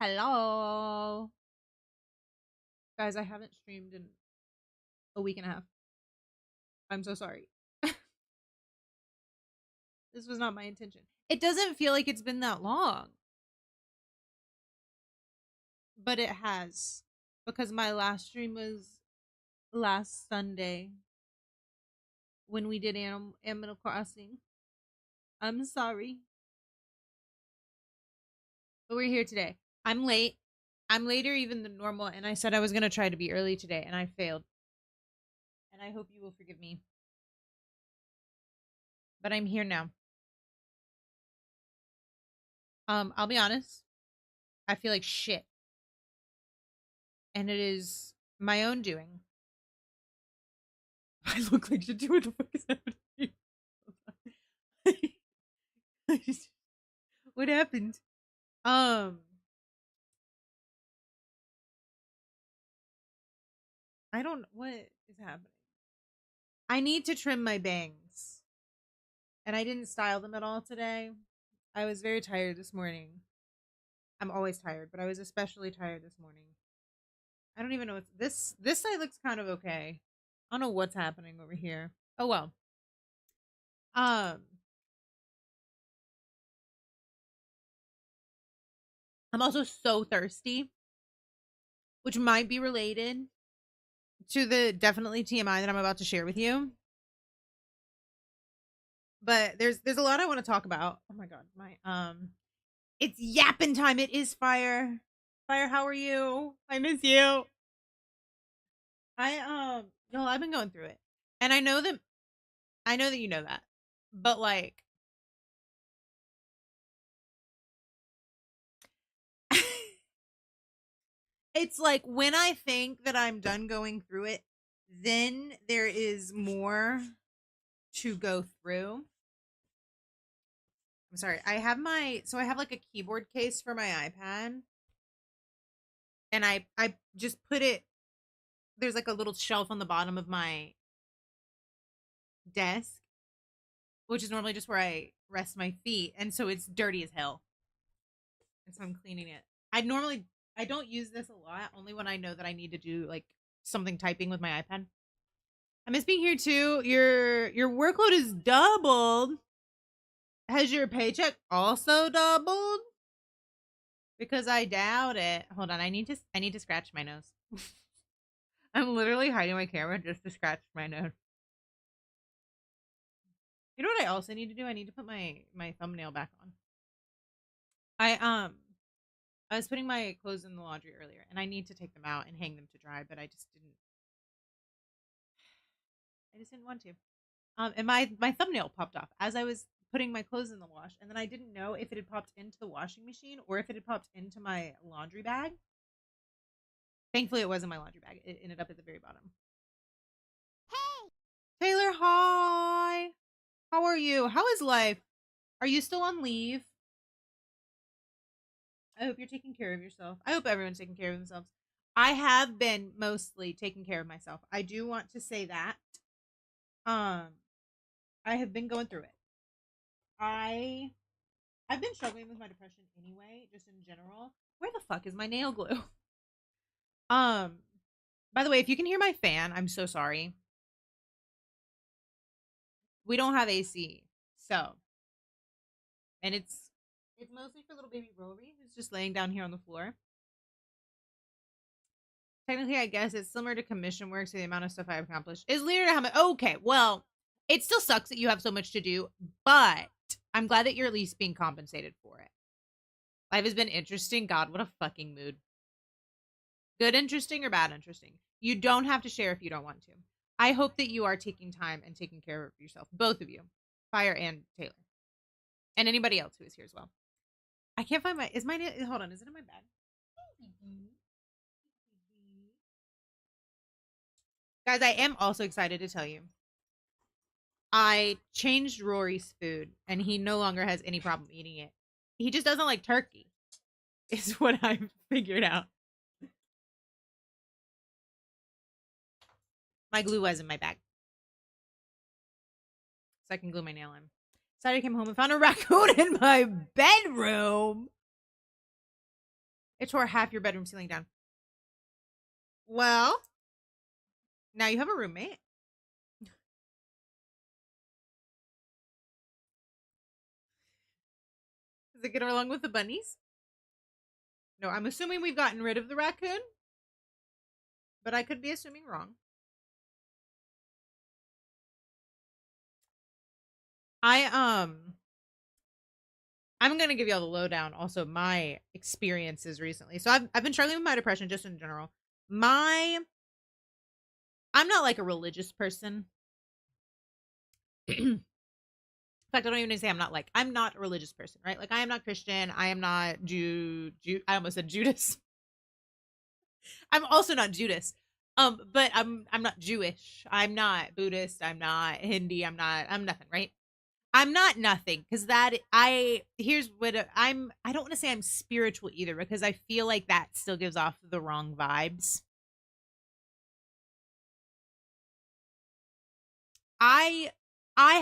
Hello. Guys, I haven't streamed in a week and a half. I'm so sorry. This was not my intention. It doesn't feel like it's been that long. But it has. Because my last stream was last Sunday when we did Animal Crossing. I'm sorry. But we're here today. I'm late. I'm later even than normal, and I said I was going to try to be early today, and I failed. And I hope you will forgive me. But I'm here now. I'll be honest. I feel like shit. And it is my own doing. I look like shit. What the fuck is happening? What happened? I don't. What is happening? I need to trim my bangs, and I didn't style them at all today. I was very tired this morning. I'm always tired, but I was especially tired this morning. I don't even know what's this. This side looks kind of okay. I don't know what's happening over here. Oh well. Um, I'm also so thirsty, which might be related to the definitely TMI that I'm about to share with you. But there's a lot I want to talk about. Oh my god, my it's yapping time. It is Fire. Fire, how are you? I miss you. No, I've been going through it. And I know that you know that. But like it's like when I think that I'm done going through it, then there is more to go through. I'm sorry. I have like a keyboard case for my iPad. And I just put it there's like a little shelf on the bottom of my desk, which is normally just where I rest my feet, and so it's dirty as hell. And so I'm cleaning it. I don't use this a lot, only when I know that I need to do like something typing with my iPad. I miss being here too. Your workload is doubled. Has your paycheck also doubled? Because I doubt it. Hold on, I need to scratch my nose. I'm literally hiding my camera just to scratch my nose. You know what I also need to do? I need to put my thumbnail back on. I was putting my clothes in the laundry earlier, and I need to take them out and hang them to dry, but I just didn't. I just didn't want to. And my thumbnail popped off as I was putting my clothes in the wash, and then I didn't know if it had popped into the washing machine or if it had popped into my laundry bag. Thankfully, it was in my laundry bag. It ended up at the very bottom. Hey, Taylor, hi. How are you? How is life? Are you still on leave? I hope you're taking care of yourself. I hope everyone's taking care of themselves. I have been mostly taking care of myself. I do want to say that. Um, I have been going through it. I've been struggling with my depression anyway, just in general. Where the fuck is my nail glue? Um, by the way, if you can hear my fan, I'm so sorry. We don't have AC, so and it's mostly for little baby Rory, who's just laying down here on the floor. Technically, I guess it's similar to commission work, so the amount of stuff I've accomplished is linear to how much. Okay, well, it still sucks that you have so much to do, but I'm glad that you're at least being compensated for it. Life has been interesting. God, what a fucking mood. Good interesting or bad interesting? You don't have to share if you don't want to. I hope that you are taking time and taking care of yourself, both of you, Fire and Taylor, and anybody else who is here as well. I can't find my. Is my hold on? Is it in my bag? Guys, I am also excited to tell you. I changed Rory's food, and he no longer has any problem eating it. He just doesn't like turkey. Is what I've figured out. My glue was in my bag, so I can glue my nail in. Saturday came home and found a raccoon in my bedroom. It tore half your bedroom ceiling down. Well, now you have a roommate. Does it get along with the bunnies? No, I'm assuming we've gotten rid of the raccoon, but I could be assuming wrong. I I'm gonna give you all the lowdown. Also, my experiences recently. So I've been struggling with my depression just in general. My I'm not like a religious person. In fact, I don't even need to say I'm not a religious person, right? Like I am not Christian. I am not Jew. I almost said Judas. I'm also not Judas. But I'm not Jewish. I'm not Buddhist. I'm not Hindi. I'm nothing, right? I'm not nothing because that I here's what I don't want to say I'm spiritual either because I feel like that still gives off the wrong vibes. I I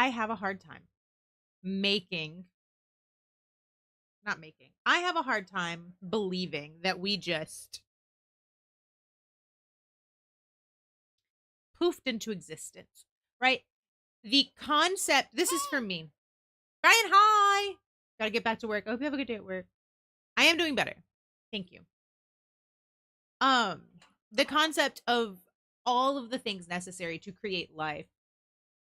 have a hard time making not making. I have a hard time believing that we just poofed into existence, right? The concept this is for me. Brian, hi. Gotta get back to work. I hope you have a good day at work. I am doing better. Thank you. Um, the concept of all of the things necessary to create life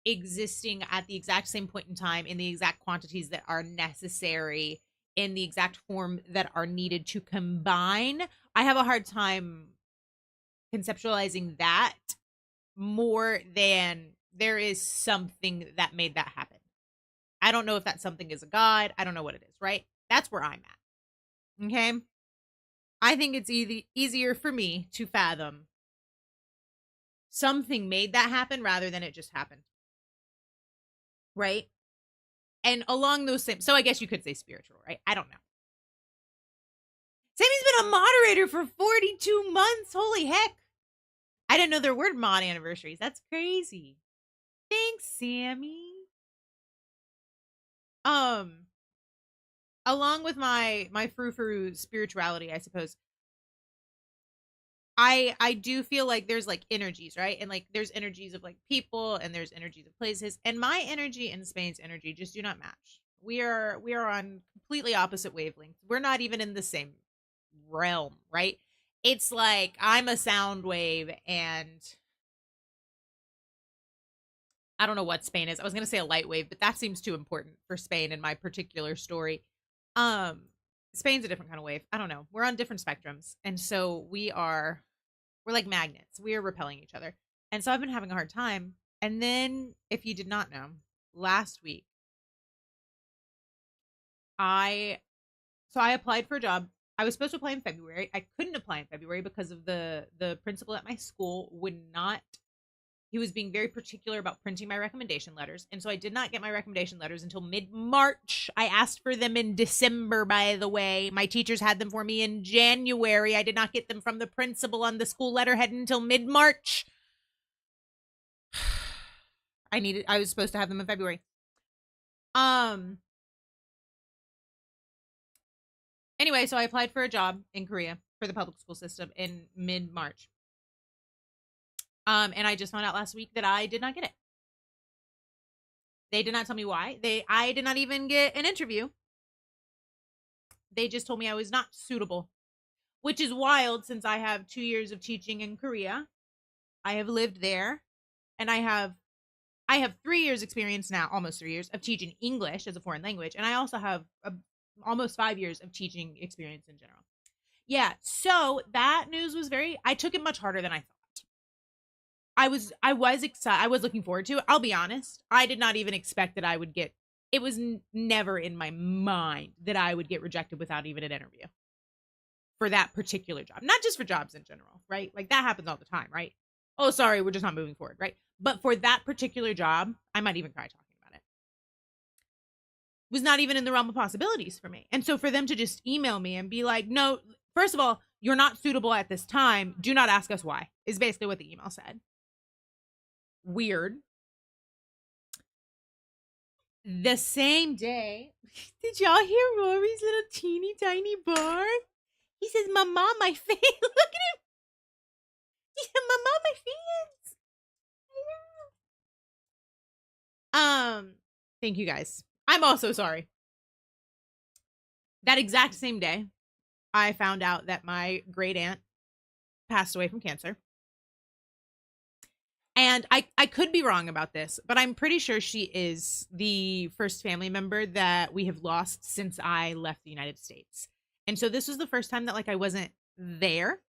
existing at the exact same point in time in the exact quantities that are necessary in the exact form that are needed to combine. I have a hard time conceptualizing that more than there is something that made that happen. I don't know if that something is a god. I don't know what it is, right? That's where I'm at. Okay. I think it's easier for me to fathom something made that happen rather than it just happened. Right? And along those same, so I guess you could say spiritual, right? I don't know. Sammy's been a moderator for 42 months. Holy heck. I didn't know there were mod anniversaries. That's crazy. Thanks, Sammy. Um, Along with my frou-frou spirituality, I suppose, I do feel like there's like energies, right? And like there's energies of like people and there's energies of places. And my energy and Spain's energy just do not match. We are on completely opposite wavelengths. We're not even in the same realm, right? It's like I'm a sound wave and I don't know what Spain is. I was gonna say a light wave, but that seems too important for Spain in my particular story. Um Spain's a different kind of wave. I don't know. We're on different spectrums. And so we're like magnets. We are repelling each other. And so I've been having a hard time. And then, if you did not know, last week, I I applied for a job. I was supposed to apply in February. I couldn't apply in February because of the principal at my school would not. He was being very particular about printing my recommendation letters, and so I did not get my recommendation letters until mid-March. I asked for them in December, by the way. My teachers had them for me in January. I did not get them from the principal on the school letterhead until mid-March. I was supposed to have them in February. Anyway, so I applied for a job in Korea for the public school system in mid-March. And I just found out last week that I did not get it. They did not tell me why. I did not even get an interview. They just told me I was not suitable, which is wild since I have 2 years of teaching in Korea. I have lived there, and I have 3 years experience now, almost 3 years of teaching English as a foreign language, and I also have almost 5 years of teaching experience in general. Yeah, so that news was I took it much harder than I thought. I was excited. I was looking forward to it. I'll be honest. I did not even expect that I would get it was never in my mind that I would get rejected without even an interview for that particular job. Not just for jobs in general, right? Like that happens all the time, right? Oh, sorry, we're just not moving forward, right? But for that particular job, I might even cry talking about it. Was not even in the realm of possibilities for me. And so for them to just email me and be like, "No, first of all, you're not suitable at this time. Do not ask us why." Is basically what the email said. Weird. The same day, did y'all hear Rory's little teeny tiny bark? He says, Mama, my fan. Look at him. He said, Mama, my fans. Thank you guys. I'm also sorry. That exact same day, I found out that my great aunt passed away from cancer. And I could be wrong about this, but I'm pretty sure she is the first family member that we have lost since I left the United States. And so this was the first time that like I wasn't there.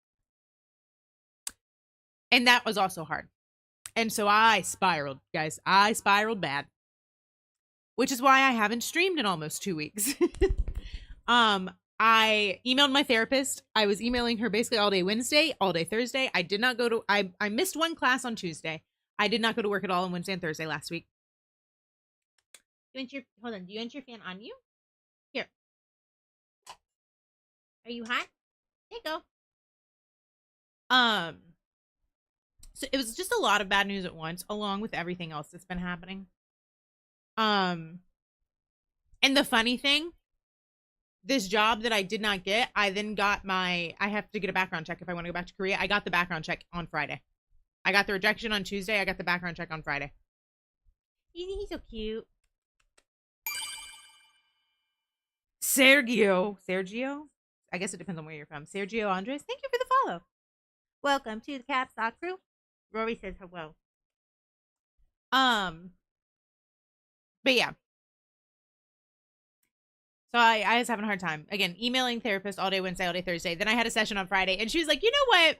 And that was also hard. And so I spiraled, guys. I spiraled bad. Which is why I haven't streamed in almost 2 weeks. I emailed my therapist. I was emailing her basically all day Wednesday, all day Thursday. I did not go to, I missed one class on Tuesday. I did not go to work at all on Wednesday and Thursday last week. Hold on, do you want your fan on you? Here. Are you hot? There you go. So it was just a lot of bad news at once, along with everything else that's been happening. And the funny thing, this job that I did not get, I then got I have to get a background check if I want to go back to Korea. I got the background check on Friday. I got the rejection on Tuesday. I got the background check on Friday. He's so cute. Sergio. I guess it depends on where you're from. Sergio Andres, thank you for the follow. Welcome to the Cat Sock Crew. Rory says hello. But yeah. So I was having a hard time. Again, emailing therapist all day Wednesday, all day Thursday. Then I had a session on Friday, and she was like, you know what?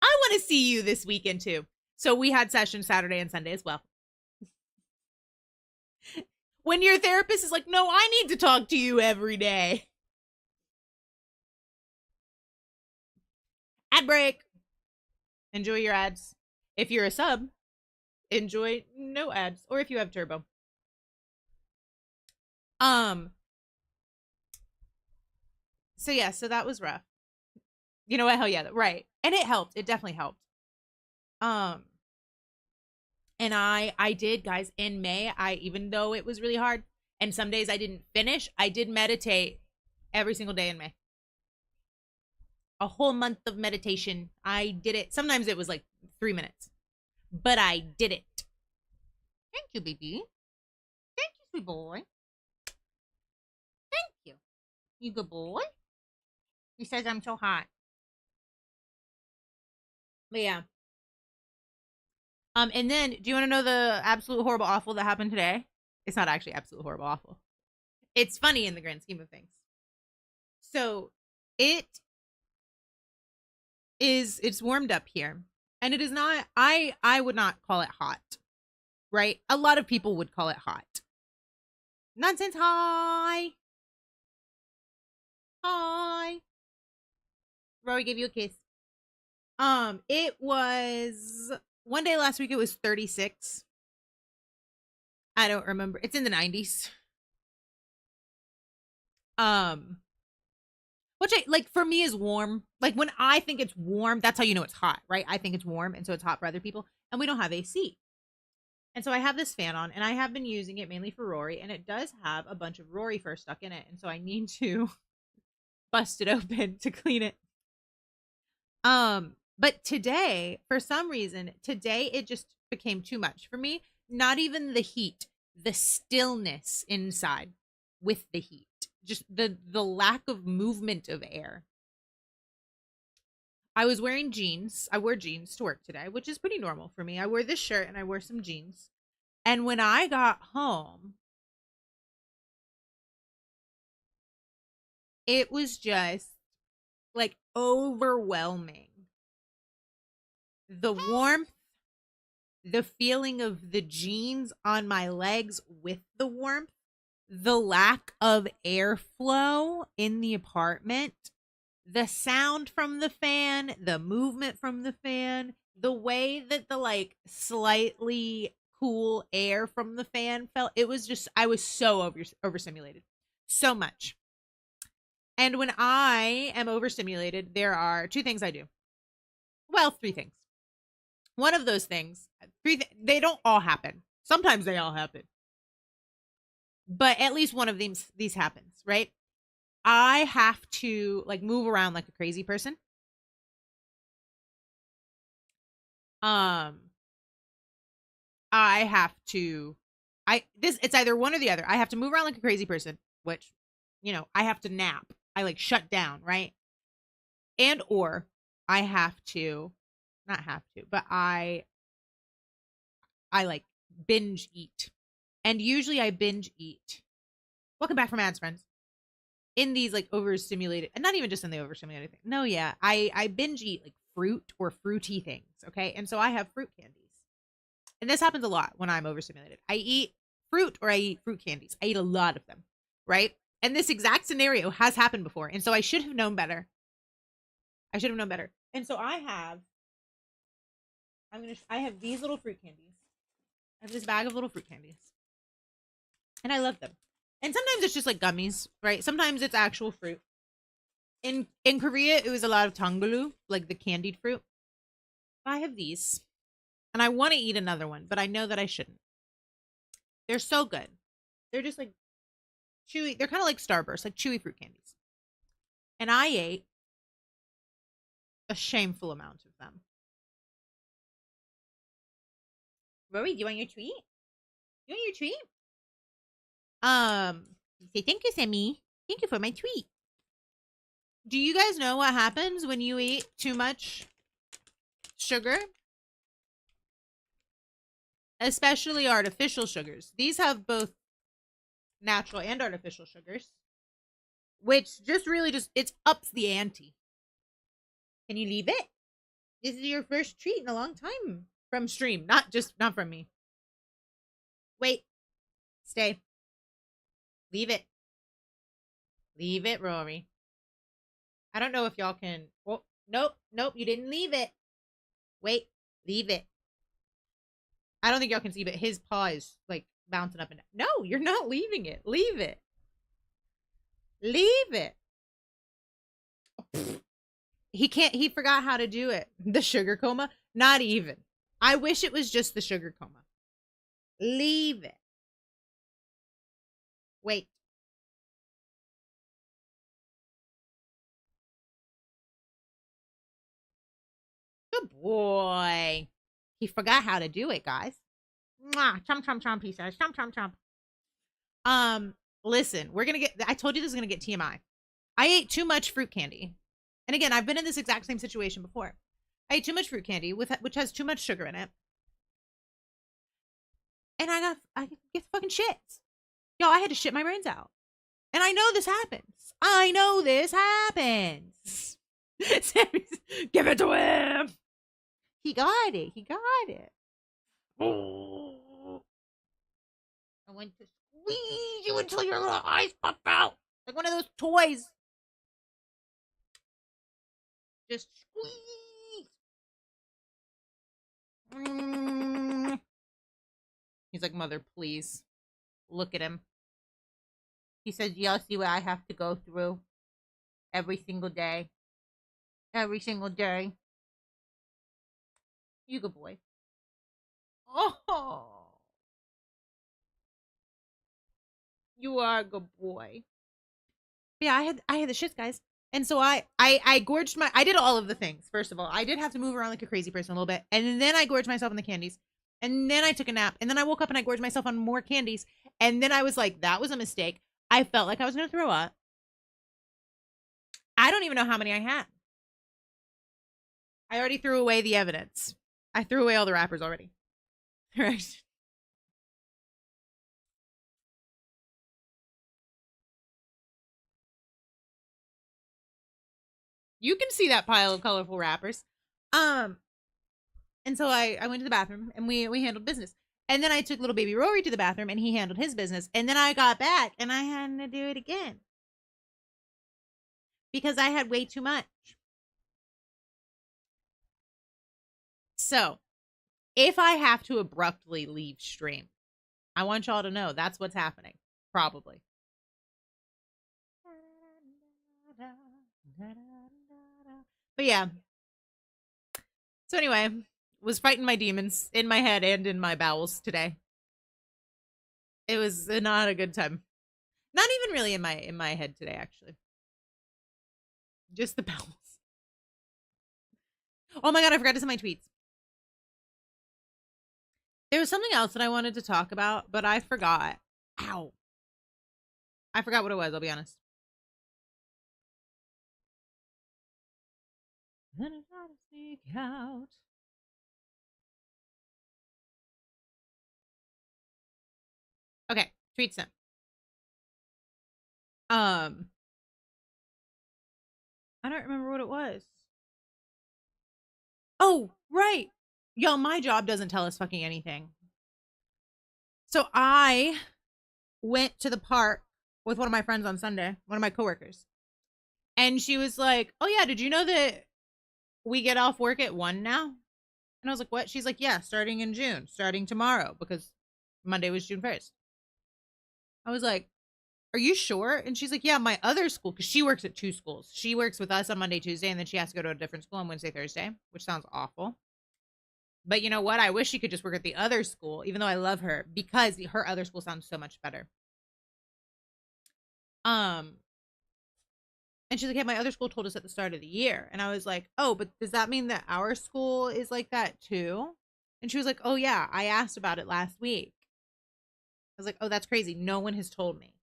I want to see you this weekend too. So we had sessions Saturday and Sunday as well. When your therapist is like, no, I need to talk to you every day. Ad break. Enjoy your ads. If you're a sub, enjoy no ads. Or if you have turbo. So yeah, so that was rough. You know what? Hell yeah, right. And it helped. It definitely helped. And I did, guys, in May, even though it was really hard, and some days I didn't finish, I did meditate every single day in May. A whole month of meditation. I did it. Sometimes it was like 3 minutes, but I did it. Thank you, baby. Thank you, sweet boy. Thank you. You good boy? He says I'm so hot. But yeah. And then, do you want to know the absolute horrible awful that happened today? It's not actually absolute horrible awful. It's funny in the grand scheme of things. So, it's warmed up here. And it is not, I would not call it hot. Right? A lot of people would call it hot. Nonsense, hi. Hi. Rory gave you a kiss. It was one day last week, it was 36. I don't remember. It's in the 90s. Which for me is warm. Like when I think it's warm, that's how you know it's hot, right? I think it's warm, and so it's hot for other people. And we don't have AC. And so I have this fan on, and I have been using it mainly for Rory, and it does have a bunch of Rory fur stuck in it. And so I need to bust it open to clean it. But today, for some reason, it just became too much for me. Not even the heat, the stillness inside with the heat. Just the lack of movement of air. I was wearing jeans. I wore jeans to work today, which is pretty normal for me. I wore this shirt and I wore some jeans. And when I got home, it was just like overwhelming. The warmth, the feeling of the jeans on my legs with the warmth, the lack of airflow in the apartment, the sound from the fan, the movement from the fan, the way that the slightly cool air from the fan felt. It was just, I was so overstimulated. So much. And when I am overstimulated, there are two things I do. Well, three things. One of those things, they don't all happen. Sometimes they all happen. But at least one of these happens, right? I have to like move around like a crazy person. Um, I have to it's either one or the other. I have to move around like a crazy person, which, I have to nap. I like shut down, right? And or I have to not have to, but I like binge eat. And usually I binge eat. Welcome back from ads, friends. In these like overstimulated, and not even just in the overstimulated thing. No, yeah. I binge eat like fruit or fruity things, okay? And so I have fruit candies. And this happens a lot when I'm overstimulated. I eat fruit or I eat fruit candies. I eat a lot of them, right? And this exact scenario has happened before. And so I should have known better. And so I have these little fruit candies. I have this bag of little fruit candies. And I love them. And sometimes it's just like gummies, right? Sometimes it's actual fruit. In Korea, it was a lot of tangulu, like the candied fruit. I have these. And I want to eat another one, but I know that I shouldn't. They're so good. They're just like chewy. They're kind of like Starburst, like chewy fruit candies. And I ate a shameful amount of them. Rory, do you want your treat? You want your treat? Say thank you, Sammy. Thank you for my treat. Do you guys know what happens when you eat too much sugar? Especially artificial sugars. These have both natural and artificial sugars, which just really it ups the ante. Can you leave it? This is your first treat in a long time from stream, not from me. Wait. Stay. Leave it. Leave it, Rory. I don't know if y'all can. Oh, nope, you didn't leave it. Wait, leave it. I don't think y'all can see, but his paw is like bouncing up and down. No, you're not leaving it. Leave it. Leave it. He forgot how to do it. The sugar coma? Not even. I wish it was just the sugar coma. Leave it. Wait. Good boy. He forgot how to do it, guys. Mwah. Chomp, chomp, chomp, he says. Chomp, chomp, chomp. Listen, I told you this is gonna get TMI. I ate too much fruit candy. And again, I've been in this exact same situation before. I ate too much fruit candy, which has too much sugar in it. And I get fucking shits. Yo, I had to shit my brains out. And I know this happens. Sammy's, give it to him. He got it. Oh. I went to squeeze you until your little eyes pop out. Like one of those toys. Just squeeze. He's like, mother, please. Look at him. He says, y'all see what I have to go through every single day. Every single day. You good boy. Oh. You are a good boy. Yeah, I had the shits, guys. And so I gorged I did all of the things. First of all, I did have to move around like a crazy person a little bit. And then I gorged myself on the candies. And then I took a nap. And then I woke up and I gorged myself on more candies. And then I was like, that was a mistake. I felt like I was going to throw up. I don't even know how many I had. I already threw away the evidence. I threw away all the wrappers already. Right. You can see that pile of colorful wrappers. And so I went to the bathroom and we handled business. And then I took little baby Rory to the bathroom and he handled his business. And then I got back and I had to do it again. Because I had way too much. So, if I have to abruptly leave stream, I want y'all to know that's what's happening. Probably. But yeah. So anyway, was fighting my demons in my head and in my bowels today. It was not a good time. Not even really in my head today, actually. Just the bells. Oh my god, I forgot to send my tweets. There was something else that I wanted to talk about, but I forgot. Ow. I forgot what it was, I'll be honest. Then I try to sneak out. Okay, tweet sent. I don't remember what it was. Oh, right. Yo, my job doesn't tell us fucking anything. So I went to the park with one of my friends on Sunday, one of my coworkers. And she was like, "Oh yeah, did you know that we get off work at 1 now?" And I was like, "What?" She's like, "Yeah, starting in June, starting tomorrow because Monday was June 1st." I was like, "Are you sure?" And she's like, "Yeah, my other school, because she works at 2 schools. She works with us on Monday, Tuesday, and then she has to go to a different school on Wednesday, Thursday, which sounds awful. But you know what? I wish she could just work at the other school, even though I love her, because her other school sounds so much better." Um, and she's like, "Yeah, my other school told us at the start of the year." And I was like, "Oh, but does that mean that our school is like that too?" And she was like, "Oh yeah, I asked about it last week." I was like, "Oh, that's crazy. No one has told me."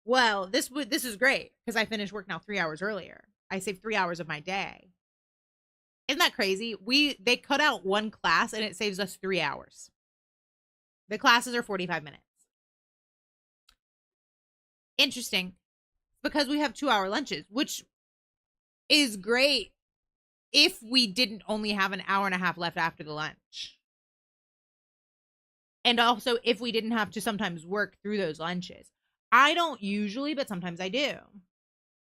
Well, this is great because I finished work now 3 hours earlier. I saved 3 hours of my day. Isn't that crazy? They cut out one class and it saves us 3 hours. The classes are 45 minutes. Interesting, because we have 2 hour lunches, which is great if we didn't only have an hour and a half left after the lunch. And also if we didn't have to sometimes work through those lunches. I don't usually, but sometimes I do.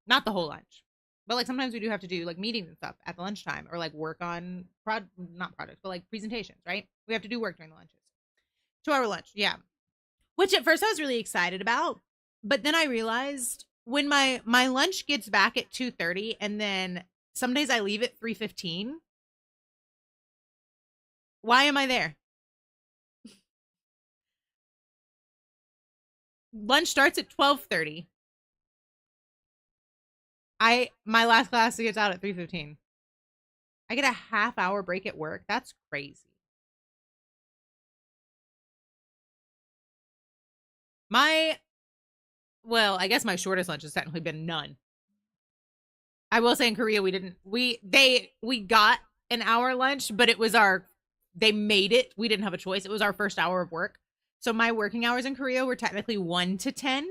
Not the whole lunch. But like sometimes we do have to do like meetings and stuff at the lunchtime or like work on not projects, but like presentations, right? We have to do work during the lunches. 2 hour lunch, yeah. Which at first I was really excited about, but then I realized when my lunch gets back at 2:30 and then some days I leave at 3:15. Why am I there? Lunch starts at 12:30. My last class gets out at 3:15. I get a half hour break at work. That's crazy. My well, I guess my shortest lunch has technically been none. I will say in Korea we got an hour lunch, but it was they made it. We didn't have a choice. It was our first hour of work. So my working hours in Korea were technically 1 to 10,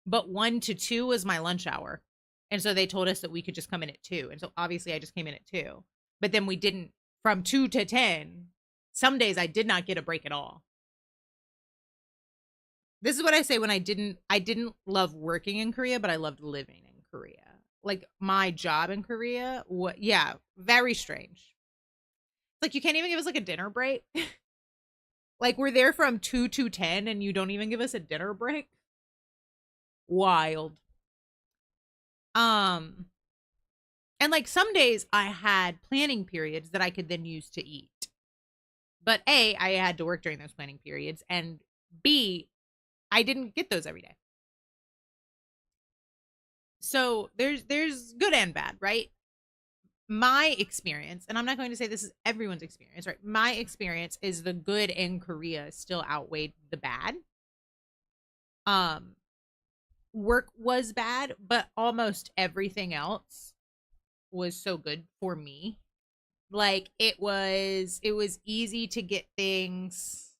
but 1 to 2 was my lunch hour. And so they told us that we could just come in at 2. And so obviously I just came in at 2. But then we didn't from 2 to 10. Some days I did not get a break at all. This is what I say when I didn't love working in Korea, but I loved living in Korea. Like my job in Korea, what yeah, very strange. Like you can't even give us like a dinner break. Like we're there from 2 to 10 and you don't even give us a dinner break. Wild. Um and like some days I had planning periods that I could then use to eat. But A, I had to work during those planning periods and B, I didn't get those every day. So there's good and bad, right? My experience, and I'm not going to say this is everyone's experience, right? My experience is the good in Korea still outweighed the bad. Um, Work was bad, but almost everything else was so good for me. Like it was easy to get things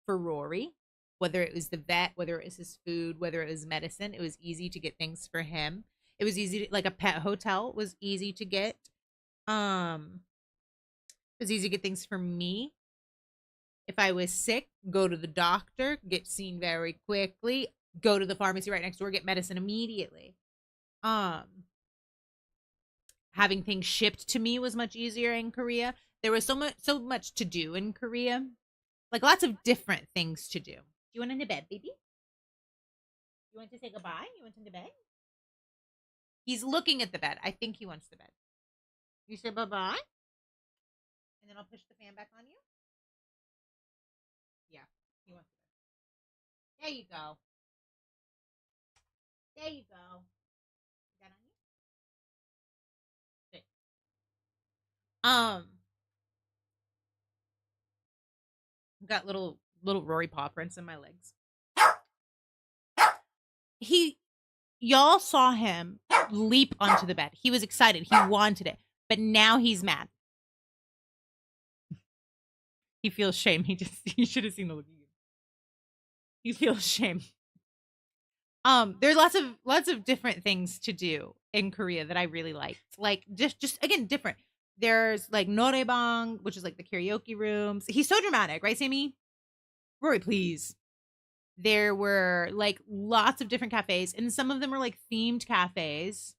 for Rory, whether it was the vet, whether it was his food, whether it was medicine. It was easy to get things for him. It was easy to, like a pet hotel was easy to get. Um, it was easy to get things for me. If I was sick, go to the doctor, get seen very quickly, go to the pharmacy right next door, get medicine immediately. Um, Having things shipped to me was much easier in Korea. There was so much to do in Korea. Like lots of different things to do. Do you want into bed, baby? You want to say goodbye? You want into bed? He's looking at the bed. I think he wants the bed. You say bye bye, and then I'll push the fan back on you. Yeah, he wants the bed. There you go. There you go. Is that on you? Um, I've got little Rory paw prints in my legs. He Y'all saw him leap onto the bed. He was excited. He wanted it. But now he's mad. He feels shame. He should have seen the look. He feels shame. There's lots of different things to do in Korea that I really liked. Like just again different. There's like noraebang, which is like the karaoke rooms. He's so dramatic, right, Sammy? Rory, please. There were like lots of different cafes, and some of them were like themed cafes,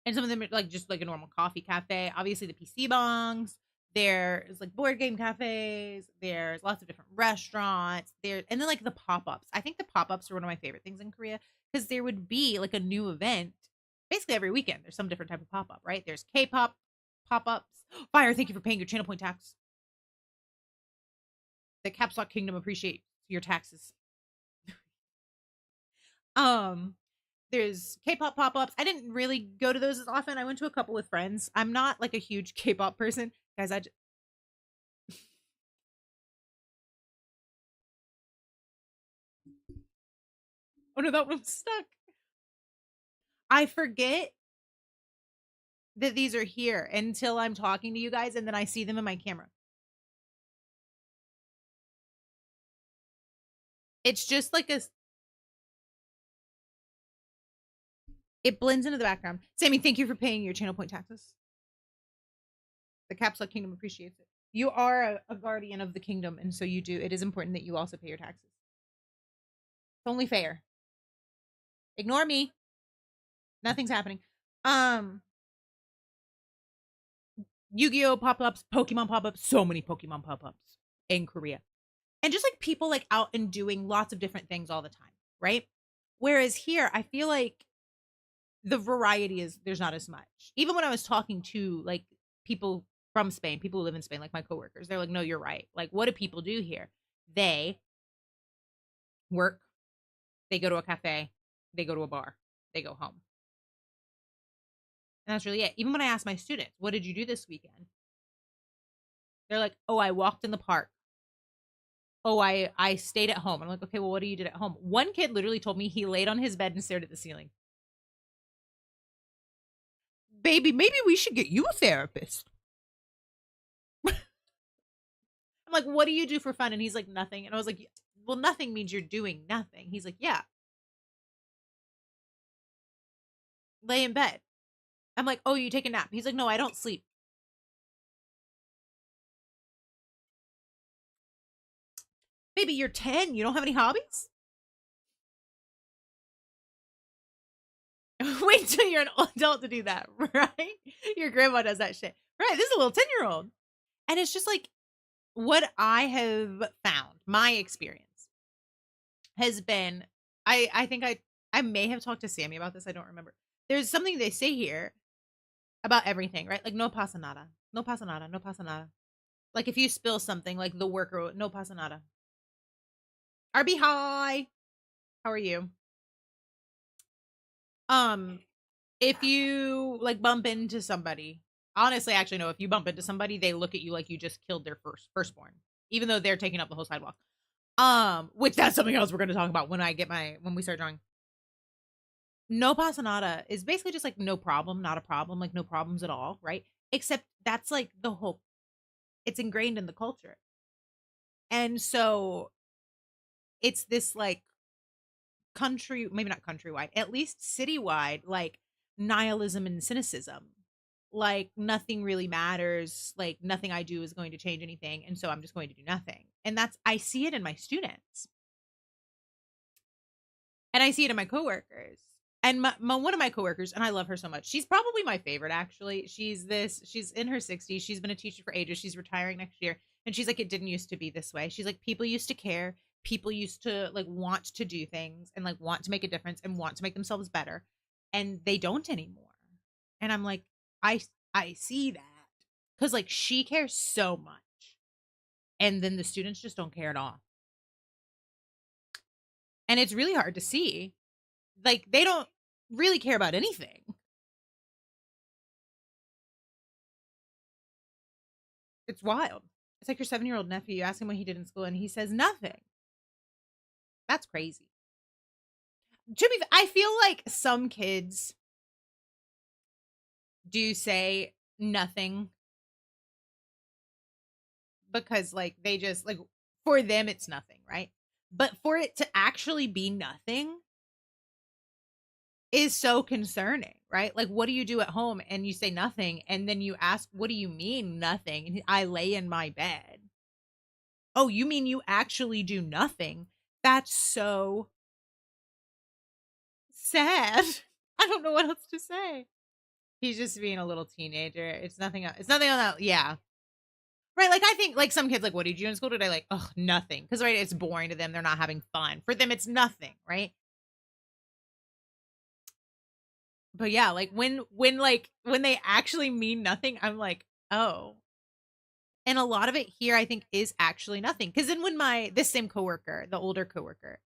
and some of them are like just like a normal coffee cafe. Obviously, the PC bongs. There's like board game cafes. There's lots of different restaurants. And then like the pop ups. I think the pop ups are one of my favorite things in Korea because there would be like a new event basically every weekend. There's some different type of pop up, right? There's K-pop pop ups. Fire, thank you for paying your channel point tax. The Caps Lock Kingdom appreciate your taxes. um there's K-pop pop-ups. I didn't really go to those as often. I went to a couple with friends. I'm not like a huge K-pop person, guys. Oh no, that one's stuck. I forget that these are here until I'm talking to you guys, and then I see them in my camera. It's just like it blends into the background. Sammy, thank you for paying your channel point taxes. The Caps Lock Kingdom appreciates it. You are a guardian of the kingdom, and so you do. It is important that you also pay your taxes. It's only fair. Ignore me. Nothing's happening. Yu-Gi-Oh pop-ups, Pokemon pop-ups, so many Pokemon pop-ups in Korea. And just like people like out and doing lots of different things all the time, right? Whereas here, I feel like the variety is there's not as much. Even when I was talking to like people from Spain, people who live in Spain, like my coworkers, they're like, no, you're right. Like, what do people do here? They work, they go to a cafe, they go to a bar, they go home. And that's really it. Even when I ask my students, what did you do this weekend? They're like, oh, I walked in the park. Oh, I stayed at home. I'm like, okay, well, what do you did at home? One kid literally told me he laid on his bed and stared at the ceiling. Baby, maybe we should get you a therapist. I'm like, what do you do for fun? And he's like, nothing. And I was like, well, nothing means you're doing nothing. He's like, yeah, lay in bed. I'm like, oh, you take a nap. He's like, no, I don't sleep. Baby, you're 10. You don't have any hobbies? Wait till you're an adult to do that, right? Your grandma does that shit. Right. This is a little 10-year-old. And it's just like what I have found, my experience has been I think I may have talked to Sammy about this. I don't remember. There's something they say here about everything, right? Like no pasa nada. No pasa nada. No pasa nada. Like if you spill something, like the worker, no pasa nada. RB hi. How are you? Um, if you like bump into somebody, honestly, actually no, if you bump into somebody, they look at you like you just killed their firstborn, even though they're taking up the whole sidewalk. Which that's something else we're gonna talk about when we start drawing. No pasa nada is basically just like no problem, not a problem, like no problems at all, right? Except that's like the whole it's ingrained in the culture. And so it's this like country, maybe not countrywide, at least citywide, like nihilism and cynicism. Like nothing really matters, like nothing I do is going to change anything, and so I'm just going to do nothing. And that's I see it in my students. And I see it in my coworkers. And one of my coworkers, and I love her so much. She's probably my favorite, actually. She's in her 60s. She's been a teacher for ages. She's retiring next year. And she's like, it didn't used to be this way. She's like, people used to care. People used to like want to do things and like want to make a difference and want to make themselves better. And they don't anymore. And I'm like, I I see that. Because like she cares so much. And then the students just don't care at all. And it's really hard to see. Like they don't really care about anything. It's wild. It's like your 7-year-old nephew. You ask him what he did in school, and he says nothing. That's crazy. I feel like some kids do say nothing because, like, they just like for them it's nothing, right? But for it to actually be nothing is so concerning, right? Like, what do you do at home and you say nothing, and then you ask, "What do you mean nothing?" And I lay in my bed. Oh, you mean you actually do nothing? That's so sad. I don't know what else to say. He's just being a little teenager. It's nothing. It's nothing on that. Yeah. Right. Like, I think, like, some kids, like, what did you do in school today? Like, oh, nothing. Because, right, it's boring to them. They're not having fun. For them, it's nothing. Right. But yeah, like, when they actually mean nothing, I'm like, oh. And a lot of it here, I think, is actually nothing. Because then when this same coworker, the older coworker,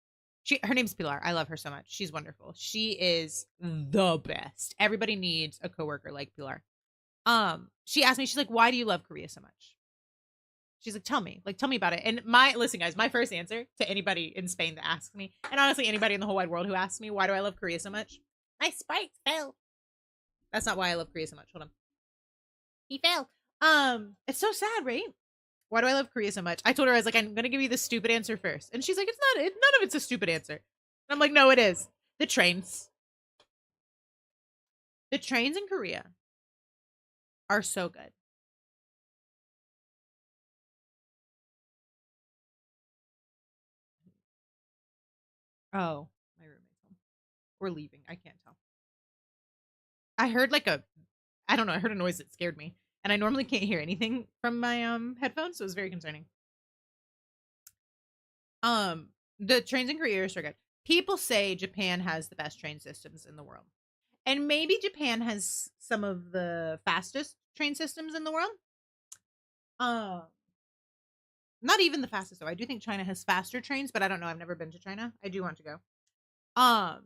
her name's Pilar. I love her so much. She's wonderful. She is the best. Everybody needs a coworker like Pilar. She asked me, she's like, why do you love Korea so much? She's like, tell me about it. And listen, guys, my first answer to anybody in Spain that asks me, and honestly, anybody in the whole wide world who asks me, why do I love Korea so much? My spikes fell. That's not why I love Korea so much. Hold on. He fell. It's so sad, right? Why do I love Korea so much? I told her, I was like, I'm gonna give you the stupid answer first. And she's like, none of it's a stupid answer. And I'm like, no, it is. The trains. The trains in Korea are so good. Oh, my roommate's home. We're leaving. I can't tell. I heard I don't know, I heard a noise that scared me. And I normally can't hear anything from my headphones, so it was very concerning. The trains in Korea are so good. People say Japan has the best train systems in the world. And maybe Japan has some of the fastest train systems in the world. Uh, Not even the fastest though. I do think China has faster trains, but I don't know. I've never been to China. I do want to go. Um,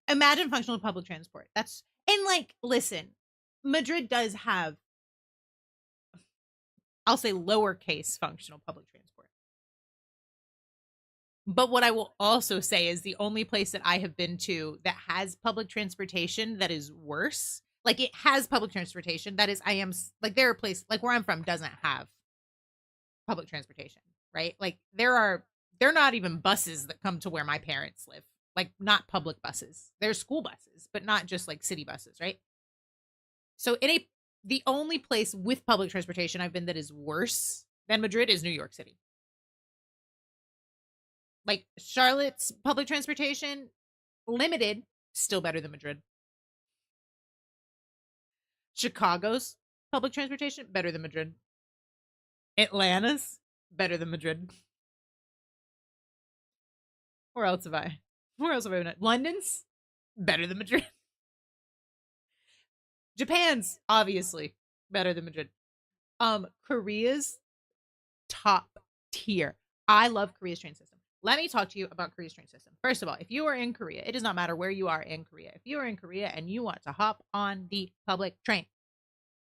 Imagine functional public transport. And, like, listen, Madrid does have, I'll say, lowercase functional public transport. But what I will also say is the only place that I have been to that has public transportation that is worse. Like, it has public transportation. That is, there are places, like, where I'm from doesn't have public transportation, right? Like, they're not even buses that come to where my parents live. Like, not public buses. They're school buses, but not just like city buses, right? So the only place with public transportation I've been that is worse than Madrid is New York City. Like, Charlotte's public transportation, limited, still better than Madrid. Chicago's public transportation, better than Madrid. Atlanta's better than Madrid. Where else have I? Where else have I been at? London's better than Madrid. Japan's obviously better than Madrid. Korea's top tier. I love Korea's train system. Let me talk to you about Korea's train system. First of all, if you are in Korea, it does not matter where you are in Korea. If you are in Korea and you want to hop on the public train,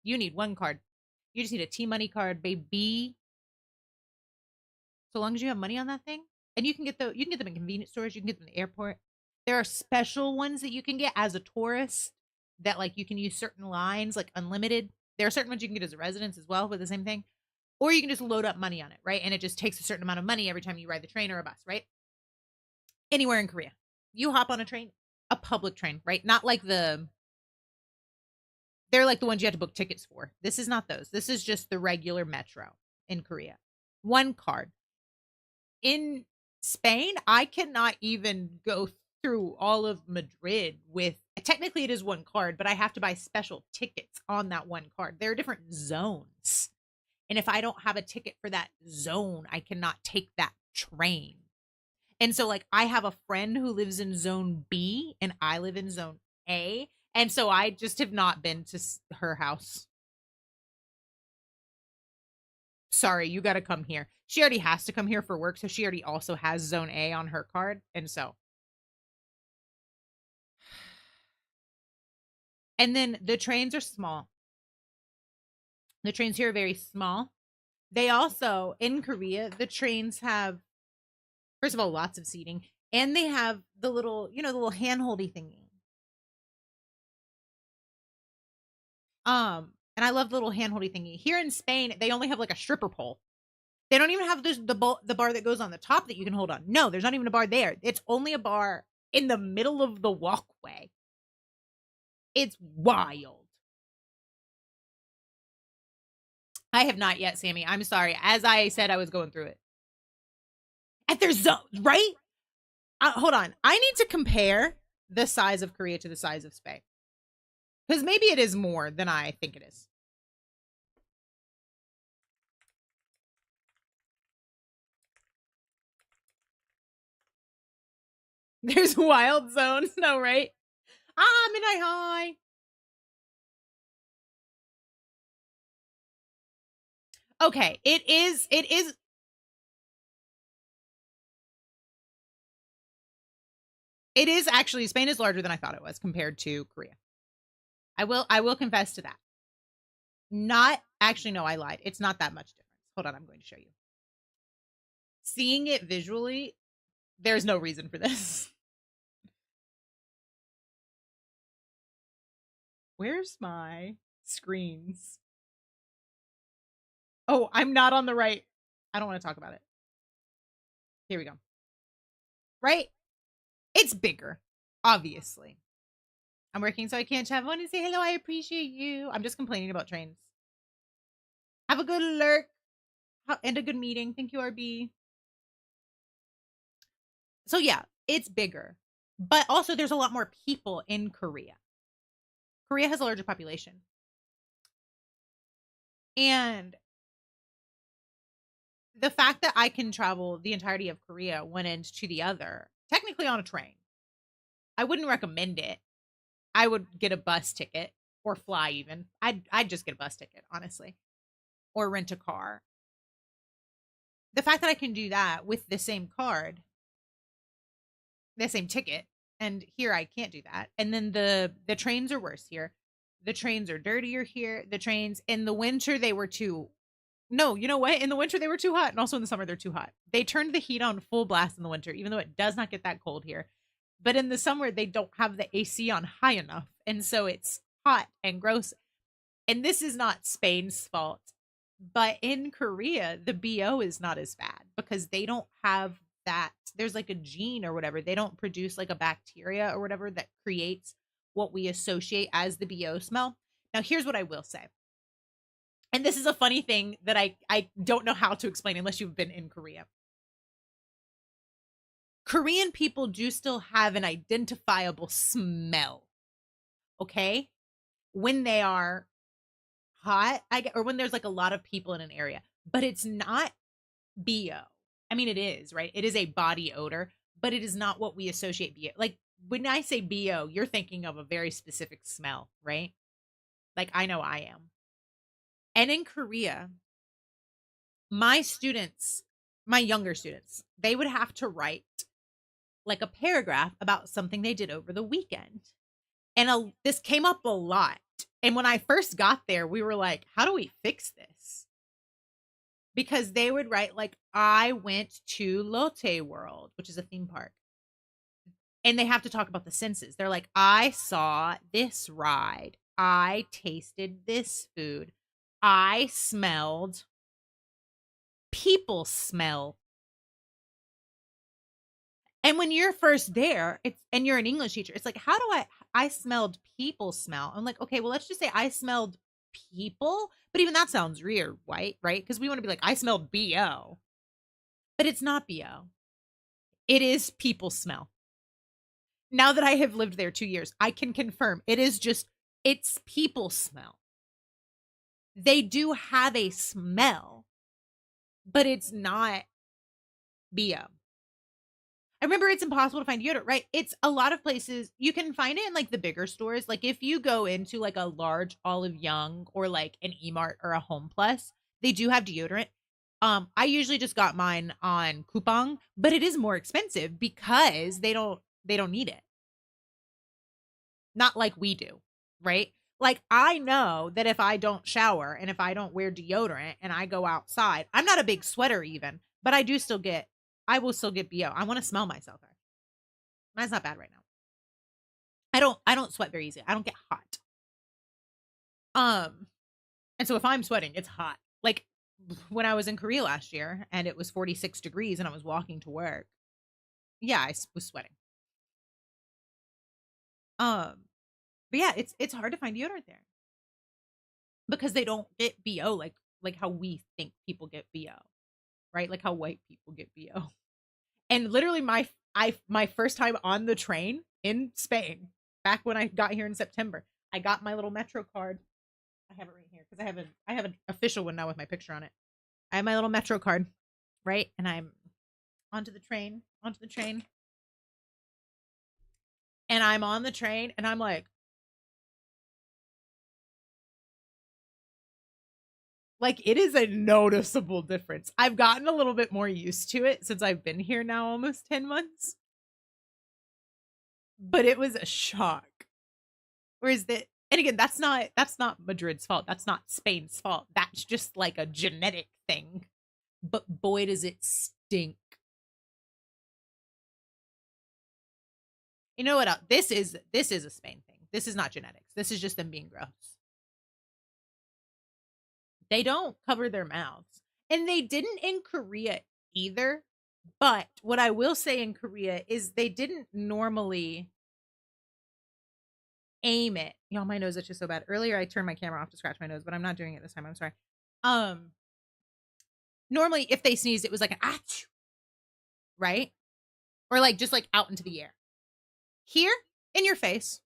you need one card. You just need a T-Money card, baby. So long as you have money on that thing, and you can get them in convenience stores, you can get them in the airport. There are special ones that you can get as a tourist that, like, you can use certain lines, like unlimited. There are certain ones you can get as a resident as well with the same thing. Or you can just load up money on it, right? And it just takes a certain amount of money every time you ride the train or a bus, right? Anywhere in Korea, you hop on a train, a public train, right? Not like they're like the ones you have to book tickets for. This is not those. This is just the regular metro in Korea. One card. In Spain, I cannot even go through all of Madrid with, technically it is one card, but I have to buy special tickets on that one card. There are different zones. And if I don't have a ticket for that zone, I cannot take that train. And so, like, I have a friend who lives in zone B and I live in zone A. And so I just have not been to her house. Sorry, you got to come here. She already has to come here for work. So she already also has zone A on her card. And so. And then the trains are small. The trains here are very small. They also, in Korea, the trains have, first of all, lots of seating, and they have the little, the little hand-holdy thingy. And I love the little hand-holdy thingy. Here in Spain, they only have like a stripper pole. They don't even have the bar that goes on the top that you can hold on. No, there's not even a bar there. It's only a bar in the middle of the walkway. It's wild. I have not yet, Sammy. I'm sorry. As I said, I was going through it. At their zone, right? Hold on. I need to compare the size of Korea to the size of Spain. Because maybe it is more than I think it is. There's wild zones, no, right? Midnight High. Okay, it is actually, Spain is larger than I thought it was compared to Korea. I will confess to that. Not actually, no, I lied. It's not that much difference. Hold on, I'm going to show you. Seeing it visually, there's no reason for this. Where's my screens? Oh, I'm not on the right. I don't want to talk about it. Here we go. Right? It's bigger, obviously. I'm working so I can't chat. I want to say hello. I appreciate you. I'm just complaining about trains. Have a good lurk and a good meeting. Thank you, RB. So yeah, it's bigger, but also there's a lot more people in Korea. Korea has a larger population. And the fact that I can travel the entirety of Korea one end to the other, technically on a train, I wouldn't recommend it. I would get a bus ticket or fly even. I'd just get a bus ticket, honestly, or rent a car. The fact that I can do that with the same card, the same ticket, and here I can't do that. And then the trains are worse here. The trains are dirtier here. The trains in the winter, they were too. No, you know what? In the winter they were too hot, and also in the summer they're too hot. They turned the heat on full blast in the winter, even though it does not get that cold here. But in the summer they don't have the AC on high enough, and so it's hot and gross. And this is not Spain's fault, but in Korea the BO is not as bad because they don't have that. There's like a gene or whatever. They don't produce like a bacteria or whatever that creates what we associate as the BO smell. Now, here's what I will say. And this is a funny thing that I don't know how to explain unless you've been in Korea. Korean people do still have an identifiable smell. Okay? When they are hot, or when there's like a lot of people in an area, but it's not BO. I mean, it is, right? It is a body odor, but it is not what we associate BO. Like when I say BO, you're thinking of a very specific smell, right? Like I know I am. And in Korea, my students, my younger students, they would have to write like a paragraph about something they did over the weekend. And this came up a lot. And when I first got there, we were like, how do we fix this? Because they would write like, I went to Lotte World, which is a theme park. And they have to talk about the senses. They're like, I saw this ride. I tasted this food. I smelled people smell. And when you're first there, and you're an English teacher, it's like, how do I smelled people smell? I'm like, okay, well, let's just say I smelled people, but even that sounds weird, right? Because we want to be like, I smelled BO, but it's not BO. It is people smell. Now that I have lived there 2 years, I can confirm it's people smell. They do have a smell, but it's not BO. I remember it's impossible to find deodorant, right? It's a lot of places you can find it in like the bigger stores. Like if you go into like a large Olive Young or like an Emart or a Home Plus, they do have deodorant. I usually just got mine on coupon, but it is more expensive because they don't need it. Not like we do, right? Like, I know that if I don't shower and if I don't wear deodorant and I go outside, I'm not a big sweater even, but I will still get BO. I want to smell myself. Actually. Mine's not bad right now. I don't sweat very easy. I don't get hot. Um, and so if I'm sweating, it's hot. Like when I was in Korea last year and it was 46 degrees and I was walking to work. Yeah, was sweating. But yeah, it's hard to find deodorant there because they don't get BO like how we think people get BO, right? Like how white people get BO. And literally my first time on the train in Spain, back when I got here in September, I got my little Metro card. I have it right here because I have an official one now with my picture on it. I have my little Metro card, right? And I'm onto the train, and I'm on the train, and I'm like it is a noticeable difference. I've gotten a little bit more used to it since I've been here now almost 10 months. But it was a shock. Whereas that, and again, that's not Madrid's fault. That's not Spain's fault. That's just like a genetic thing. But boy does it stink. You know what else? This is a Spain thing. This is not genetics. This is just them being gross. They don't cover their mouths. And they didn't in Korea either. But what I will say in Korea is they didn't normally aim it. Y'all, my nose itches so bad. Earlier I turned my camera off to scratch my nose, but I'm not doing it this time. I'm sorry. Normally if they sneezed, it was like an achoo, right? Or like just like out into the air. Here, in your face.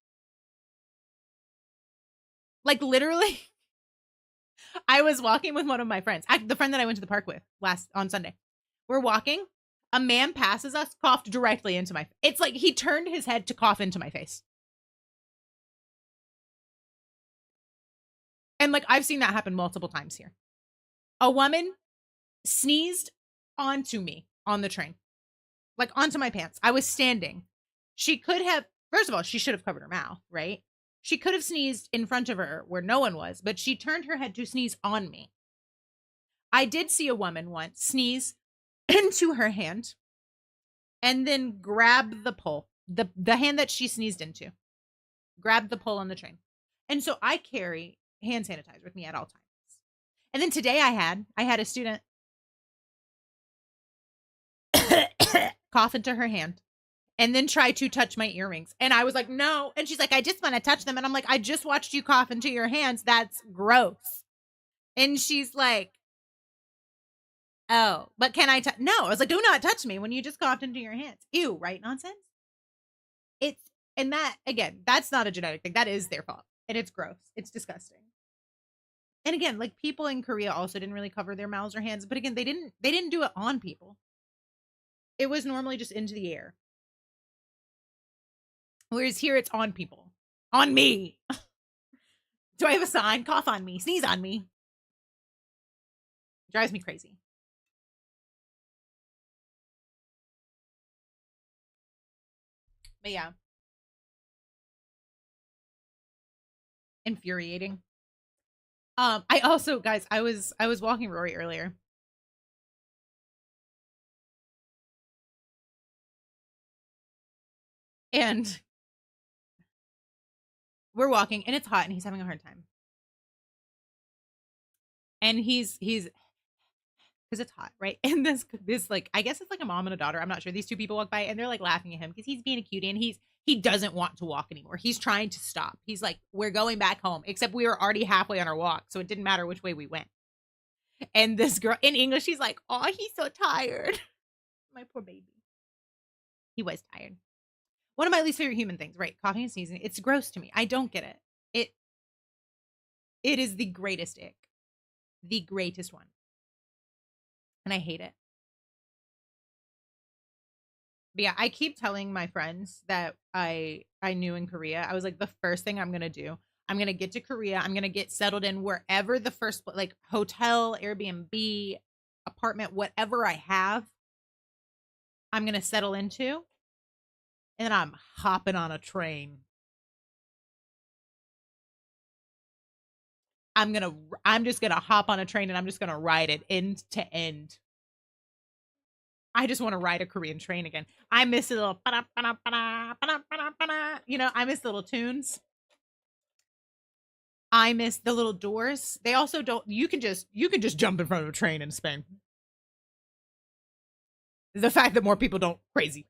Like literally, I was walking with one of my friends, the friend that I went to the park with on Sunday. We're walking. A man passes us, coughed directly into my face. It's like he turned his head to cough into my face. And like I've seen that happen multiple times here. A woman sneezed onto me on the train, like onto my pants. I was standing. She could have, first of all, she should have covered her mouth, right? She could have sneezed in front of her where no one was, but she turned her head to sneeze on me. I did see a woman once sneeze into her hand and then grab the pole, the hand that she sneezed into, grab the pole on the train. And so I carry hand sanitizer with me at all times. And then today I had a student cough into her hand and then try to touch my earrings. And I was like, no. And she's like, I just want to touch them. And I'm like, I just watched you cough into your hands. That's gross. And she's like, oh, but can I touch? No. I was like, do not touch me when you just coughed into your hands. Ew, right? Nonsense. And that, again, that's not a genetic thing. That is their fault. And it's gross. It's disgusting. And again, like people in Korea also didn't really cover their mouths or hands, but again, they didn't do it on people. It was normally just into the air. Whereas here it's on people. On me. Do I have a sign? Cough on me. Sneeze on me. Drives me crazy. But yeah. Infuriating. I also, guys, I was walking Rory earlier. And we're walking and it's hot and he's having a hard time. And he's because it's hot, right? And this like I guess it's like a mom and a daughter. I'm not sure. These two people walk by and they're like laughing at him because he's being a cutie and he doesn't want to walk anymore. He's trying to stop. He's like, we're going back home, except we were already halfway on our walk, so it didn't matter which way we went. And this girl in English, she's like, oh, he's so tired. My poor baby. He was tired. One of my least favorite human things, right? Coughing and sneezing. It's gross to me. I don't get it. It is the greatest ick. The greatest one. And I hate it. But yeah, I keep telling my friends that I knew in Korea. I was like, the first thing I'm gonna do, I'm gonna get to Korea. I'm gonna get settled in wherever the first like hotel, Airbnb, apartment, whatever I have. I'm gonna settle into, and then I'm hopping on a train. I'm just gonna hop on a train and I'm just gonna ride it end to end. I just want to ride a Korean train again. I miss the little, you know, I miss the little tunes. I miss the little doors. They also don't. You can just jump in front of a train in Spain. The fact that more people don't, crazy.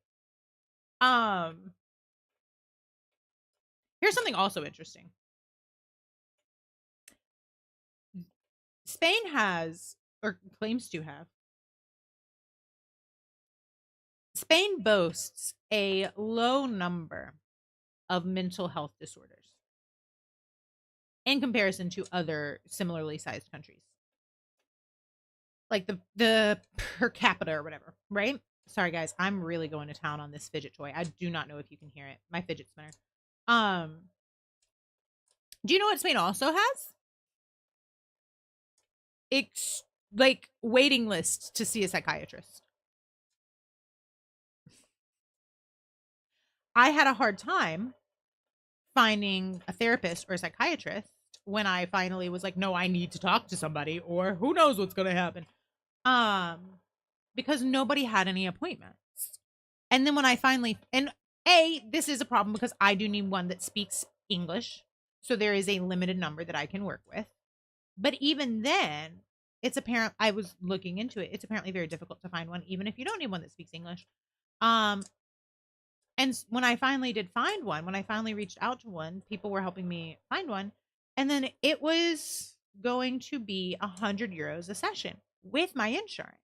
Um, Here's something also interesting. Spain has, or claims to have, Spain boasts a low number of mental health disorders in comparison to other similarly sized countries. Like the per capita or whatever, right? Sorry guys, I'm really going to town on this fidget toy. I do not know if you can hear it. My fidget spinner. Um, do you know what Spain also has? Ex- like waiting lists to see a psychiatrist. I had a hard time finding a therapist or a psychiatrist when I finally was like, no, I need to talk to somebody, or who knows what's gonna happen. Um, because nobody had any appointments. And then when I finally, and this is a problem because I do need one that speaks English. So there is a limited number that I can work with. But even then, it's apparent I was looking into it. It's apparently very difficult to find one, even if you don't need one that speaks English. Um, and when I finally did find one, when I finally reached out to one, people were helping me find one. And then it was going to be €100 a session with my insurance.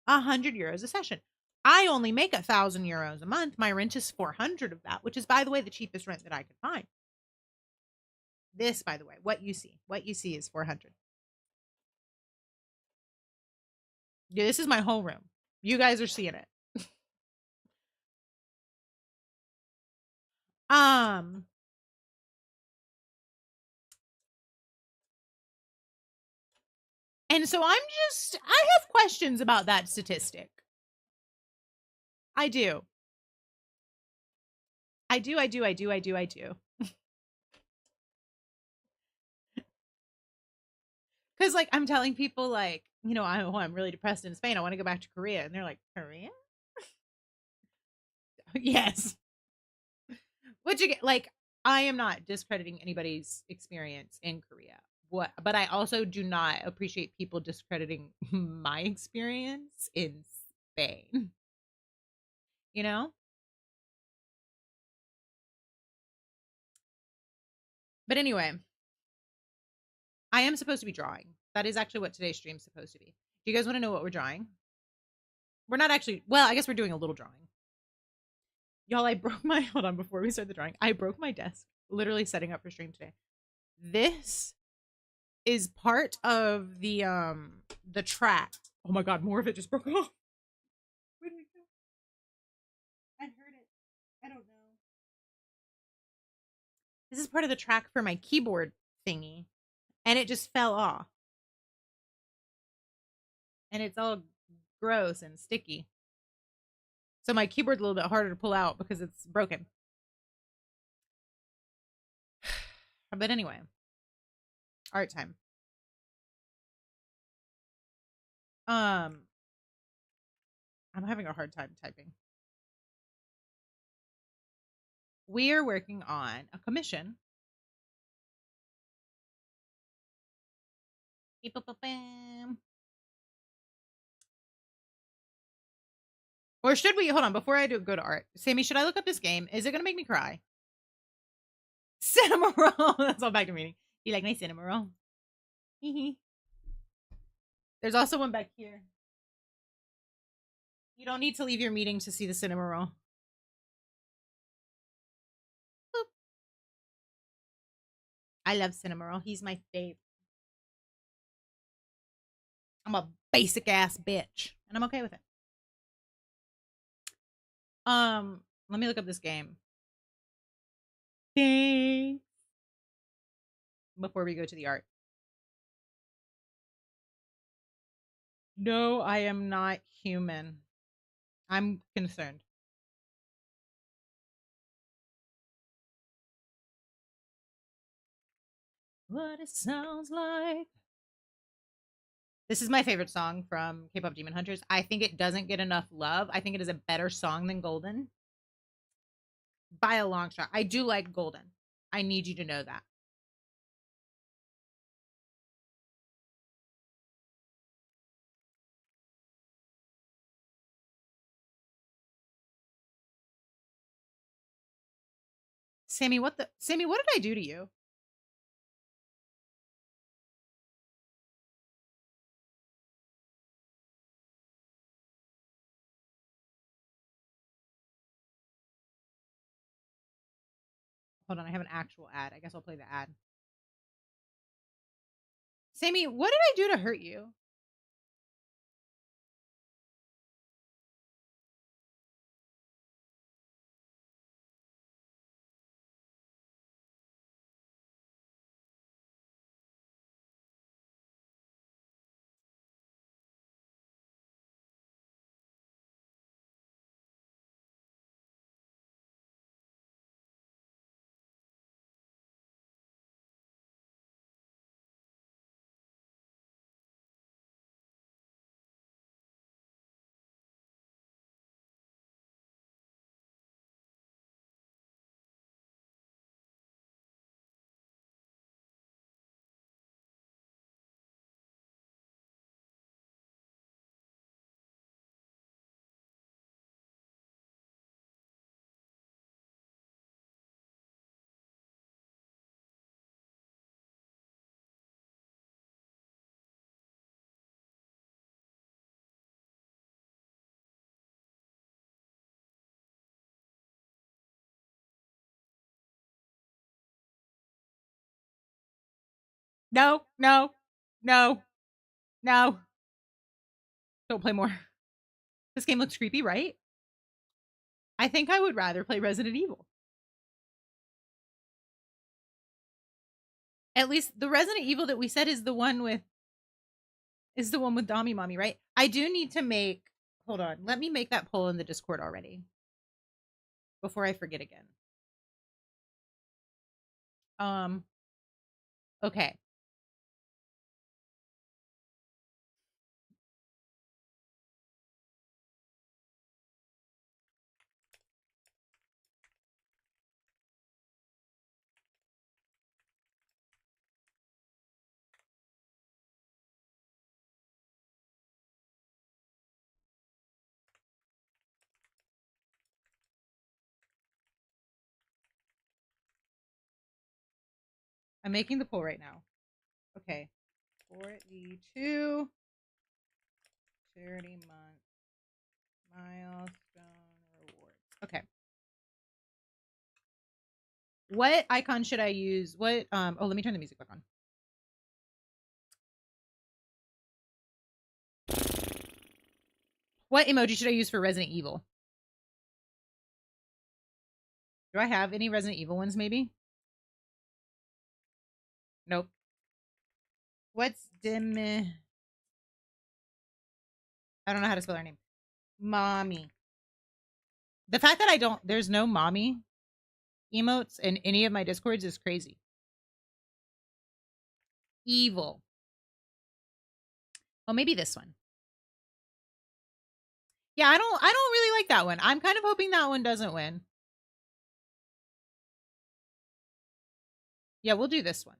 €100 a session. I only make €1,000 a month. My rent is 400 of that, which is, by the way, the cheapest rent that I could find. This, by the way, what you see is 400. Yeah, this is my whole room. You guys are seeing it. Um, and so I have questions about that statistic. I do. I do. Because like I'm telling people like, I'm really depressed in Spain. I want to go back to Korea, and they're like, Korea? Yes. Which again, like, I am not discrediting anybody's experience in Korea. But I also do not appreciate people discrediting my experience in Spain. You know? But anyway, I am supposed to be drawing. That is actually what today's stream is supposed to be. Do you guys want to know what we're drawing? We're not actually, well, I guess we're doing a little drawing. Y'all, I broke my, hold on, before we start the drawing, I broke my desk literally setting up for stream today. This is part of the track. Oh my god, more of it just broke off. Where did it go? I heard it. I don't know. This is part of the track for my keyboard thingy, and it just fell off. And it's all gross and sticky. So my keyboard's a little bit harder to pull out because it's broken. But anyway, art time. Um, I'm having a hard time typing. We are working on a commission. Or should we hold on before I go to art? Sammy, should I look up this game? Is it gonna make me cry? Cinema roll. That's all back to meeting. You like my cinema roll? There's also one back here. You don't need to leave your meeting to see the cinema roll. Boop. I love cinema roll. He's my fave. I'm a basic ass bitch, and I'm okay with it. Let me look up this game. Dang. Before we go to the art. No, I am not human. I'm concerned. what it sounds like. This is my favorite song from K-pop Demon Hunters. I think it doesn't get enough love. I think it is a better song than Golden by a long shot. I do like Golden. I need you to know that. Sammy, what did I do to you? Hold on, I have an actual ad. I guess I'll play the ad. Sammy, what did I do to hurt you? No, no, no, no. Don't play more. This game looks creepy, right? I think I would rather play Resident Evil. At least the Resident Evil that we said is the one with Dami Mommy, right? I do need to make hold on. Let me make that poll in the Discord already. Before I forget again. Okay. I'm making the poll right now. Okay. For the 2 charity month milestone rewards. Okay. What icon should I use? What oh, let me turn the music back on. What emoji should I use for Resident Evil? Do I have any Resident Evil ones maybe? Nope. What's dim I don't know how to spell her name. Mommy. The fact that there's no mommy emotes in any of my discords is crazy. Evil. Oh, maybe this one. Yeah, I don't really like that one. I'm kind of hoping that one doesn't win. Yeah, we'll do this one.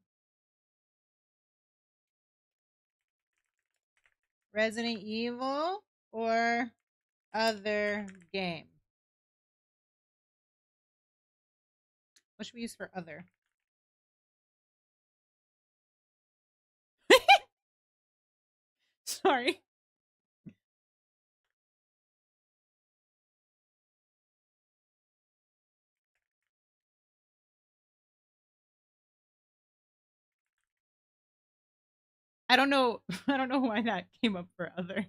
Resident Evil or other game? What should we use for other? Sorry. I don't know. I don't know why that came up for other.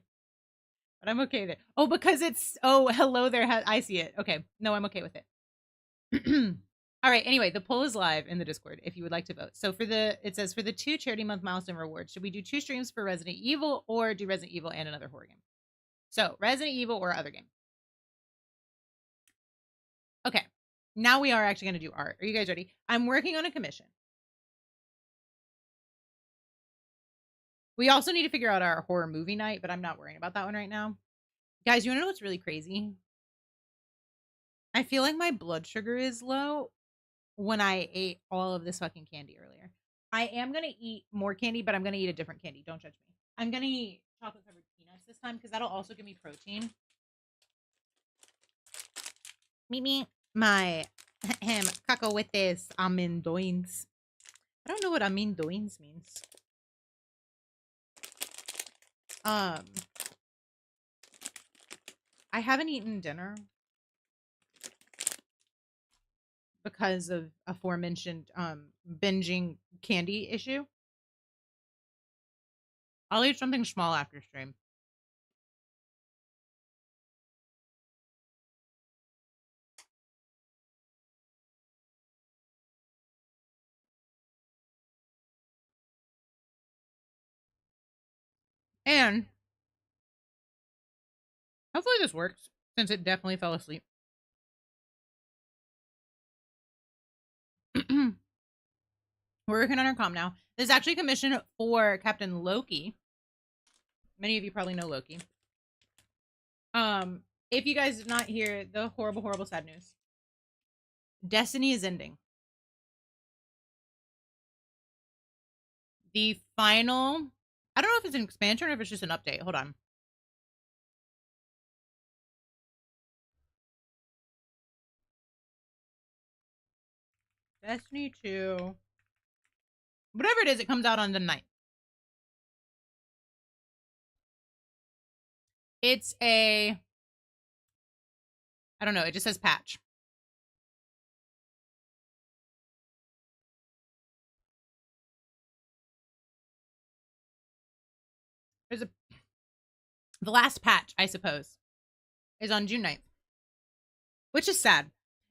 But I'm okay with it. Oh, because it's hello there. I see it. Okay. No, I'm okay with it. All right. Anyway, the poll is live in the Discord if you would like to vote. So it says for the 2 charity month milestone rewards, should we do 2 streams for Resident Evil or do Resident Evil and another horror game? So Resident Evil or other game. Okay. Now we are actually going to do art. Are you guys ready? I'm working on a commission. We also need to figure out our horror movie night, but I'm not worrying about that one right now. Guys, you want to know what's really crazy? I feel like my blood sugar is low when I ate all of this fucking candy earlier. I am going to eat more candy, but I'm going to eat a different candy. Don't judge me. I'm going to eat chocolate covered peanuts this time because that'll also give me protein. Meet me my caco with this amendoins. I don't know what amendoins means. I haven't eaten dinner because of aforementioned binging candy issue. I'll eat something small after stream. And hopefully this works since it definitely fell asleep. We're working on our comm now. This is actually commissioned for Captain Loki. Many of you probably know Loki. If you guys did not hear the horrible, horrible sad news, Destiny is ending. The final, I don't know if it's an expansion or if it's just an update. Hold on. Destiny 2. Whatever it is, it comes out on the 9th. It's a, I don't know, it just says patch. There's a, the last patch, I suppose, is on June 9th, which is sad.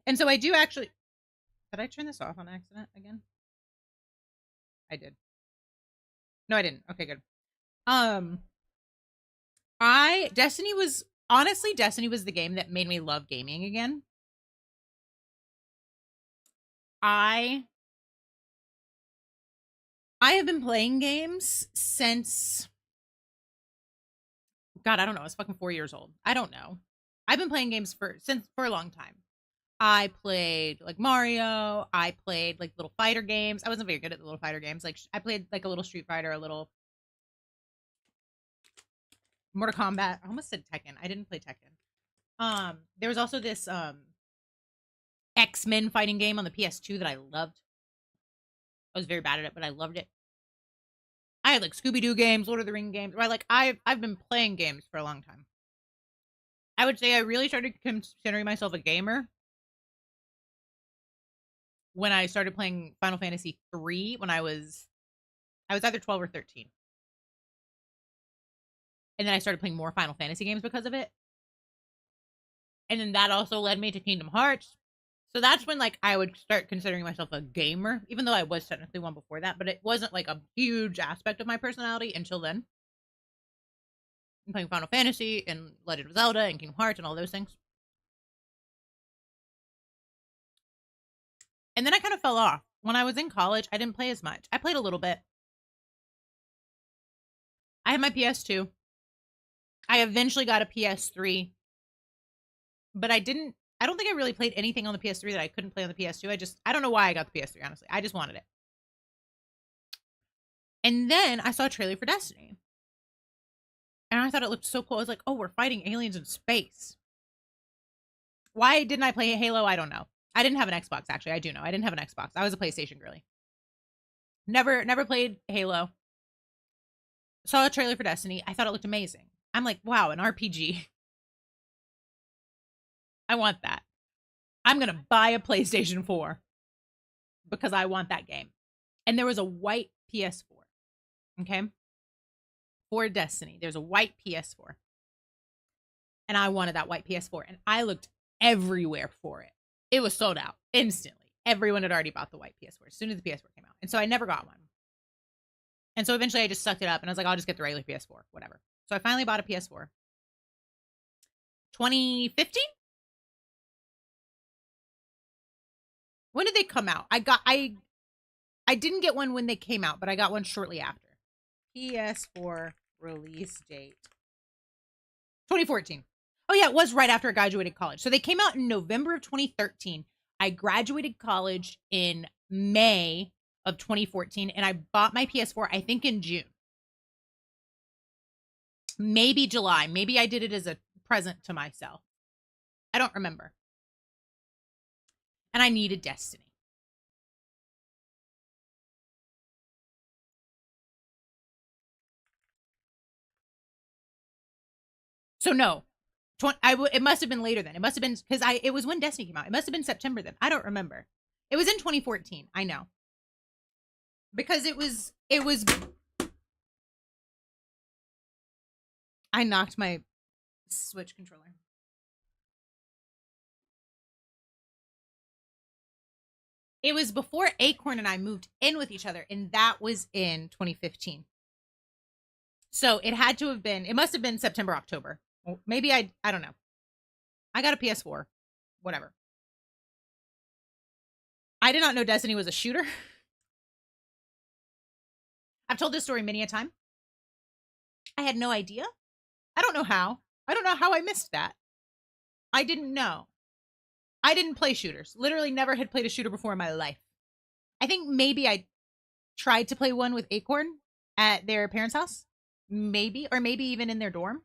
And so I do actually, did I turn this off on accident again? I did. No, I didn't. Okay, good. Destiny was the game that made me love gaming again. I have been playing games since, God, I don't know. I was fucking 4 years old. I don't know. I've been playing games for a long time. I played like Mario. I played like little fighter games. I wasn't very good at the little fighter games. Like I played like a little Street Fighter, a little Mortal Kombat. I almost said Tekken. I didn't play Tekken. There was also this X-Men fighting game on the PS2 that I loved. I was very bad at it, but I loved it. I had like Scooby-Doo games, Lord of the Ring games. Right, like I've been playing games for a long time. I would say I really started considering myself a gamer when I started playing Final Fantasy 3 when I was either 12 or 13. And then I started playing more Final Fantasy games because of it. And then that also led me to Kingdom Hearts. So that's when like I would start considering myself a gamer, even though I was technically one before that, but it wasn't like a huge aspect of my personality until then. I'm playing Final Fantasy and Legend of Zelda and Kingdom Hearts and all those things. And then I kind of fell off. When I was in college, I didn't play as much. I played a little bit. I had my PS2. I eventually got a PS3. But I don't think I really played anything on the PS3 that I couldn't play on the PS2. I don't know why I got the PS3, honestly. I just wanted it. And then I saw a trailer for Destiny. And I thought it looked so cool. I was like, oh, we're fighting aliens in space. Why didn't I play Halo? I don't know. I didn't have an Xbox, actually. I do know. I didn't have an Xbox. I was a PlayStation girly. Never played Halo. Saw a trailer for Destiny. I thought it looked amazing. I'm like, wow, an RPG. I want that. I'm going to buy a PlayStation 4 because I want that game. And there was a white PS4. Okay? For Destiny. There's a white PS4. And I wanted that white PS4. And I looked everywhere for it. It was sold out instantly. Everyone had already bought the white PS4 as soon as the PS4 came out. And so I never got one. And so eventually I just sucked it up and I was like, I'll just get the regular PS4, whatever. So I finally bought a PS4. 2015? When did they come out? I didn't get one when they came out, but I got one shortly after. PS4 release date. 2014. Oh yeah, it was right after I graduated college. So they came out in November of 2013. I graduated college in May of 2014, and I bought my PS4, I think, in June. Maybe July. Maybe I did it as a present to myself. I don't remember. And I needed Destiny. So no, it must have been later then. It must have been because it was when Destiny came out. It must have been September then. I don't remember. It was in 2014. I know because it was. I knocked my Switch controller. It was before Acorn and I moved in with each other, and that was in 2015. So it had to have been. It must have been September, October. Maybe I don't know. I got a PS4. Whatever. I did not know Destiny was a shooter. I've told this story many a time. I had no idea. I don't know how. I don't know how I missed that. I didn't know. I didn't play shooters. Literally never had played a shooter before in my life. I think maybe I tried to play one with Acorn at their parents' house. Maybe. Or maybe even in their dorm.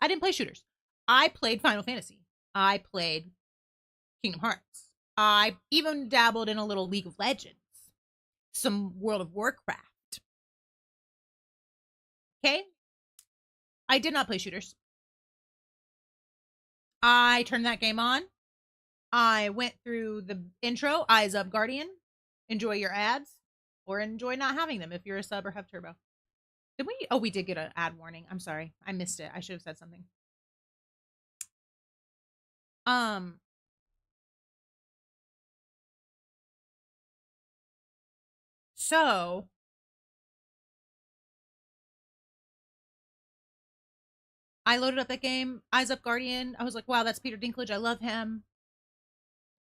I didn't play shooters. I played Final Fantasy. I played Kingdom Hearts. I even dabbled in a little League of Legends. Some World of Warcraft. Okay? I did not play shooters. I turned that game on. I went through the intro, Eyes Up Guardian. Enjoy your ads. Or enjoy not having them if you're a sub or have turbo. Did we? Oh, we did get an ad warning. I'm sorry. I missed it. I should have said something. So I loaded up that game, Eyes Up Guardian. I was like, wow, that's Peter Dinklage. I love him.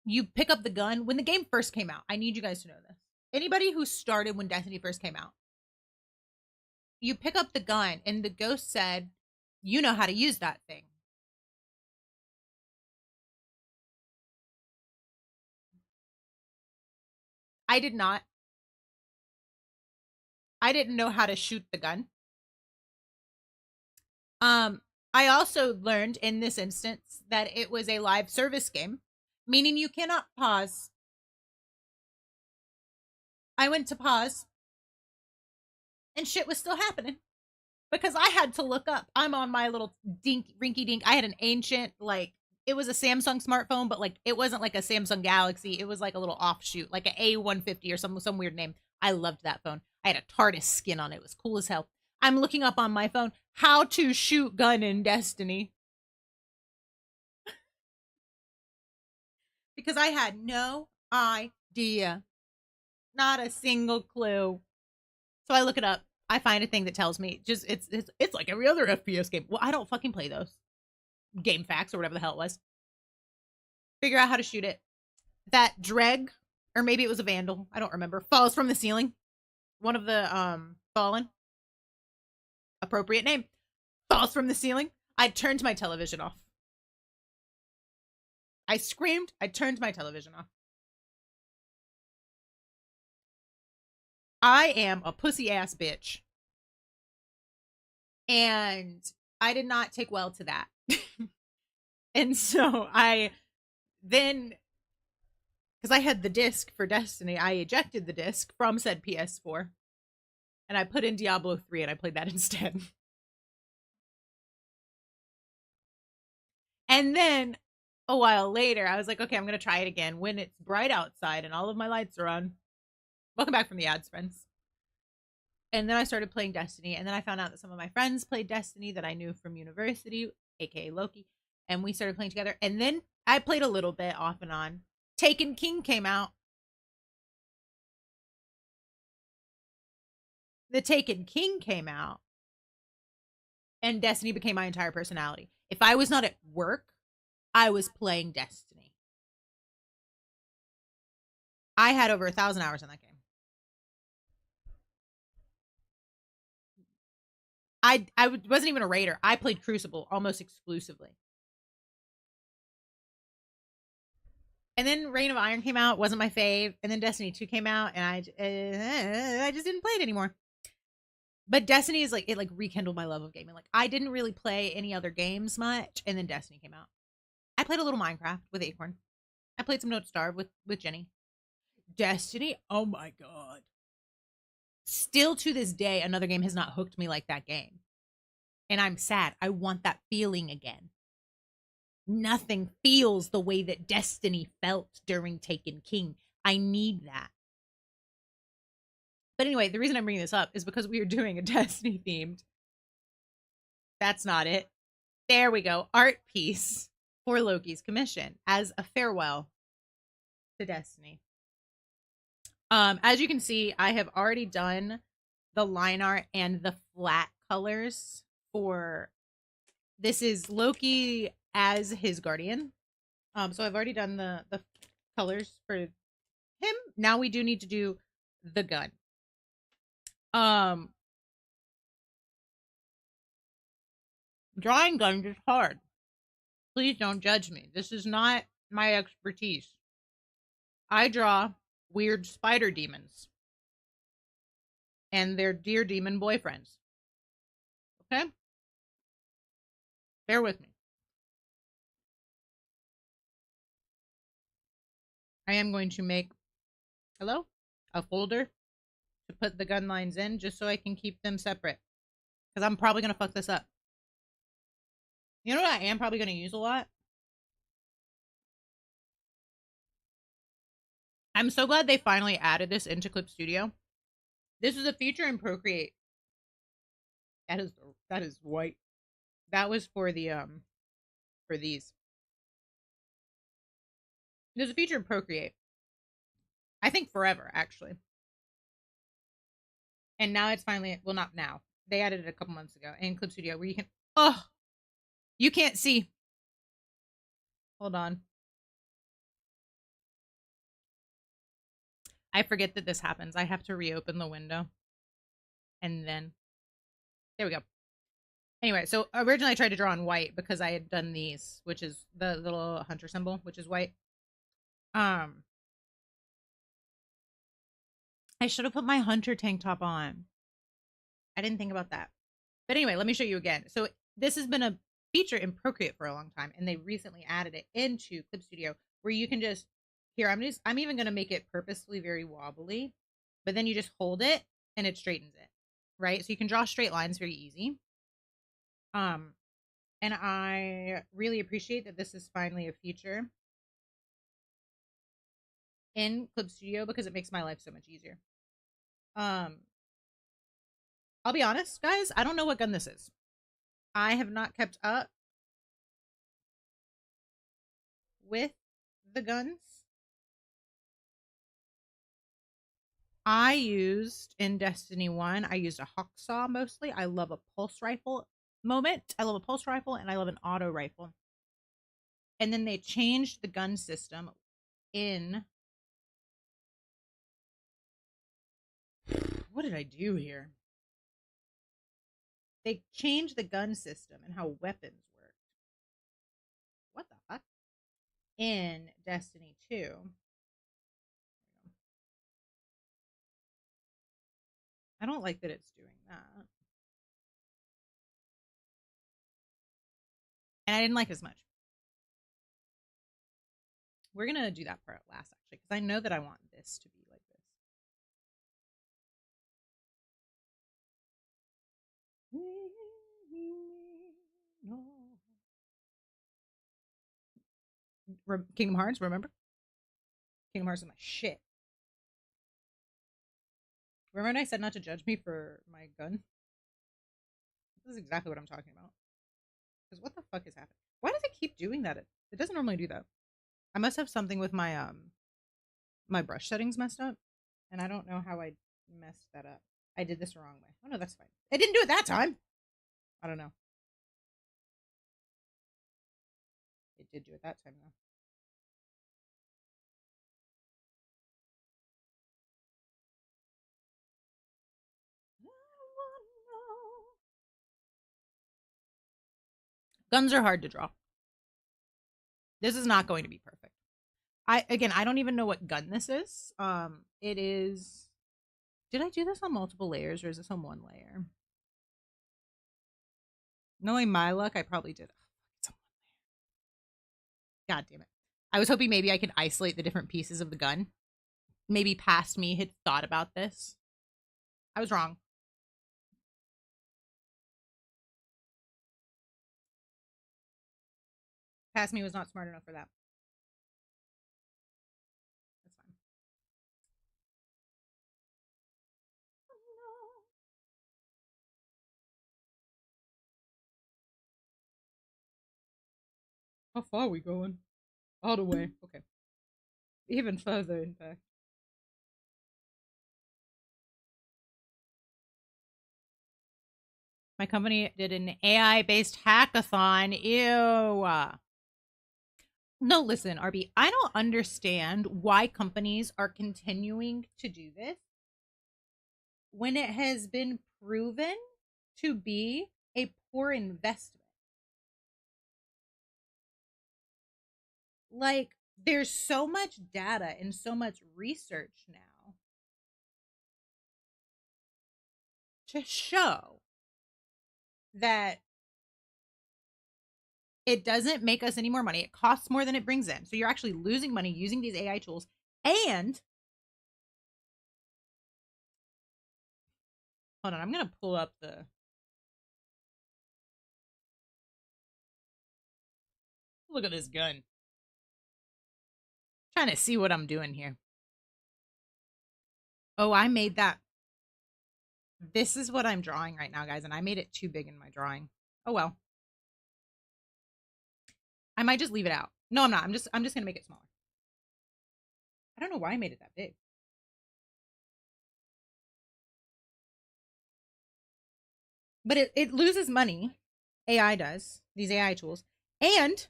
You pick up the gun. When the game first came out, I need you guys to know this. Anybody who started when Destiny first came out, you pick up the gun, and the ghost said, you know how to use that thing. I did not. I didn't know how to shoot the gun. I also learned in this instance that it was a live service game, meaning you cannot pause. I went to pause, and shit was still happening because I had to look up. I'm on my little rinky dink. I had an ancient, like, it was a Samsung smartphone, but like it wasn't like a Samsung Galaxy. It was like a little offshoot, like an A150 or some weird name. I loved that phone. I had a TARDIS skin on it. It was cool as hell. I'm looking up on my phone how to shoot gun in Destiny. Because I had no idea. Not a single clue. So I look it up. I find a thing that tells me just it's like every other FPS game. Well, I don't fucking play those. Game Facts or whatever the hell it was. Figure out how to shoot it. That Dreg, or maybe it was a Vandal, I don't remember, falls from the ceiling. One of the fallen. Appropriate name. Falls from the ceiling. I turned my television off. I screamed. I turned my television off. I am a pussy ass bitch. And I did not take well to that. And so I then, because I had the disc for Destiny, I ejected the disc from said PS4 and I put in Diablo 3 and I played that instead. And then a while later, I was like, okay, I'm going to try it again when it's bright outside and all of my lights are on. Welcome back from the ads, friends. And then I started playing Destiny. And then I found out that some of my friends played Destiny that I knew from university, aka Loki. And we started playing together. And then I played a little bit off and on. Taken King came out. The Taken King came out. And Destiny became my entire personality. If I was not at work, I was playing Destiny. I had over 1,000 hours in that game. I wasn't even a raider. I played Crucible almost exclusively. And then Reign of Iron came out, wasn't my fave, and then Destiny 2 came out, and I just didn't play it anymore. But Destiny is like it like rekindled my love of gaming. Like I didn't really play any other games much, and then Destiny came out. I played a little Minecraft with Acorn. I played some Don't Starve with Jenny. Destiny, oh my god. Still to this day, another game has not hooked me like that game. And I'm sad. I want that feeling again. Nothing feels the way that Destiny felt during Taken King. I need that. But anyway, the reason I'm bringing this up is because we are doing a Destiny themed. That's not it. There we go. Art piece for Loki's commission as a farewell to Destiny. As you can see, I have already done the line art and the flat colors for this is Loki as his guardian. So I've already done the colors for him. Now we do need to do the gun. Drawing guns is hard. Please don't judge me. This is not my expertise. I draw weird spider demons and their dear demon boyfriends. Okay? Bear with me. I am going to make a folder to put the gun lines in just so I can keep them separate. Because I'm probably going to fuck this up. You know what I am probably going to use a lot? I'm so glad they finally added this into Clip Studio. This is a feature in Procreate. That is white. That was for the for these. There's a feature in Procreate. I think forever, actually. And now it's finally, well, not now. They added it a couple months ago in Clip Studio where you can, oh, you can't see. Hold on. I forget that this happens. I have to reopen the window. And then, there we go. Anyway, so originally I tried to draw on white because I had done these, which is the little hunter symbol, which is white. I should have put my hunter tank top on. I didn't think about that. But anyway, let me show you again. So this has been a feature in Procreate for a long time, and they recently added it into Clip Studio where you can just here. I'm even gonna make it purposefully very wobbly, but then you just hold it and it straightens it, right? So you can draw straight lines very easy. And I really appreciate that this is finally a feature in Clip Studio because it makes my life so much easier. I'll be honest, guys, I don't know what gun this is. I have not kept up with the guns. I used in Destiny 1, I used a Hawksaw mostly. I love a pulse rifle moment. I love a pulse rifle and I love an auto rifle. And then they changed the gun system in what did I do here? They changed the gun system and how weapons work. What the fuck? In Destiny 2. I don't like that it's doing that. And I didn't like it as much. We're going to do that part last, actually, because I know that I want this to be like this. Kingdom Hearts, remember? Kingdom Hearts is my shit. Remember when I said not to judge me for my gun? This is exactly what I'm talking about. Because what the fuck is happening? Why does it keep doing that? It doesn't normally do that. I must have something with my my brush settings messed up, and I don't know how I messed that up. I did this the wrong way. Oh no, that's fine. I didn't do it that time. I don't know. It did do it that time though. Guns are hard to draw. This is not going to be perfect. I don't even know what gun this is. It is. Did I do this on multiple layers or is this on one layer? Knowing my luck, I probably did. God damn it. I was hoping maybe I could isolate the different pieces of the gun. Maybe past me had thought about this. I was wrong. Past me was not smart enough for that. That's fine. How far are we going? All the way. Okay. Even further, in fact. My company did an AI based hackathon. Ew. No, listen, RB, I don't understand why companies are continuing to do this when it has been proven to be a poor investment. Like, there's so much data and so much research now to show that it doesn't make us any more money. It costs more than it brings in. So you're actually losing money using these AI tools. And hold on, I'm going to pull up the. Look at this gun. Trying to see what I'm doing here. Oh, I made that. This is what I'm drawing right now, guys, and I made it too big in my drawing. Oh well. I might just leave it out. No, I'm not. I'm just gonna make it smaller. I don't know why I made it that big. But it loses money. AI does. These AI tools. And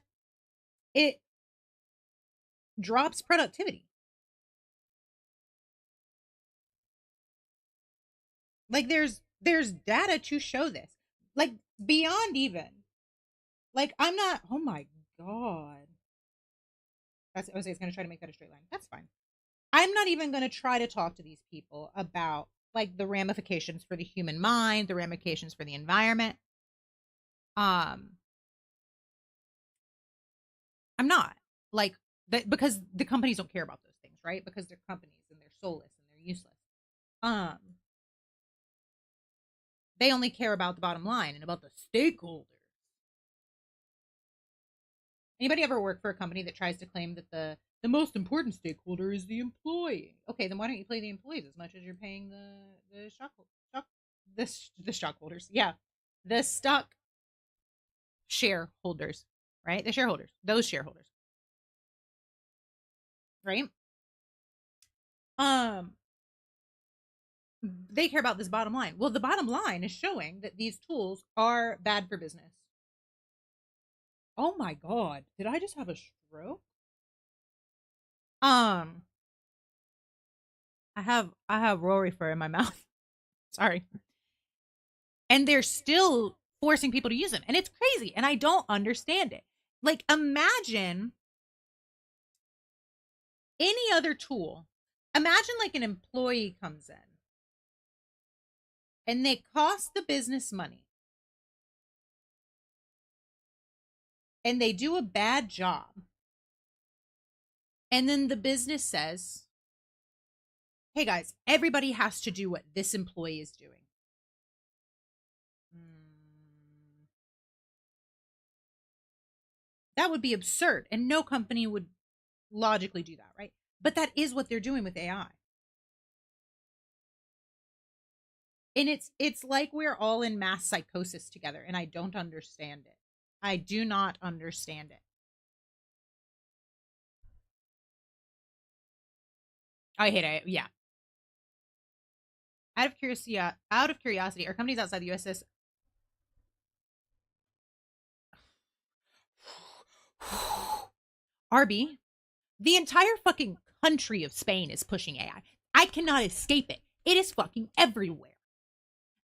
it drops productivity. Like there's data to show this. Like beyond even. Like I'm not. Oh my god. That's Jose is gonna try to make that a straight line. That's fine. I'm not even gonna try to talk to these people about like the ramifications for the human mind, the ramifications for the environment. Um, I'm not like that because the companies don't care about those things, right? Because they're companies and they're soulless and they're useless. Um, they only care about the bottom line and about the stakeholders. Anybody ever work for a company that tries to claim that the most important stakeholder is the employee? Okay, then why don't you pay the employees as much as you're paying the the stockholders? Yeah, the stock shareholders, right? The shareholders, those shareholders, right? Um, they care about this bottom line. Well, the bottom line is showing that these tools are bad for business. Oh my god, did I just have a stroke? Um, I have Rory fur in my mouth. Sorry. And they're still forcing people to use them. And it's crazy. And I don't understand it. Like, imagine any other tool. Imagine like an employee comes in and they cost the business money and they do a bad job. And then the business says, hey guys, everybody has to do what this employee is doing. That would be absurd. And no company would logically do that, right? But that is what they're doing with AI. And it's like we're all in mass psychosis together, and I don't understand it. I do not understand it. I hate it. Yeah. Out of curiosity, are companies outside the U.S. RB, the entire fucking country of Spain is pushing AI. I cannot escape it. It is fucking everywhere.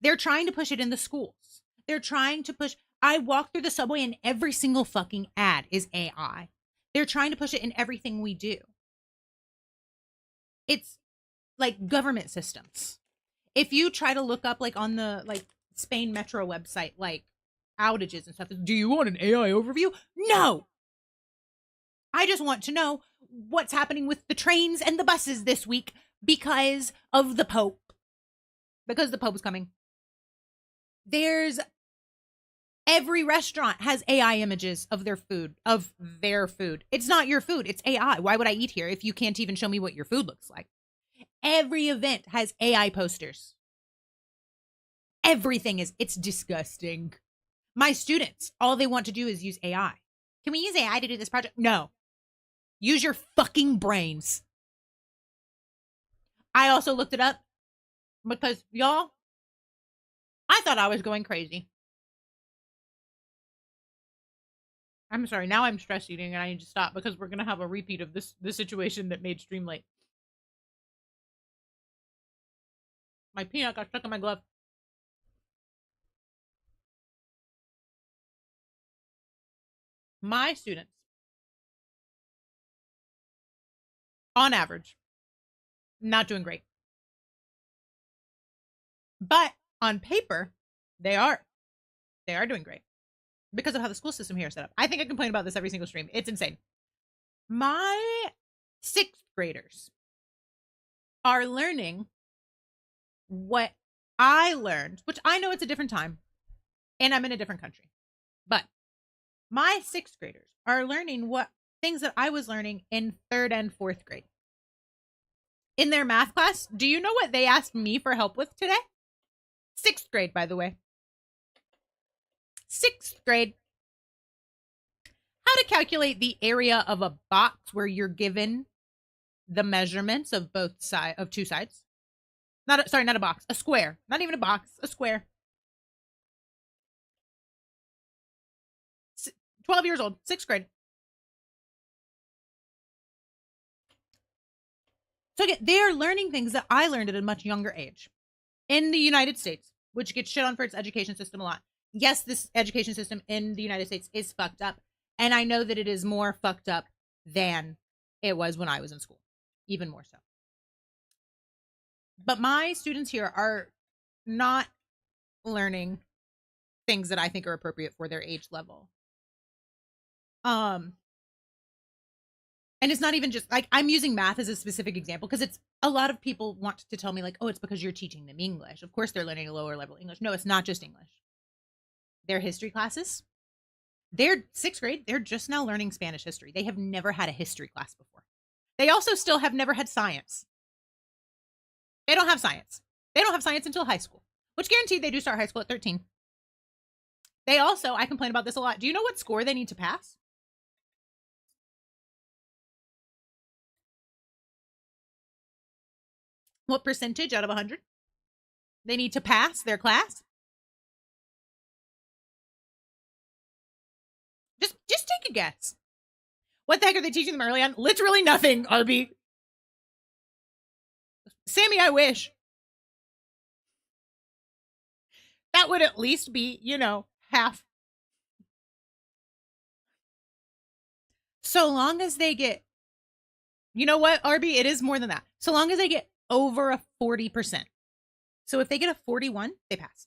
They're trying to push it in the schools. They're trying to push. I walk through the subway and every single fucking ad is AI. They're trying to push it in everything we do. It's like government systems. If you try to look up like on the like Spain Metro website, like outages and stuff, do you want an AI overview? No. I just want to know what's happening with the trains and the buses this week because of the Pope. Because the Pope is coming. There's every restaurant has AI images of their food, It's not your food, it's AI. Why would I eat here if you can't even show me what your food looks like? Every event has AI posters. Everything is, it's disgusting. My students, all they want to do is use AI. Can we use AI to do this project? No. Use your fucking brains. I also looked it up because, y'all, I thought I was going crazy. I'm sorry, now I'm stress eating and I need to stop because we're going to have a repeat of this situation that made stream late. My peanut got stuck in my glove. My students, on average, not doing great. But on paper, they are doing great because of how the school system here is set up. I think I complain about this every single stream. It's insane. My 6th graders are learning what I learned, which I know it's a different time and I'm in a different country. But my 6th graders are learning what things that I was learning in 3rd and 4th grade. In their math class, do you know what they asked me for help with today? 6th grade, by the way. 6th grade. How to calculate the area of a box where you're given the measurements of both sides of two sides. Not a box, a square. Not even a box, a square. 12 years old, 6th grade. So again, they are learning things that I learned at a much younger age in the United States, which gets shit on for its education system a lot. Yes, this education system in the United States is fucked up. And I know that it is more fucked up than it was when I was in school, even more so. But my students here are not learning things that I think are appropriate for their age level. And it's not even just like I'm using math as a specific example because it's a lot of people want to tell me like, oh, it's because you're teaching them English. Of course they're learning a lower level English. No, it's not just English. Their history classes, they're 6th grade. They're just now learning Spanish history. They have never had a history class before. They also still have never had science. They don't have science. They don't have science until high school, which guaranteed they do start high school at 13. They also, I complain about this a lot. Do you know what score they need to pass? What percentage out of 100 they need to pass their class? Just take a guess. What the heck are they teaching them early on? Literally nothing, RB. Sammy, I wish. That would at least be, half. So long as they get, you know what, RB? It is more than that. So long as they get over a 40%. So if they get a 41, they pass.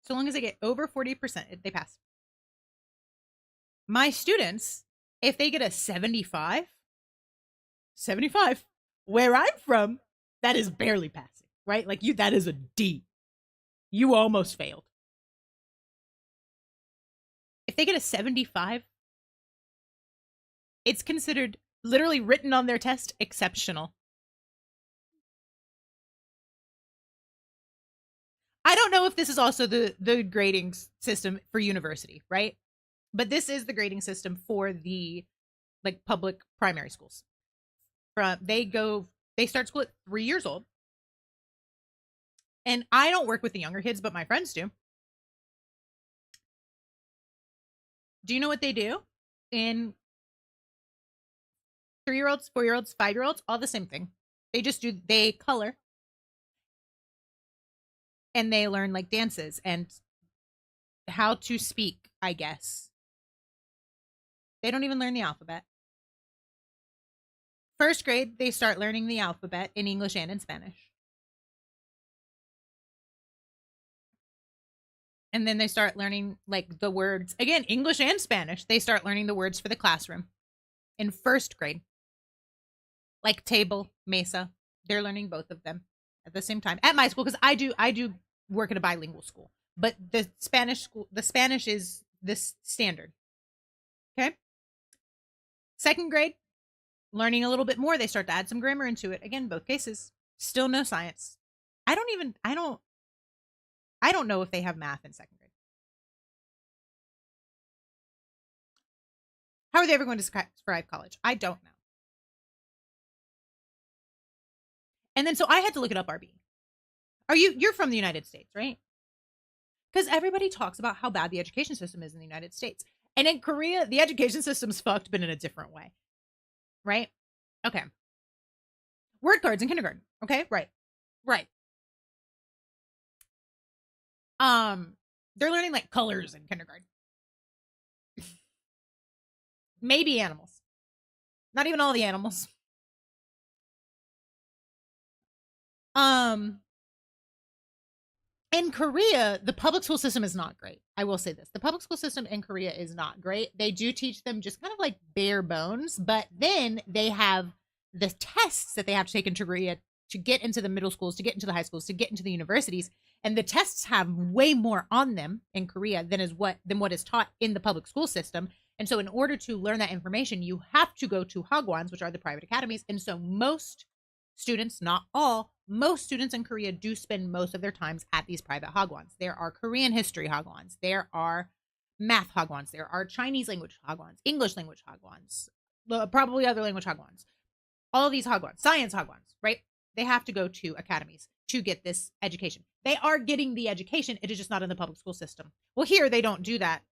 So long as they get over 40%, they pass. My students, if they get a 75, where I'm from, that is barely passing, right? Like that is a D. You almost failed. If they get a 75, it's considered literally written on their test exceptional. I don't know if this is also the grading system for university, right? But this is the grading system for the like public primary schools. They start school at 3 years old. And I don't work with the younger kids, but my friends do. Do you know what they do? In 3-year-olds, 4-year-olds, 5-year-olds, all the same thing. They color. and they learn like dances and how to speak, I guess. They don't even learn the alphabet. First grade, they start learning the alphabet in English and in Spanish. And then they start learning like the words, again, English and Spanish. They start learning the words for the classroom in first grade, like table, mesa. They're learning both of them at the same time at my school, because I do work at a bilingual school, but the Spanish is this standard. Okay. Second grade, learning a little bit more. They start to add some grammar into it. Again, both cases, still no science. I don't know if they have math in second grade. How are they ever going to survive college? I don't know. And then so I had to look it up, RB. You're from the United States, right? Because everybody talks about how bad the education system is in the United States. And in Korea, the education system's fucked, but in a different way. Right? Okay. Word cards in kindergarten. Okay, right. Right. They're learning like colors in kindergarten. Maybe animals. Not even all the animals. In Korea, the public school system is not great. I will say this. The public school system in Korea is not great. They do teach them just kind of like bare bones, but then they have the tests that they have to take in Korea to get into the middle schools, to get into the high schools, to get into the universities. And the tests have way more on them in Korea than what is taught in the public school system. And so in order to learn that information, you have to go to hagwons, which are the private academies. And so most students, not all, most students in Korea do spend most of their times at these private hagwons. There are Korean history hagwons. There are math hagwons. There are Chinese language hagwons, English language hagwons, probably other language hagwons. All of these hagwons, science hagwons, right? They have to go to academies to get this education. They are getting the education. It is just not in the public school system. Well, here they don't do that.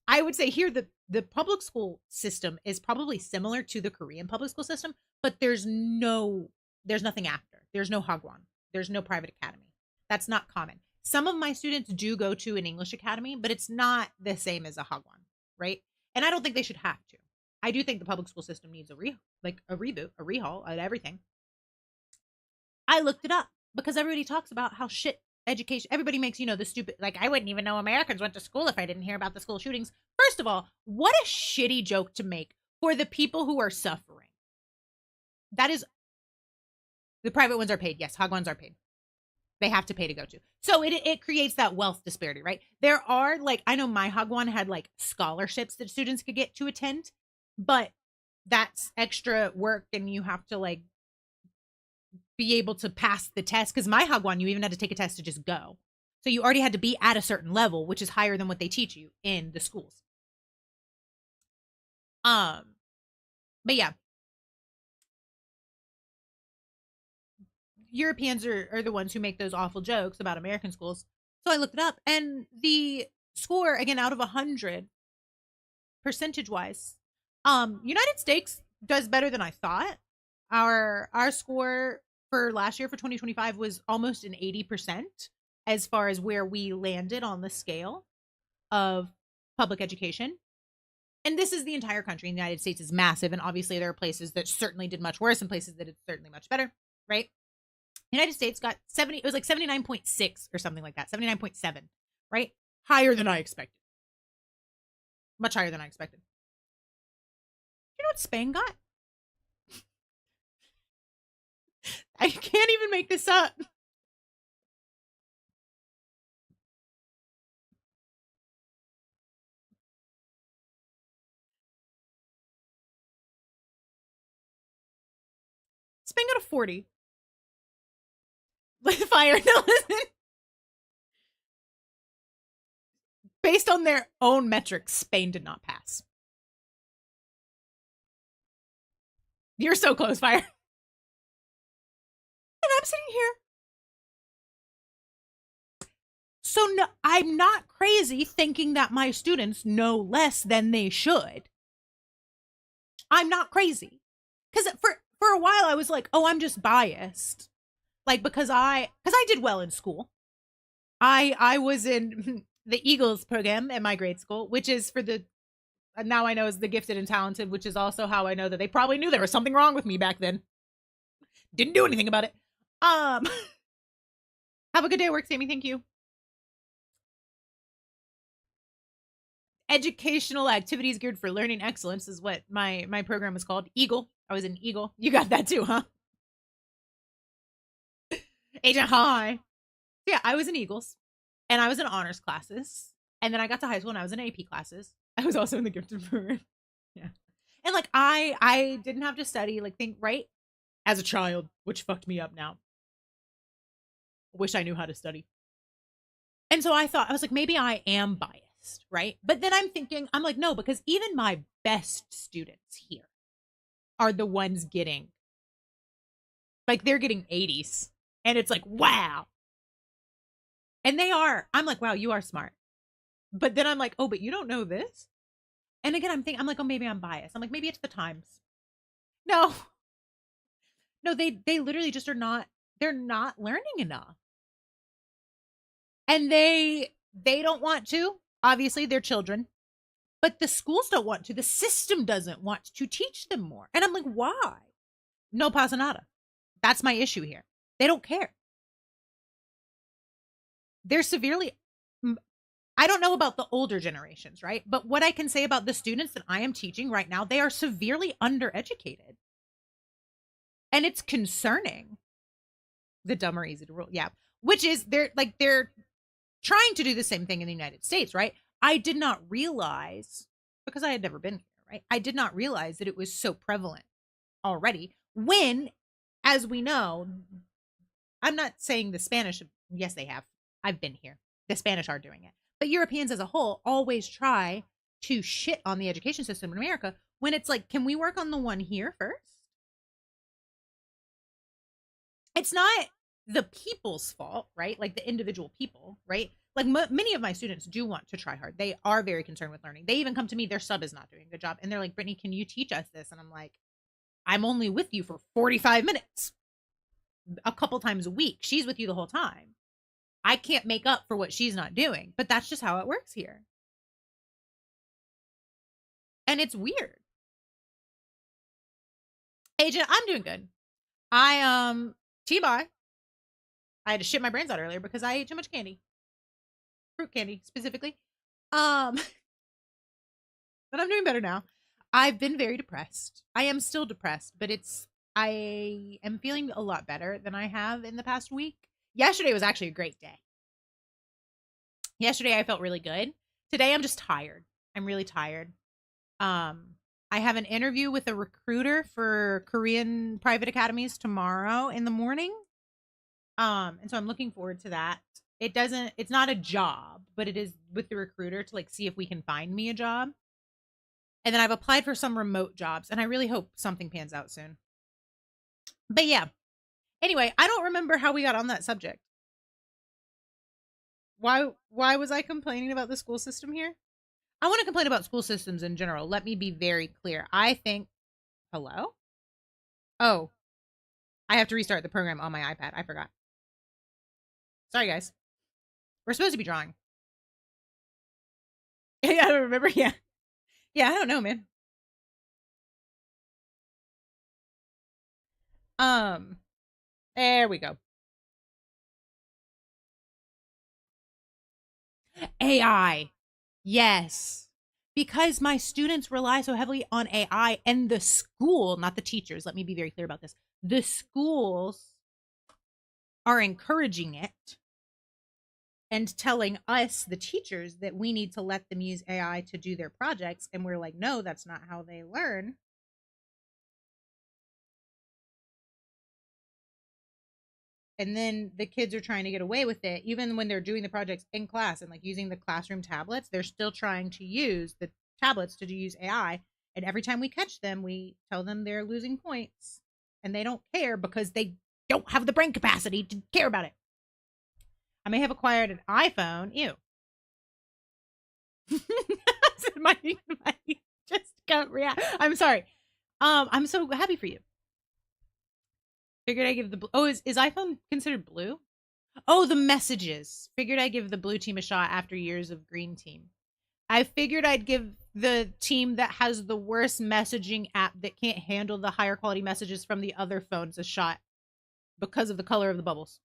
I would say here the public school system is probably similar to the Korean public school system, but there's nothing after. There's no hagwon. There's no private academy. That's not common. Some of my students do go to an English academy, but it's not the same as a hagwon, right? And I don't think they should have to. I do think the public school system needs a reboot, a rehaul of everything. I looked it up because everybody talks about how shit education, everybody makes, the stupid, like, I wouldn't even know Americans went to school if I didn't hear about the school shootings. First of all, what a shitty joke to make for the people who are suffering. That is, the private ones are paid. Yes, hagwons are paid. They have to pay to go to. So it creates that wealth disparity, right? There are, like, I know my hagwon had, like, scholarships that students could get to attend, but that's extra work and you have to, like, be able to pass the test, because my hagwon, you even had to take a test to just go. So you already had to be at a certain level, which is higher than what they teach you in the schools. But yeah, Europeans are the ones who make those awful jokes about American schools. So I looked it up, and the score, again, out of 100, percentage wise, United States does better than I thought. Our score for last year, for 2025, was almost an 80% as far as where we landed on the scale of public education. And this is the entire country. The United States is massive, and obviously there are places that certainly did much worse and places that did certainly much better, right? United States got 70, it was like 79.6 or something like that, 79.7, right? Higher than I expected. Much higher than I expected. You know what Spain got? I can't even make this up. Spain got a 40. Fire. No, listen. Based on their own metrics, Spain did not pass. You're so close, Fire. And I'm sitting here. So no, I'm not crazy thinking that my students know less than they should. I'm not crazy. Because for a while I was like, oh, I'm just biased. Like, because I did well in school. I was in the Eagles program at my grade school, which is for the now I know is the gifted and talented, which is also how I know that they probably knew there was something wrong with me back then. Didn't do anything about it. Um, have a good day at work, Sammy. Thank you. Educational activities geared for learning excellence is what my program was called. Eagle. I was an Eagle. You got that too, huh? Agent High. Yeah, I was in Eagles, and I was in honors classes, and then I got to high school and I was in AP classes. I was also in the gifted program. Yeah, and like I didn't have to study like think right as a child, which fucked me up now. Wish I knew how to study. And so I thought I was like maybe I am biased, right? But then I'm thinking I'm like no, because even my best students here are the ones getting like they're getting 80s, and it's like wow. And they are. I'm like wow, you are smart. But then I'm like, oh, but you don't know this. And again, I'm like, oh, maybe I'm biased. I'm like, maybe it's the times. No, no, they literally just are not. They're not learning enough, and they don't want to. Obviously, they're children, but the schools don't want to. The system doesn't want to teach them more. And I'm like, why? No pasa nada. That's my issue here. They don't care. They're severely. I don't know about the older generations, right? But what I can say about the students that I am teaching right now, they are severely undereducated. And it's concerning. The dumb are easy to rule. Yeah. Which is they're trying to do the same thing in the United States, right? I did not realize because I had never been here, right? I did not realize that it was so prevalent already when, as we know, I'm not saying the Spanish, yes, they have. I've been here. The Spanish are doing it. But Europeans as a whole always try to shit on the education system in America when it's like, can we work on the one here first? It's not the people's fault, right? Like the individual people, right? Like many of my students do want to try hard. They are very concerned with learning. They even come to me, their sub is not doing a good job. And they're like, Brittany, can you teach us this? And I'm like, I'm only with you for 45 minutes, a couple times a week. She's with you the whole time. I can't make up for what she's not doing, but that's just how it works here. And it's weird. Agent, I'm doing good. I T-bye. I had to shit my brains out earlier because I ate too much candy. Fruit candy specifically. But I'm doing better now. I've been very depressed. I am still depressed, but I am feeling a lot better than I have in the past week. Yesterday was actually a great day. Yesterday I felt really good. Today I'm just tired. I'm really tired. I have an interview with a recruiter for Korean private academies tomorrow in the morning. And so I'm looking forward to that. It's not a job, but it is with the recruiter to like see if we can find me a job. And then I've applied for some remote jobs, and I really hope something pans out soon. But yeah. Anyway, I don't remember how we got on that subject. Why was I complaining about the school system here? I want to complain about school systems in general. Let me be very clear. I think hello? Oh, I have to restart the program on my iPad. I forgot. Sorry, guys. We're supposed to be drawing. Yeah, I don't remember. Yeah. Yeah, I don't know, man. There we go. AI. Yes. Because my students rely so heavily on AI and the school, not the teachers. Let me be very clear about this. The schools are encouraging it and telling us, the teachers, that we need to let them use AI to do their projects. And we're like, no, that's not how they learn. And then the kids are trying to get away with it, even when they're doing the projects in class and like using the classroom tablets. They're still trying to use the tablets to use AI. And every time we catch them, we tell them they're losing points, and they don't care because they don't have the brain capacity to care about it. I may have acquired an iPhone. Ew. my just got react. I'm sorry. I'm so happy for you. Figured I give the oh, is iPhone considered blue? Oh, the messages. Figured I'd give the blue team a shot after years of green team. I figured I'd give the team that has the worst messaging app that can't handle the higher quality messages from the other phones a shot because of the color of the bubbles.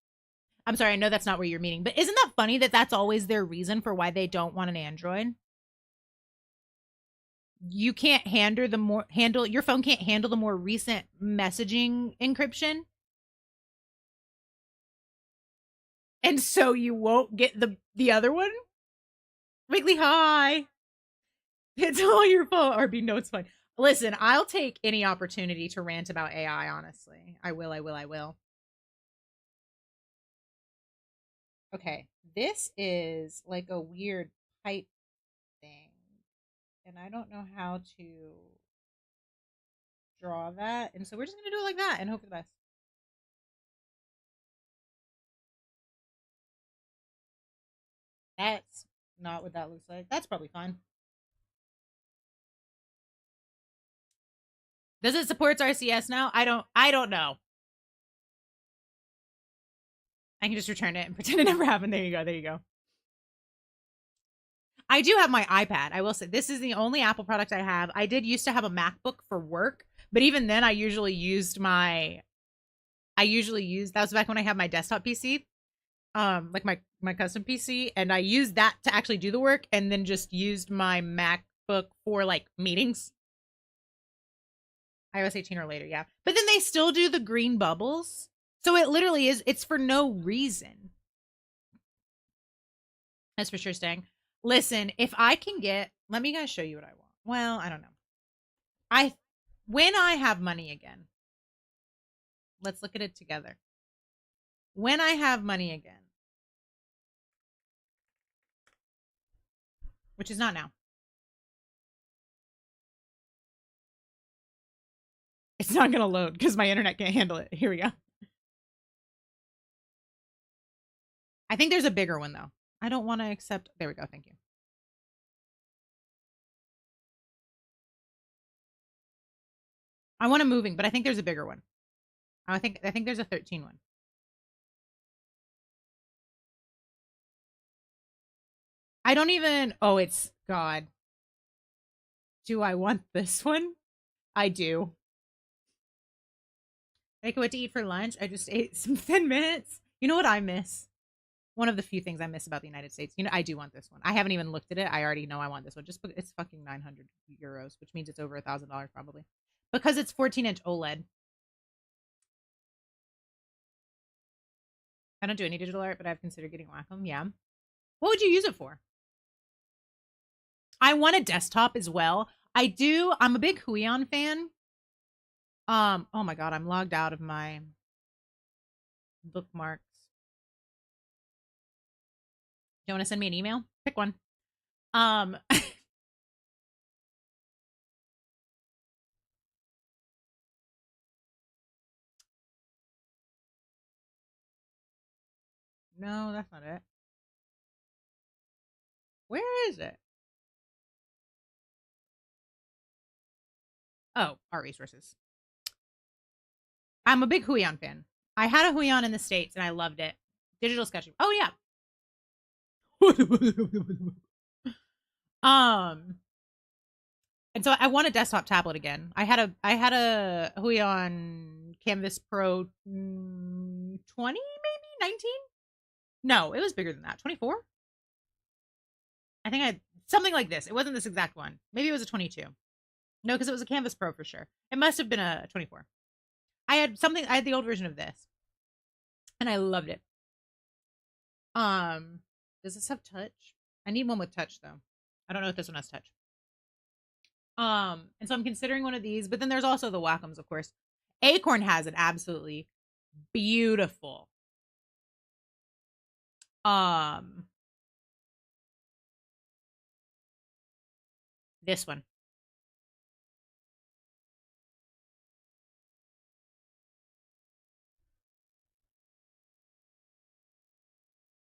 I'm sorry, I know that's not where you're meaning, but isn't that funny that that's always their reason for why they don't want an Android? You can't handle your phone can't handle the more recent messaging encryption, and so you won't get the other one. Weekly hi. It's all your fault. RB, no, it's fine. Listen, I'll take any opportunity to rant about AI, honestly. I will, I will, I will. Okay. This is like a weird pipe thing. And I don't know how to draw that. And so we're just going to do it like that and hope for the best. That's not what that looks like. That's probably fine. Does it support RCS now? I don't know. I can just return it and pretend it never happened. There you go. There you go. I do have my iPad. I will say this is the only Apple product I have. I did used to have a MacBook for work, but even then I usually used that was back when I had my desktop PC. Like my custom PC, and I used that to actually do the work and then just used my MacBook for like meetings. iOS 18 or later, yeah. But then they still do the green bubbles. So it literally is, it's for no reason. That's for sure, Stang. Listen, if I can get, let me guys show you what I want. Well, I don't know. When I have money again, let's look at it together. When I have money again, which is not now. It's not going to load because my internet can't handle it. Here we go. I think there's a bigger one, though. I don't want to accept. There we go. Thank you. I want a moving, but I think there's a bigger one. I think there's a 13 one. I don't even. Oh, it's God. Do I want this one? I do. Like what to eat for lunch? I just ate some Thin Minutes. You know what I miss? One of the few things I miss about the United States. You know, I do want this one. I haven't even looked at it. I already know I want this one. Just it's fucking 900 euros, which means it's over $1,000 probably, because it's 14-inch OLED. I don't do any digital art, but I've considered getting Wacom. Yeah. What would you use it for? I want a desktop as well. I do. I'm a big Huion fan. Oh my god, I'm logged out of my bookmarks. You want to send me an email? Pick one. Um No, that's not it. Where is it? Oh, our resources. I'm a big Huion fan. I had a Huion in the States and I loved it. Digital sketching. Oh yeah. um and so I want a desktop tablet again. I had a Huion Canvas Pro 20 maybe 19? No, it was bigger than that. 24? I think I had something like this. It wasn't this exact one. Maybe it was a 22. No, because it was a Canvas Pro for sure. It must have been a 24. I had the old version of this. And I loved it. Um, does this have touch? I need one with touch though. I don't know if this one has touch. And so I'm considering one of these, but then there's also the Wacoms, of course. Acorn has an absolutely beautiful um this one.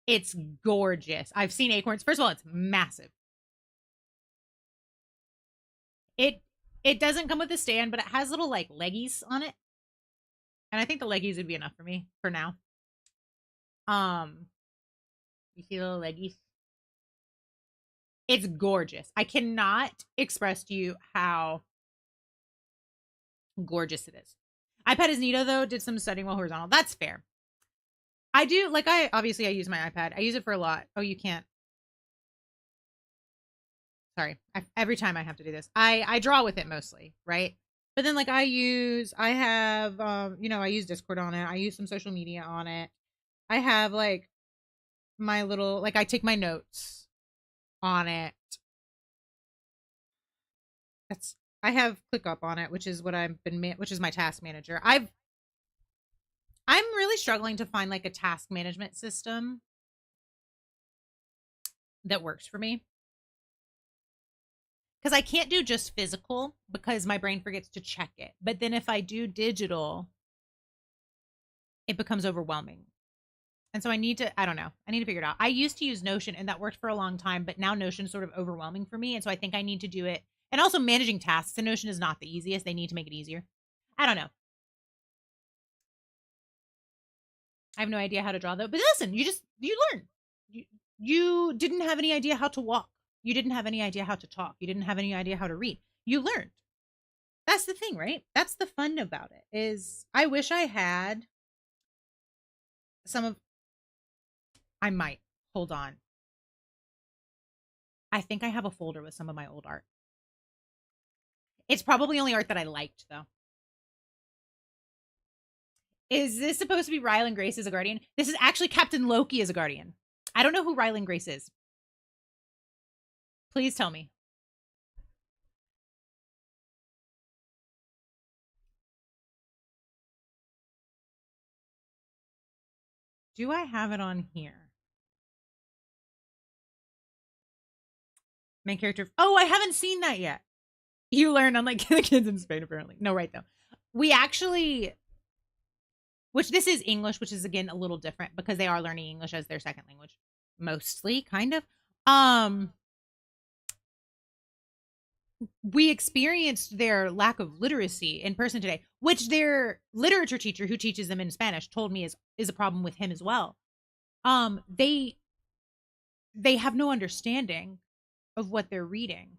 It's gorgeous. I've seen Acorns. First of all, it's massive. It it doesn't come with a stand, but it has little like leggies on it. And I think the leggies would be enough for me for now. You see little leggies? It's gorgeous. I cannot express to you how gorgeous it is. iPad is neato though. Did some studying while horizontal. That's fair. I do like I obviously I use my iPad. I use it for a lot. Oh, you can't. Sorry. Every time I have to do this. I draw with it mostly, right? But then like I have I use Discord on it. I use some social media on it. I have like my little like I take my notes on it. That's I have ClickUp on it, which is what which is my task manager. I'm really struggling to find like a task management system that works for me. Because I can't do just physical because my brain forgets to check it. But then if I do digital, it becomes overwhelming. And so I don't know. I need to figure it out. I used to use Notion and that worked for a long time, but now Notion's sort of overwhelming for me. And so I think I need to do it. And also managing tasks in Notion is not the easiest. They need to make it easier. I don't know. I have no idea how to draw though. But listen, you learn. You didn't have any idea how to walk. You didn't have any idea how to talk. You didn't have any idea how to read. You learned. That's the thing, right? That's the fun about it. Is I wish I had some of I might. Hold on. I think I have a folder with some of my old art. It's probably only art that I liked though. Is this supposed to be Rylan Grace as a guardian? This is actually Captain Loki as a guardian. I don't know who Rylan Grace is. Please tell me. Do I have it on here? Main character. Oh, I haven't seen that yet. You learn unlike the kids in Spain, apparently. No, right though. We actually, which this is English, which is again a little different because they are learning English as their second language, mostly, kind of. We experienced their lack of literacy in person today, which their literature teacher who teaches them in Spanish told me is a problem with him as well. They have no understanding of what they're reading.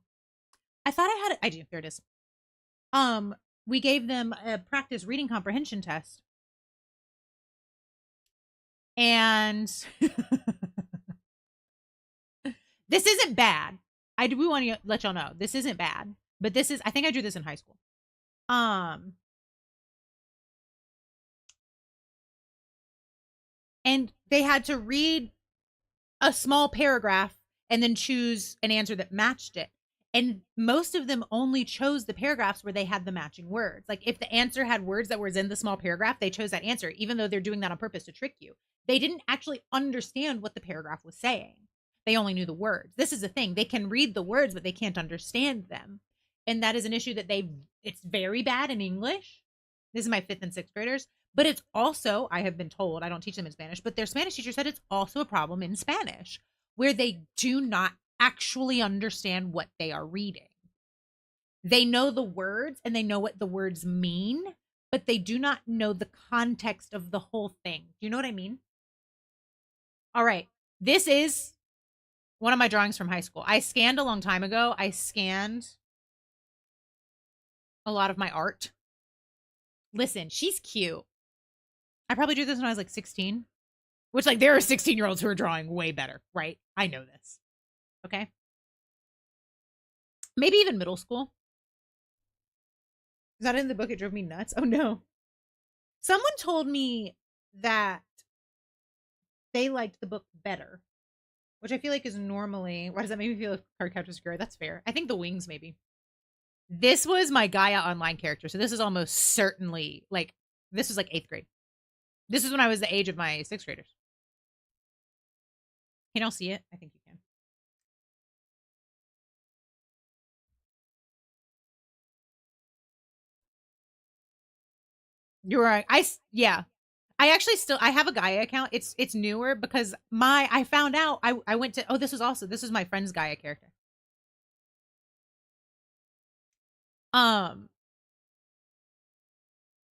I thought I had it. I do. There it is. We gave them a practice reading comprehension test. And this isn't bad. I do want to let y'all know this isn't bad, but this is I think I drew this in high school. And they had to read a small paragraph and then choose an answer that matched it. And most of them only chose the paragraphs where they had the matching words. Like if the answer had words that was in the small paragraph, they chose that answer, even though they're doing that on purpose to trick you. They didn't actually understand what the paragraph was saying. They only knew the words. This is the thing. They can read the words, but they can't understand them. And that is an issue that it's very bad in English. This is my fifth and sixth graders. But it's also, I have been told, I don't teach them in Spanish, but their Spanish teacher said it's also a problem in Spanish where they do not actually understand what they are reading. They know the words and they know what the words mean, but they do not know the context of the whole thing. Do you know what I mean? All right. This is one of my drawings from high school. I scanned a long time ago. I scanned a lot of my art. Listen, she's cute. I probably drew this when I was like 16, which like there are 16-year-olds who are drawing way better, right? I know this. Okay. Maybe even middle school. Is that in the book? It drove me nuts. Oh no. Someone told me that they liked the book better, which I feel like is normally, why does that make me feel like Cardcaptor Secure? That's fair. I think the wings maybe. This was my Gaia Online character. So this is almost certainly like, this was like 8th grade. This is when I was the age of my 6th graders. Can y'all see it? I think you can. You're right. Yeah. I actually I have a Gaia account. It's newer because I found out I went to this was my friend's Gaia character. I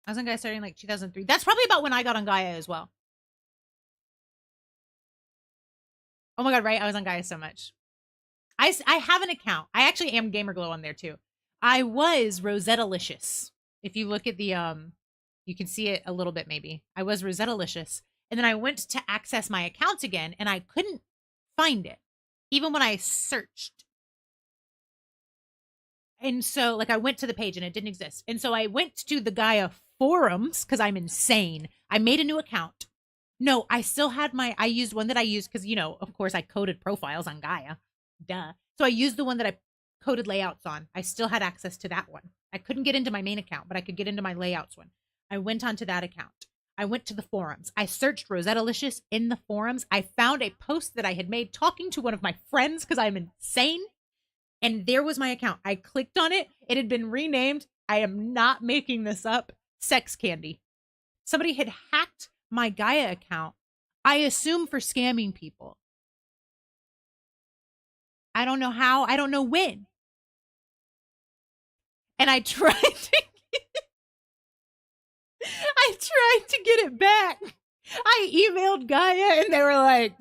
was on Gaia starting like 2003. That's probably about when I got on Gaia as well. Oh my god, right? I was on Gaia so much. I have an account. I actually am Gamer Glow on there too. I was Rosetta-licious. If you look at the you can see it a little bit maybe. I was Rosetta-licious. And then I went to access my account again and I couldn't find it. Even when I searched. And so like I went to the page and it didn't exist. And so I went to the Gaia forums because I'm insane. I made a new account. No, I still had I used one that I used because, you know, of course I coded profiles on Gaia. Duh. So I used the one that I coded layouts on. I still had access to that one. I couldn't get into my main account, but I could get into my layouts one. I went onto that account. I went to the forums. I searched Rosetta-licious in the forums. I found a post that I had made talking to one of my friends because I'm insane. And there was my account. I clicked on it. It had been renamed. I am not making this up. Sex Candy. Somebody had hacked my Gaia account, I assume for scamming people. I don't know how, I don't know when. And I tried to get it back. I emailed Gaia and they were like,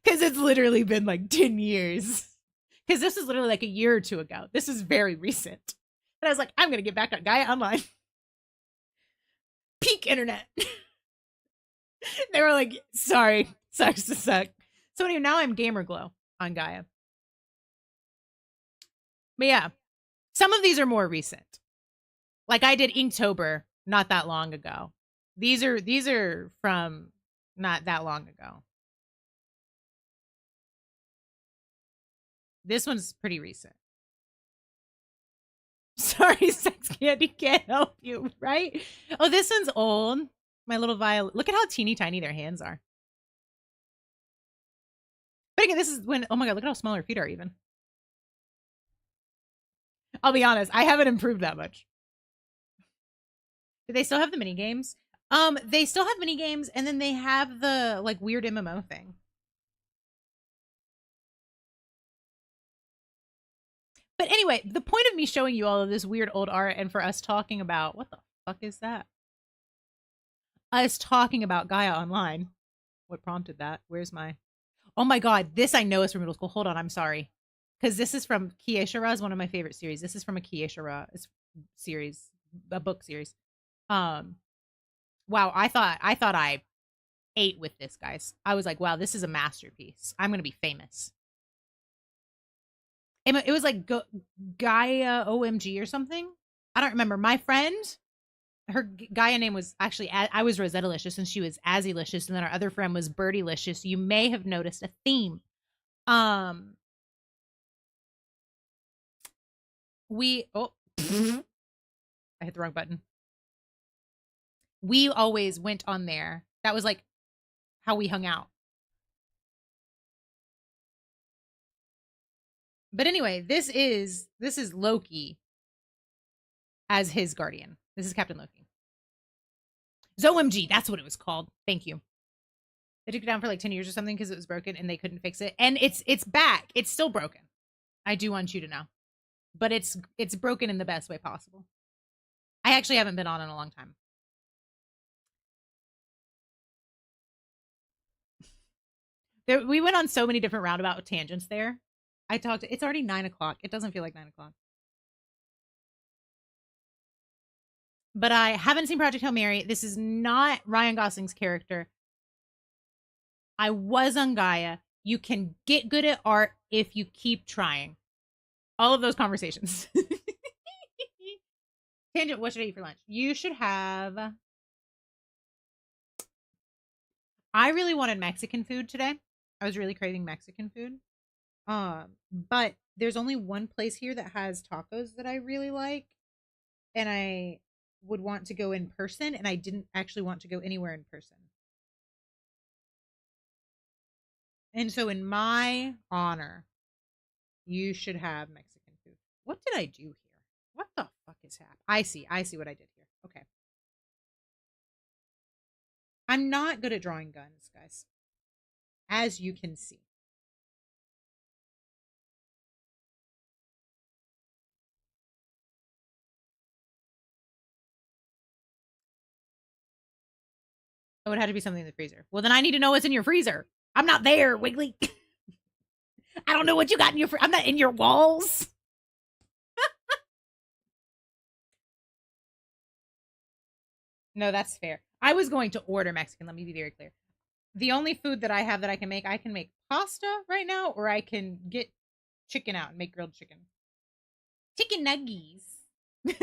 because it's literally been like 10 years. Because this is literally like a year or two ago. This is very recent. And I was like, I'm going to get back on Gaia Online. Peak internet. They were like, sorry, sucks to suck. So anyway, now I'm Gamer Glow on Gaia. But yeah, some of these are more recent. Like I did Inktober not that long ago. These are from not that long ago. This one's pretty recent. Sorry, Sex Candy can't help you, right? Oh, this one's old. My little Violet. Look at how teeny tiny their hands are. But again, this is when, oh my god, look at how small her feet are even. I'll be honest, I haven't improved that much. Do they still have the mini games? They still have mini games, and then they have the like weird MMO thing. But anyway, the point of me showing you all of this weird old art and for us talking about what the fuck is that? Us talking about Gaia Online. What prompted that? Where's my? Oh my god, this I know is from middle school. Hold on, I'm sorry, because this is from Kieshara, is one of my favorite series. This is from a Kieshara series, a book series. Wow, I thought I ate with this, guys. I was like, wow, this is a masterpiece. I'm gonna be famous. It was like Gaia OMG or something. I don't remember. My friend, her Gaia name was actually, I was Rosetta-licious and she was Azzy-licious, and then our other friend was Birdie-licious. You may have noticed a theme. Oh, I hit the wrong button. We always went on there. That was like how we hung out. But anyway, this is Loki as his guardian. This is Captain Loki. ZOMG, that's what it was called. Thank you. They took it down for like 10 years or something because it was broken and they couldn't fix it. And it's back. It's still broken. I do want you to know. But it's broken in the best way possible. I actually haven't been on in a long time. We went on so many different roundabout tangents there. It's already 9 o'clock. It doesn't feel like 9 o'clock. But I haven't seen Project Hail Mary. This is not Ryan Gosling's character. I was on Gaia. You can get good at art if you keep trying. All of those conversations. Tangent, what should I eat for lunch? You should have... I really wanted Mexican food today. I was really craving Mexican food. But there's only one place here that has tacos that I really like. And I would want to go in person, and I didn't actually want to go anywhere in person. And so in my honor, you should have Mexican food. What did I do here? What the fuck is happening? I see what I did here. Okay. I'm not good at drawing guns, guys. As you can see. It would have to be something in the freezer. Well, then I need to know what's in your freezer. I'm not there, Wiggly. I don't know what you got in your I'm not in your walls. No, that's fair. I was going to order Mexican. Let me be very clear. The only food that I have that I can make pasta right now, or I can get chicken out and make grilled chicken. Chicken nuggies. Do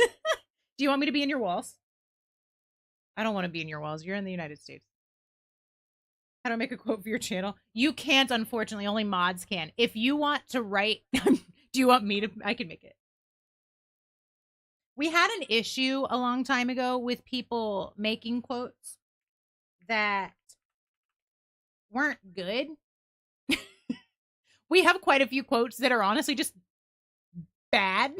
you want me to be in your walls? I don't want to be in your walls. You're in the United States. How do I make a quote for your channel? You can't, unfortunately. Only mods can. If you want to write, do you want me to? I can make it. We had an issue a long time ago with people making quotes that weren't good. We have quite a few quotes that are honestly just bad.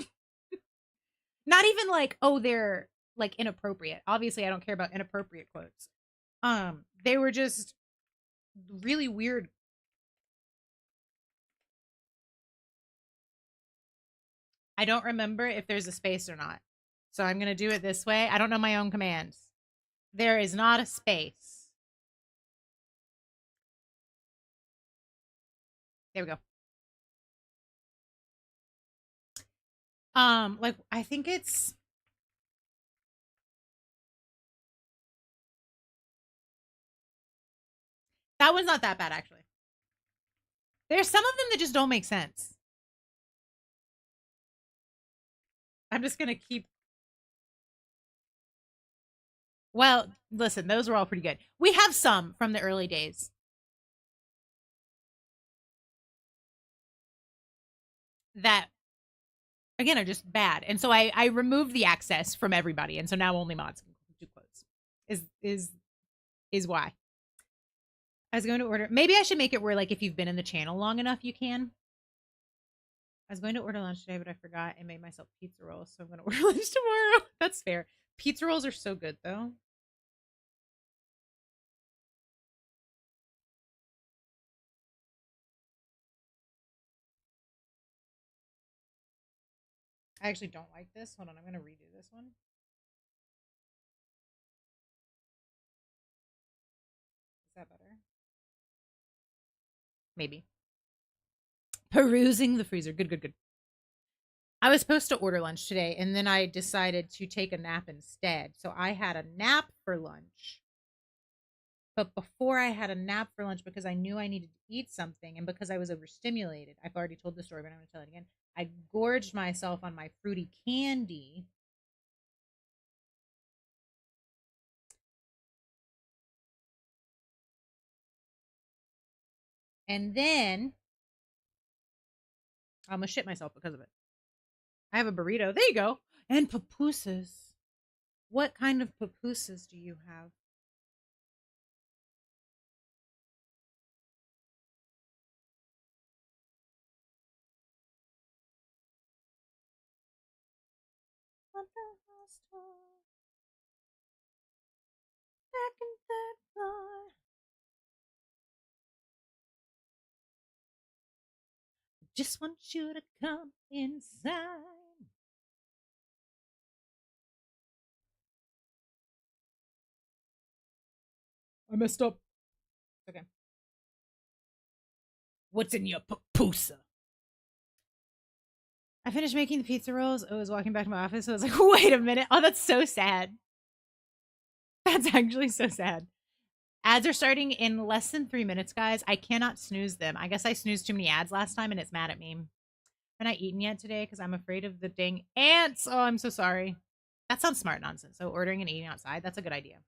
Not even like, oh, they're like inappropriate. Obviously, I don't care about inappropriate quotes. They were just really weird. I don't remember if there's a space or not. So I'm going to do it this way. I don't know my own commands. There is not a space. There we go. Like I think it's that one's not that bad actually. There's some of them that just don't make sense. I'm just going to keep. Well, listen, those were all pretty good. We have some from the early days that again are just bad. And so I removed the access from everybody, and so now only mods can do quotes. Is why. I was going to order. Maybe I should make it where like if you've been in the channel long enough, you can. I was going to order lunch today, but I forgot and made myself pizza rolls, so I'm going to order lunch tomorrow. That's fair. Pizza rolls are so good though. I actually don't like this. Hold on, I'm going to redo this one. Is that better? Maybe. Perusing the freezer. Good, good, good. I was supposed to order lunch today, and then I decided to take a nap instead. So I had a nap for lunch. But before I had a nap for lunch, because I knew I needed to eat something, and because I was overstimulated, I've already told the story, but I'm going to tell it again. I gorged myself on my fruity candy. And then I'm going to shit myself because of it. I have a burrito. There you go. And pupusas. What kind of pupusas do you have? Second, third floor. Just want you to come inside. I messed up. Okay. What's in your pupusa? I finished making the pizza rolls. I was walking back to my office. So I was like, wait a minute. Oh, that's so sad. That's actually so sad. Ads are starting in less than 3 minutes, guys. I cannot snooze them. I guess I snoozed too many ads last time and it's mad at me. Have I eaten yet today because I'm afraid of the dang ants? Oh, I'm so sorry. That sounds smart nonsense. So ordering and eating outside, that's a good idea.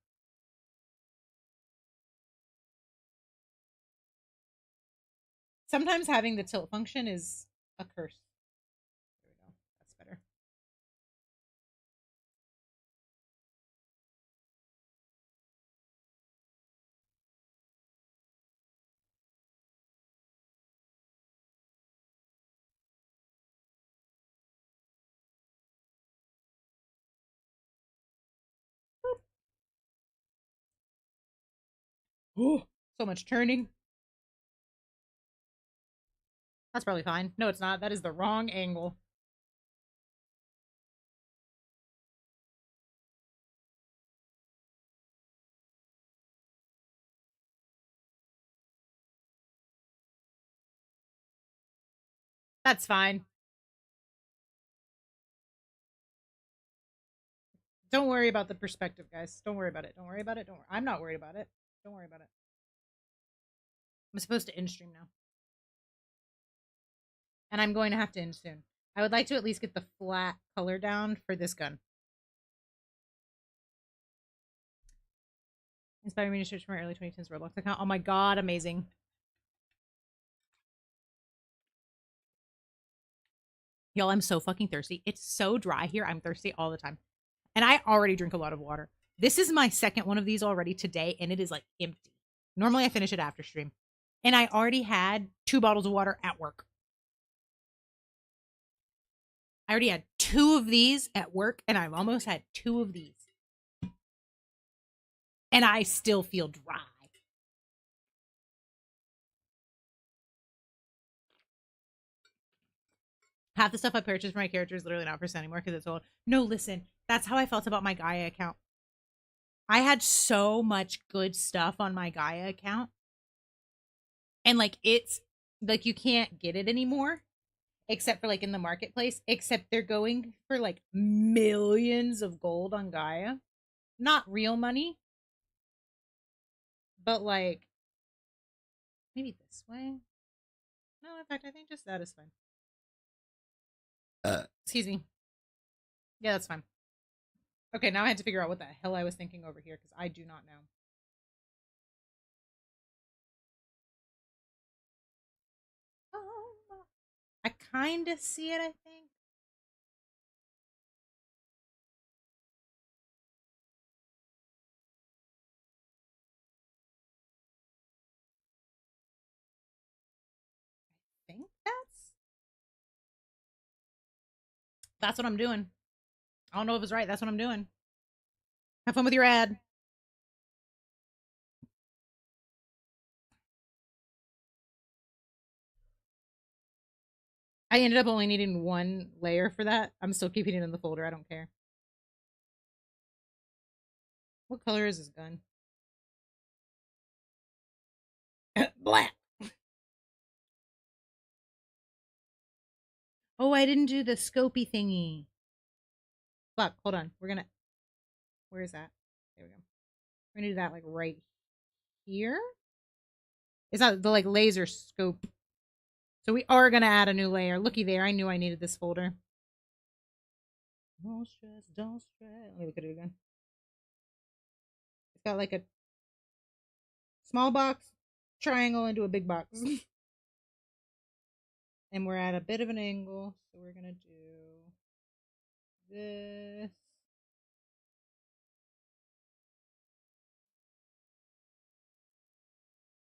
Sometimes having the tilt function is a curse. There we go. That's better. Oh, so much turning. That's probably fine. No, it's not. That is the wrong angle. That's fine. Don't worry about the perspective, guys. Don't worry about it. Don't worry about it. Don't worry. I'm not worried about it. Don't worry about it. I'm supposed to end stream now. And I'm going to have to end soon. I would like to at least get the flat color down for this gun. Inspired me to search for my early 2010s Roblox account. Oh my god, amazing. Y'all, I'm so fucking thirsty. It's so dry here. I'm thirsty all the time. And I already drink a lot of water. This is my second one of these already today, and it is like empty. Normally I finish it after stream. And I already had 2 bottles of water at work. I already had 2 of these at work, and I've almost had 2 of these. And I still feel dry. Half the stuff I purchased for my character is literally not for sale anymore because it's old. No, listen, that's how I felt about my Gaia account. I had so much good stuff on my Gaia account. And like it's like you can't get it anymore except for like in the marketplace, except they're going for like millions of gold on Gaia. Not real money, but like maybe this way. No, in fact, I think just that is fine. Excuse me. Yeah, that's fine. Okay, now I had to figure out what the hell I was thinking over here because I do not know. I kind of see it, I think. I think that's what I'm doing. I don't know if it's right. That's what I'm doing. Have fun with your ad. I ended up only needing 1 layer for that. I'm still keeping it in the folder. I don't care. What color is this gun? Black. Oh, I didn't do the scopy thingy. Fuck, hold on. We're gonna. Where is that? There we go. We're gonna do that like right here. It's not the like laser scope. So we are gonna add a new layer. Looky there. I knew I needed this folder. Don't stress, don't stress. Let me look at it again. It's got like a small box, triangle into a big box. And we're at a bit of an angle, so we're gonna do this.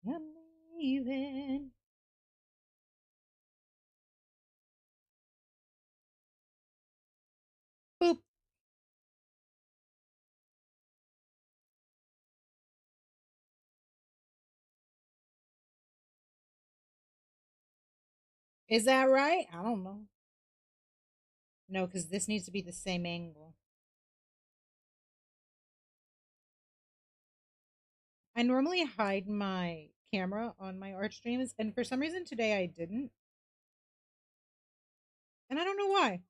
I'm leaving. Boop. Is that right? I don't know. No, because this needs to be the same angle. I normally hide my camera on my art streams, and for some reason today I didn't. And I don't know why.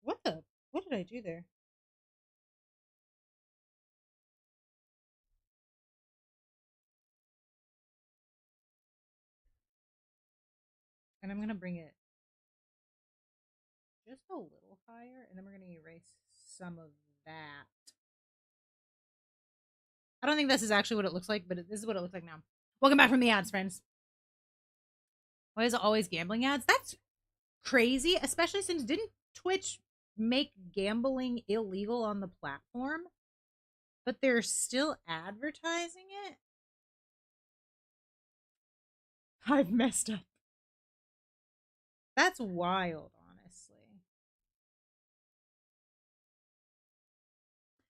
What the? What did I do there? And I'm going to bring it just a little higher, and then we're going to erase some of that. I don't think this is actually what it looks like, but this is what it looks like now. Welcome back from the ads, friends. Why is it always gambling ads? That's crazy, especially since didn't Twitch make gambling illegal on the platform? But they're still advertising it? I've messed up. That's wild, honestly.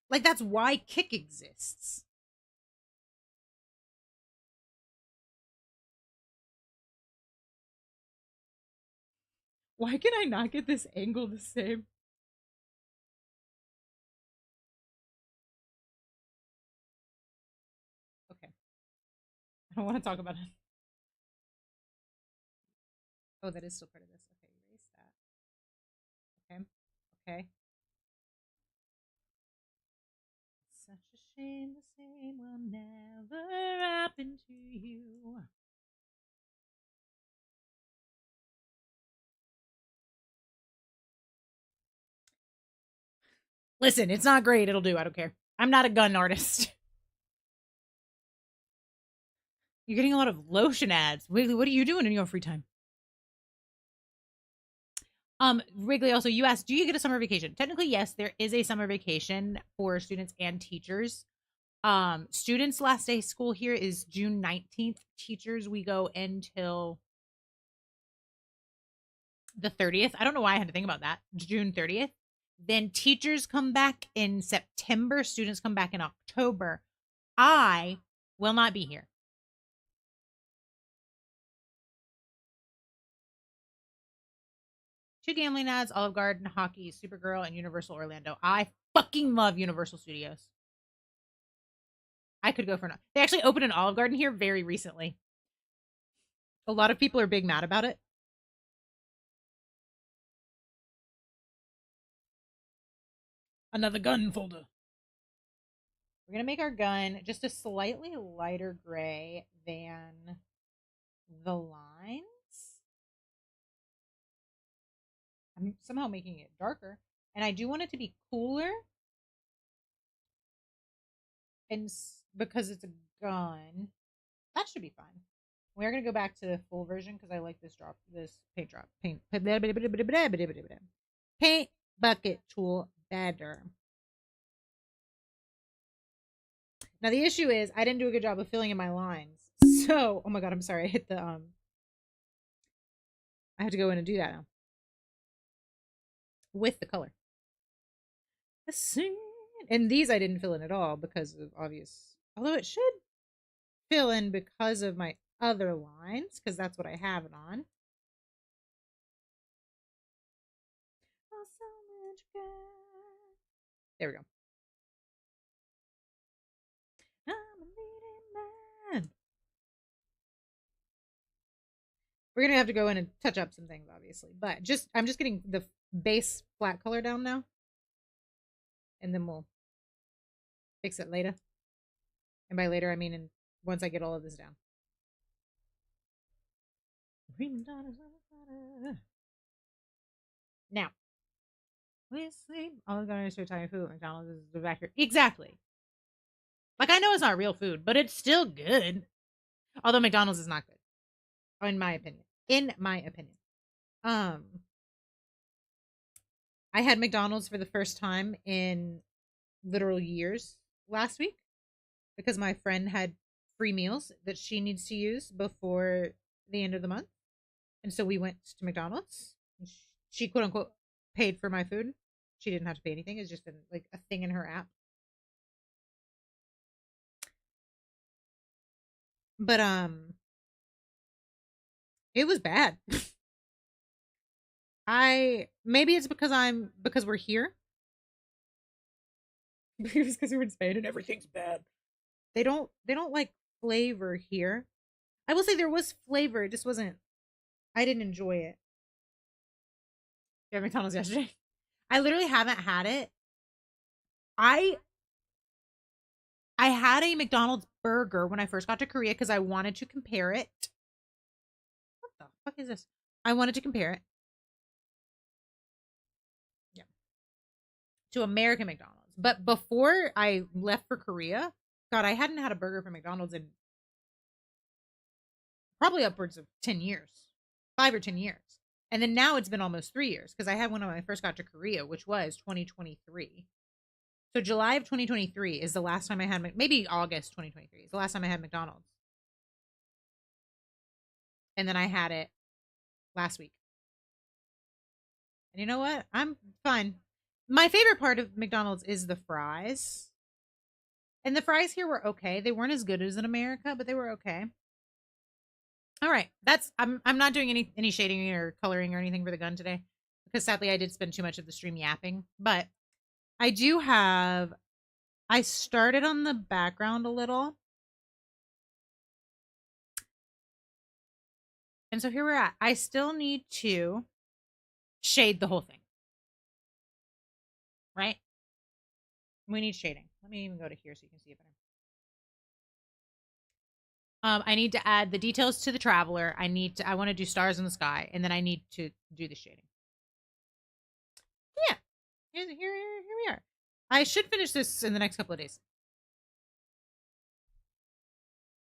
Like, that's why Kick exists. Why can I not get this angle the same? don't want to talk about it. Oh, that is still part of this. Okay, erase that. Okay. Okay. Such a shame the same will never happen to you. Listen, it's not great. It'll do. I don't care. I'm not a gun artist. You're getting a lot of lotion ads. Wiggly, what are you doing in your free time? Wrigley, also, you asked, do you get a summer vacation? Technically, yes, there is a summer vacation for students and teachers. Students' last day of school here is June 19th. Teachers, we go until the 30th. I don't know why I had to think about that. June 30th. Then teachers come back in September. Students come back in October. I will not be here. Two gambling ads, Olive Garden, hockey, Supergirl, and Universal Orlando. I fucking love Universal Studios. I could go for an. They actually opened an Olive Garden here very recently. A lot of people are big mad about it. Another gun folder. We're going to make our gun just a slightly lighter gray than the lines. I'm somehow making it darker. And I do want it to be cooler. And because it's a gun, that should be fine. We're going to go back to the full version because I like this paint drop. Paint bucket tool better. Now the issue is I didn't do a good job of filling in my lines. So, oh my god, I'm sorry. I hit the I have to go in and do that now. With the color. And these I didn't fill in at all because of obvious. Although it should fill in because of my other lines, because that's what I have it on. There we go. I'm a leading man. We're gonna have to go in and touch up some things, obviously, but I'm just getting the base flat color down now, and then we'll fix it later. And by later, I mean once I get all of this down. Now, we sleep. All gonna start Italian food. McDonald's is the back here. Exactly. Like I know it's not real food, but it's still good. Although McDonald's is not good, in my opinion. In my opinion, I had McDonald's for the first time in literal years last week because my friend had free meals that she needs to use before the end of the month. And so we went to McDonald's. She quote unquote paid for my food. She didn't have to pay anything. It's just like a thing in her app. But it was bad. Maybe it's because we're here. Maybe it's because we're in Spain and everything's bad. They don't like flavor here. I will say there was flavor, it just wasn't. I didn't enjoy it. You had McDonald's yesterday? I literally haven't had it. I had a McDonald's burger when I first got to Korea because I wanted to compare it. What the fuck is this? I wanted to compare it. Yeah. To American McDonald's. But before I left for Korea, God, I hadn't had a burger from McDonald's in probably upwards of 10 years. 5 or 10 years. And then now it's been almost 3 years because I had one when I first got to Korea, which was 2023. So July of 2023 is the last time I had, maybe August 2023 is the last time I had McDonald's. And then I had it last week. And you know what? I'm fine. My favorite part of McDonald's is the fries. And the fries here were okay. They weren't as good as in America, but they were okay. All right. I'm not doing any shading or coloring or anything for the gun today because sadly I did spend too much of the stream yapping, but I started on the background a little. And so here we're at. I still need to shade the whole thing, right? We need shading. Let me even go to here so you can see it better. I need to add the details to the traveler. I want to do stars in the sky, and then I need to do the shading. Yeah, here we are. I should finish this in the next couple of days.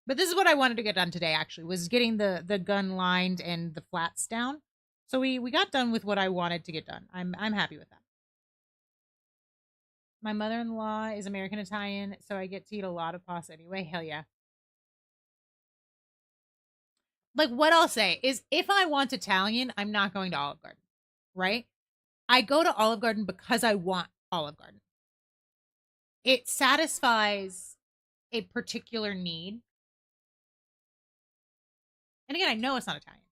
But this is what I wanted to get done today, actually, was getting the gun lined and the flats down. So we got done with what I wanted to get done. I'm happy with that. My mother-in-law is American Italian, so I get to eat a lot of pasta anyway. Hell yeah. Like what I'll say is if I want Italian, I'm not going to Olive Garden, right? I go to Olive Garden because I want Olive Garden. It satisfies a particular need. And again, I know it's not Italian.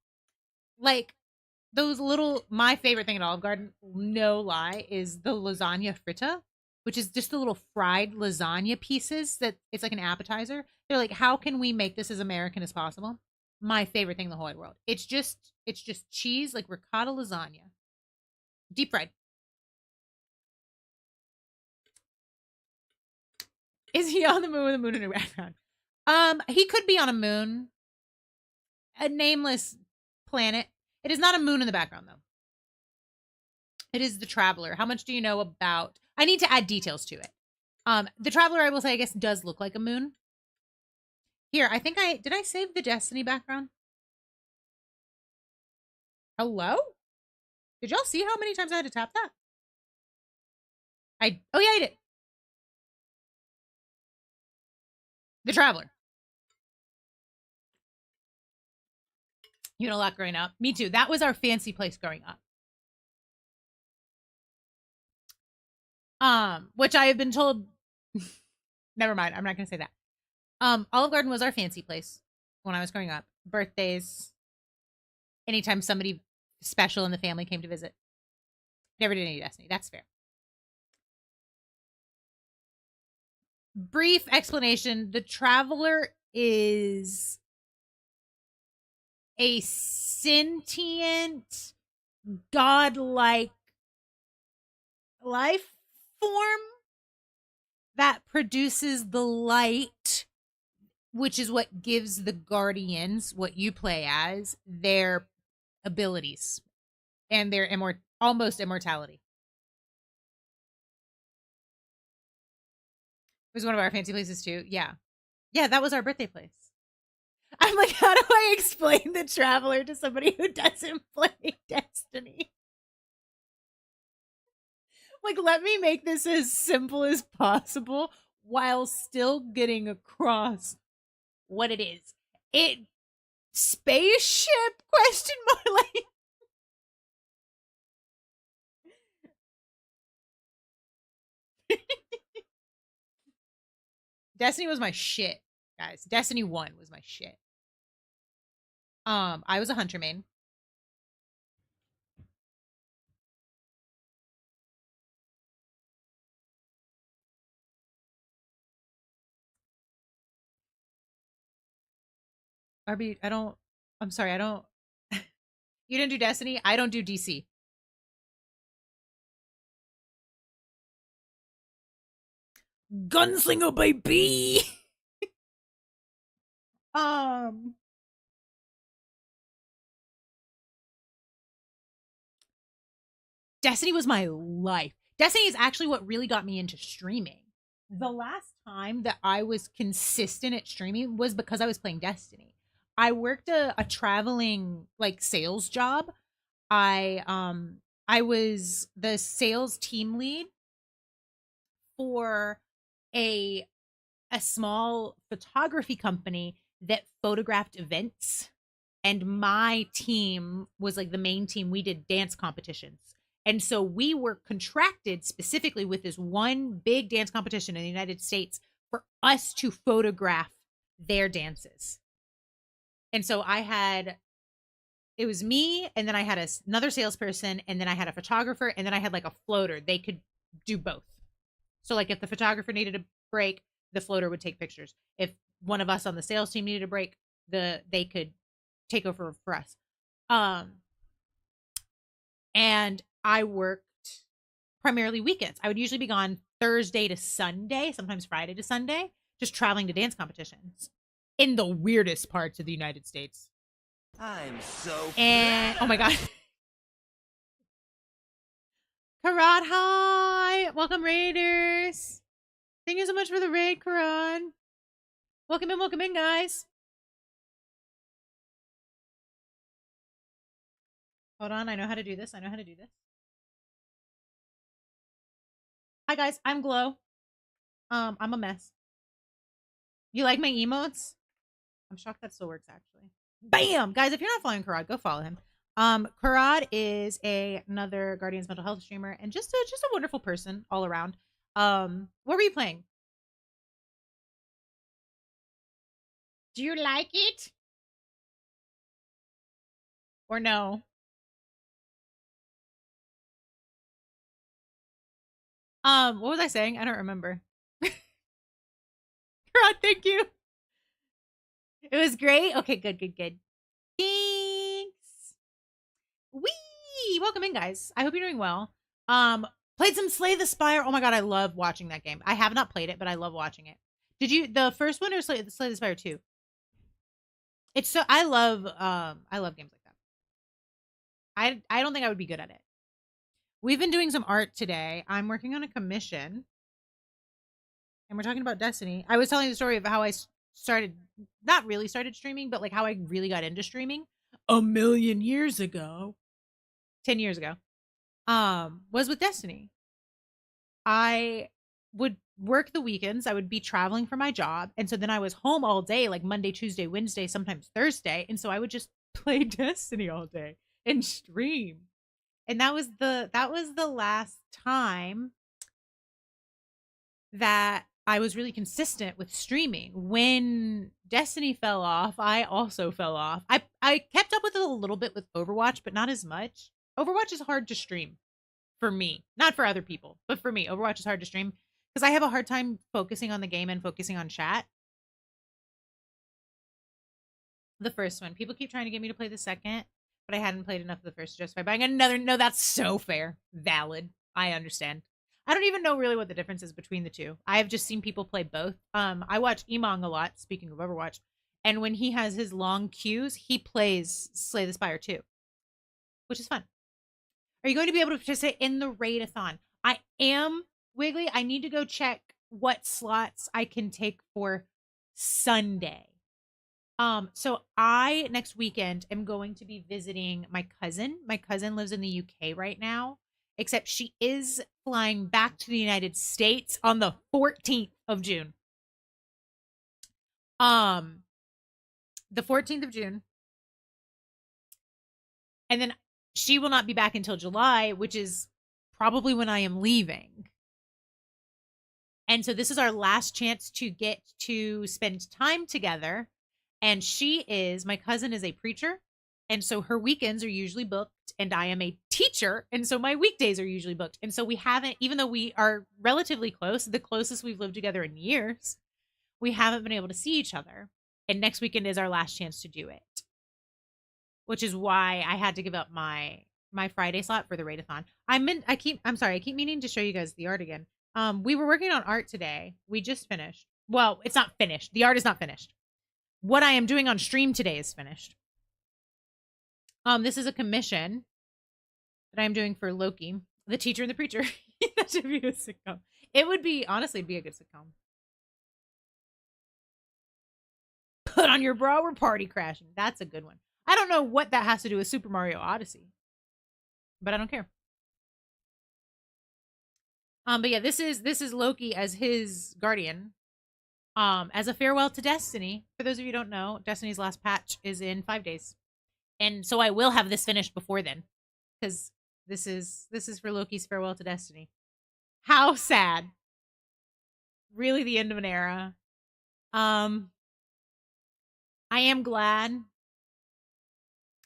Like those little, my favorite thing at Olive Garden, no lie, is the lasagna fritta, which is just the little fried lasagna pieces that it's like an appetizer. They're like, how can we make this as American as possible? My favorite thing in the whole wide world. It's just cheese, like ricotta lasagna, deep fried. Is he on the moon with a moon in the background? He could be on a moon, a nameless planet. It is not a moon in the background, though. It is the traveler. How much do you know about? I need to add details to it. The traveler, I will say, I guess, does look like a moon. Here, I think did I save the Destiny background? Hello? Did y'all see how many times I had to tap that? Oh yeah, I did. The traveler. You know a lot growing up. Me too. That was our fancy place growing up. Which I have been told. Never mind. I'm not gonna say that. Olive Garden was our fancy place when I was growing up. Birthdays, anytime somebody special in the family came to visit. Never did any Destiny. That's fair. Brief explanation. The traveler is a sentient, godlike life form that produces the light, which is what gives the Guardians, what you play as, their abilities and their almost immortality. It was one of our fancy places too. Yeah. Yeah, that was our birthday place. I'm like, how do I explain the traveler to somebody who doesn't play Destiny? Like, let me make this as simple as possible while still getting across what it is. It spaceship question mark like Destiny was my shit, guys. Destiny 1 was my shit. I was a hunter main. RB, I'm sorry, I don't. You didn't do Destiny? I don't do DC. Gunslinger baby. Destiny was my life. Destiny is actually what really got me into streaming. The last time that I was consistent at streaming was because I was playing Destiny. I worked a traveling like sales job. I was the sales team lead for a small photography company that photographed events, and my team was like the main team. We did dance competitions. And so we were contracted specifically with this one big dance competition in the United States for us to photograph their dances. And so it was me, and then I had another salesperson, and then I had a photographer, and then I had like a floater. They could do both. So like if the photographer needed a break, the floater would take pictures. If one of us on the sales team needed a break, they could take over for us. Um, and I worked primarily weekends. I would usually be gone Thursday to Sunday, sometimes Friday to Sunday, just traveling to dance competitions in the weirdest parts of the United States. I'm so And oh my god. Karad, hi! Welcome, Raiders! Thank you so much for the raid, Karad. Welcome in, guys. Hold on, I know how to do this. Hi, guys. I'm Glow. I'm a mess. You like my emotes? I'm shocked that still works, actually. Bam! Guys, if you're not following Karad, go follow him. Karad is another Guardians mental health streamer and just a wonderful person all around. What were you playing? Do you like it? Or no? What was I saying? I don't remember. Karad, thank you. It was great. Okay, good. Thanks. Wee! Welcome in, guys. I hope you're doing well. Played some Slay the Spire. Oh my god, I love watching that game. I have not played it, but I love watching it. Did you the first one or Slay the Spire 2? It's so I love games like that. I don't think I would be good at it. We've been doing some art today. I'm working on a commission. And we're talking about Destiny. I was telling the story of how I started not really started streaming, but like how I really got into streaming a million years ago. 10 years ago. Was with Destiny. I would work the weekends. I would be traveling for my job. And so then I was home all day, like Monday, Tuesday, Wednesday, sometimes Thursday. And so I would just play Destiny all day and stream. And that was the last time that I was really consistent with streaming. When Destiny fell off, I also fell off. I kept up with it a little bit with Overwatch, but not as much. Overwatch is hard to stream for me, not for other people, but for me. Overwatch is hard to stream because I have a hard time focusing on the game and focusing on chat. The first one. People keep trying to get me to play the second, but I hadn't played enough of the first to justify buying another. No, that's so fair. Valid. I understand. I don't even know really what the difference is between the two. I have just seen people play both. I watch Emong a lot, speaking of Overwatch, and when he has his long queues, he plays Slay the Spire too, which is fun. Are you going to be able to participate in the raid-a-thon? I am, Wiggly. I need to go check what slots I can take for Sunday. So I next weekend am going to be visiting my cousin. My cousin lives in the UK right now, except she is flying back to the United States on the 14th of June. The 14th of June. And then she will not be back until July, which is probably when I am leaving. And so this is our last chance to get to spend time together. And my cousin is a preacher. And so her weekends are usually booked. And I am a teacher. And so my weekdays are usually booked. And so we haven't, even though we are relatively close, the closest we've lived together in years, we haven't been able to see each other. And next weekend is our last chance to do it. Which is why I had to give up my Friday slot for the raid-a-thon. I keep meaning to show you guys the art again. We were working on art today. We just finished. Well, it's not finished. The art is not finished. What I am doing on stream today is finished. This is a commission that I'm doing for Loki, the teacher and the preacher. That should be a sitcom. It would be, honestly, it'd be a good sitcom. Put on your bra, we're party crashing. That's a good one. I don't know what that has to do with Super Mario Odyssey, but I don't care. But yeah, this is Loki as his guardian. As a farewell to Destiny. For those of you who don't know, Destiny's last patch is in 5 days. And so I will have this finished before then. Because this is for Loki's farewell to Destiny. How sad. Really the end of an era. I am glad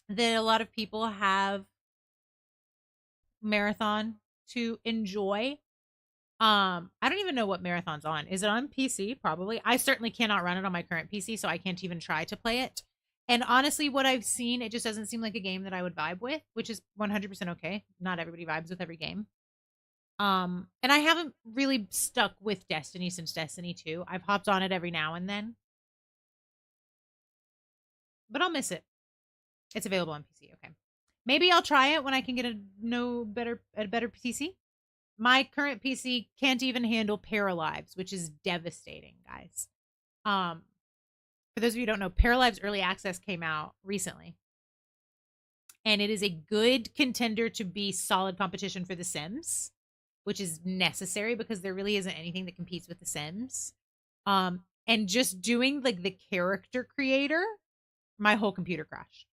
that a lot of people have Marathon to enjoy. I don't even know what Marathon's on. Is it on PC? Probably. I certainly cannot run it on my current PC, so I can't even try to play it. And honestly, what I've seen, it just doesn't seem like a game that I would vibe with, which is 100% okay. Not everybody vibes with every game. And I haven't really stuck with Destiny since Destiny 2. I've hopped on it every now and then, but I'll miss it. It's available on PC. Okay. Maybe I'll try it when I can get a better PC. My current PC can't even handle Paralives, which is devastating, guys. Um, for those of you who don't know, Paralives Early Access came out recently, and it is a good contender to be solid competition for The Sims, which is necessary because there really isn't anything that competes with The Sims. And just doing like the character creator, my whole computer crashed.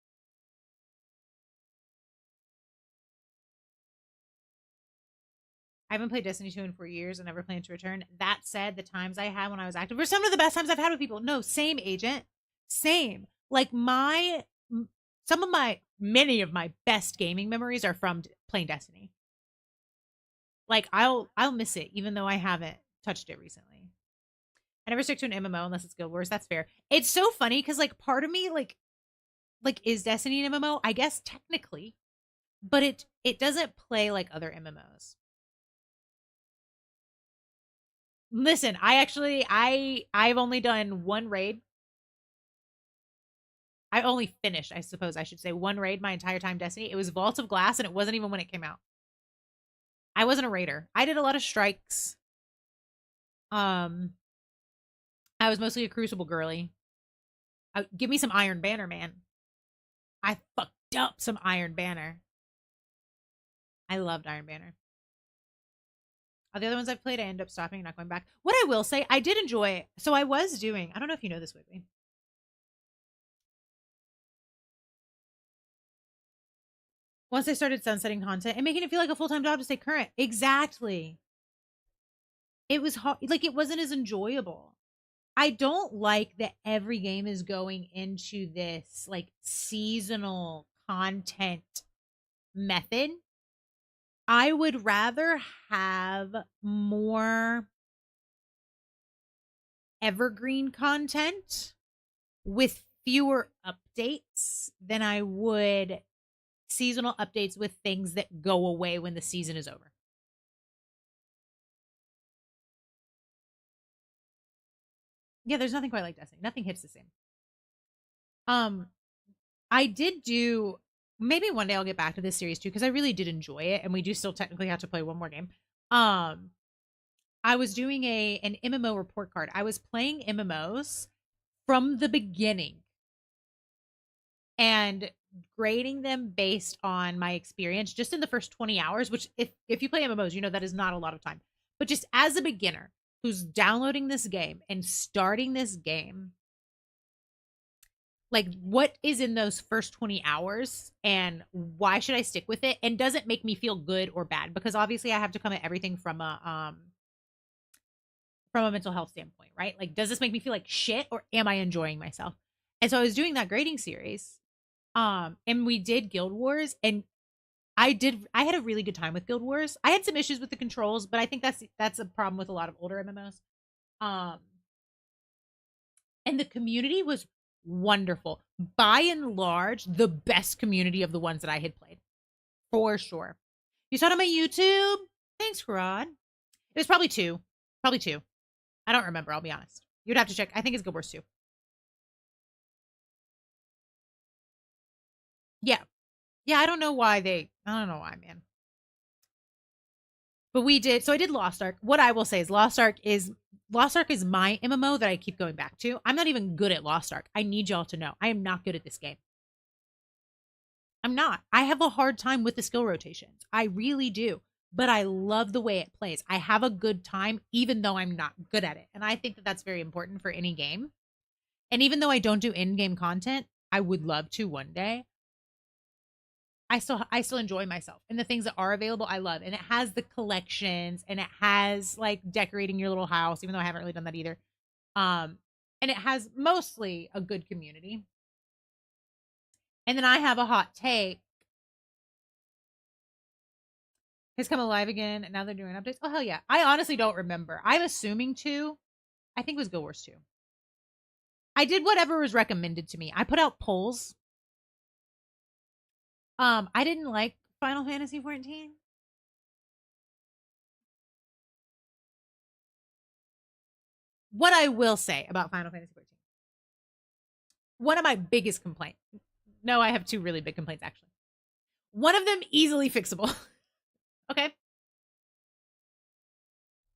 I haven't played Destiny 2 in 4 years and never plan to return. That said, the times I had when I was active were some of the best times I've had with people. No, same agent. Same. Like many of my best gaming memories are from playing Destiny. Like I'll miss it even though I haven't touched it recently. I never stick to an MMO unless it's Guild Wars. That's fair. It's so funny because like part of me like is Destiny an MMO? I guess technically, but it doesn't play like other MMOs. Listen, I've only done one raid. I only finished, I suppose I should say, one raid my entire time Destiny. It was Vault of Glass, and it wasn't even when it came out. I wasn't a raider. I did a lot of strikes. Um, I was mostly a Crucible girly. Give me some Iron Banner, man. I fucked up some Iron Banner. I loved Iron Banner. All the other ones I've played, I end up stopping and not going back. What I will say, I did enjoy it. So I was doing, I don't know if you know this, Wiggly. Once I started sunsetting content and making it feel like a full-time job to stay current. Exactly. It was hard, like it wasn't as enjoyable. I don't like that every game is going into this like seasonal content method. I would rather have more evergreen content with fewer updates than I would seasonal updates with things that go away when the season is over. Yeah, there's nothing quite like Destiny. Nothing hits the same. Um, I did do maybe one day I'll get back to this series too because I really did enjoy it, and we do still technically have to play one more game. Um, I was doing an MMO report card. I was playing MMOs from the beginning and grading them based on my experience just in the first 20 hours, which if you play MMOs, you know that is not a lot of time. But just as a beginner who's downloading this game and starting this game, like what is in those first 20 hours and why should I stick with it? And does it make me feel good or bad? Because obviously I have to come at everything from a mental health standpoint, right? Like, does this make me feel like shit or am I enjoying myself? And so I was doing that grading series. And we did Guild Wars, and I had a really good time with Guild Wars. I had some issues with the controls, but I think that's a problem with a lot of older MMOs. Um, and the community was wonderful. By and large, the best community of the ones that I had played. For sure. You saw it on my YouTube? Thanks, Rod. It was probably two. Probably two. I don't remember, I'll be honest. You'd have to check. I think it's Guild Wars 2. Yeah. Yeah, I don't know why, man. But we did, so I did Lost Ark. What I will say is Lost Ark is my MMO that I keep going back to. I'm not even good at Lost Ark. I need y'all to know. I am not good at this game. I'm not. I have a hard time with the skill rotations. I really do. But I love the way it plays. I have a good time even though I'm not good at it. And I think that that's very important for any game. And even though I don't do in-game content, I would love to one day. I still enjoy myself. And the things that are available, I love. And it has the collections and it has like decorating your little house, even though I haven't really done that either. And it has mostly a good community. And then I have a hot take. Has come alive again, and now they're doing updates. Oh hell yeah! I honestly don't remember. I'm assuming 2. I think it was Guild Wars 2. I did whatever was recommended to me. I put out polls. I didn't like Final Fantasy 14. What I will say about Final Fantasy 14, one of my biggest complaints. No, I have two really big complaints actually. One of them easily fixable. Okay.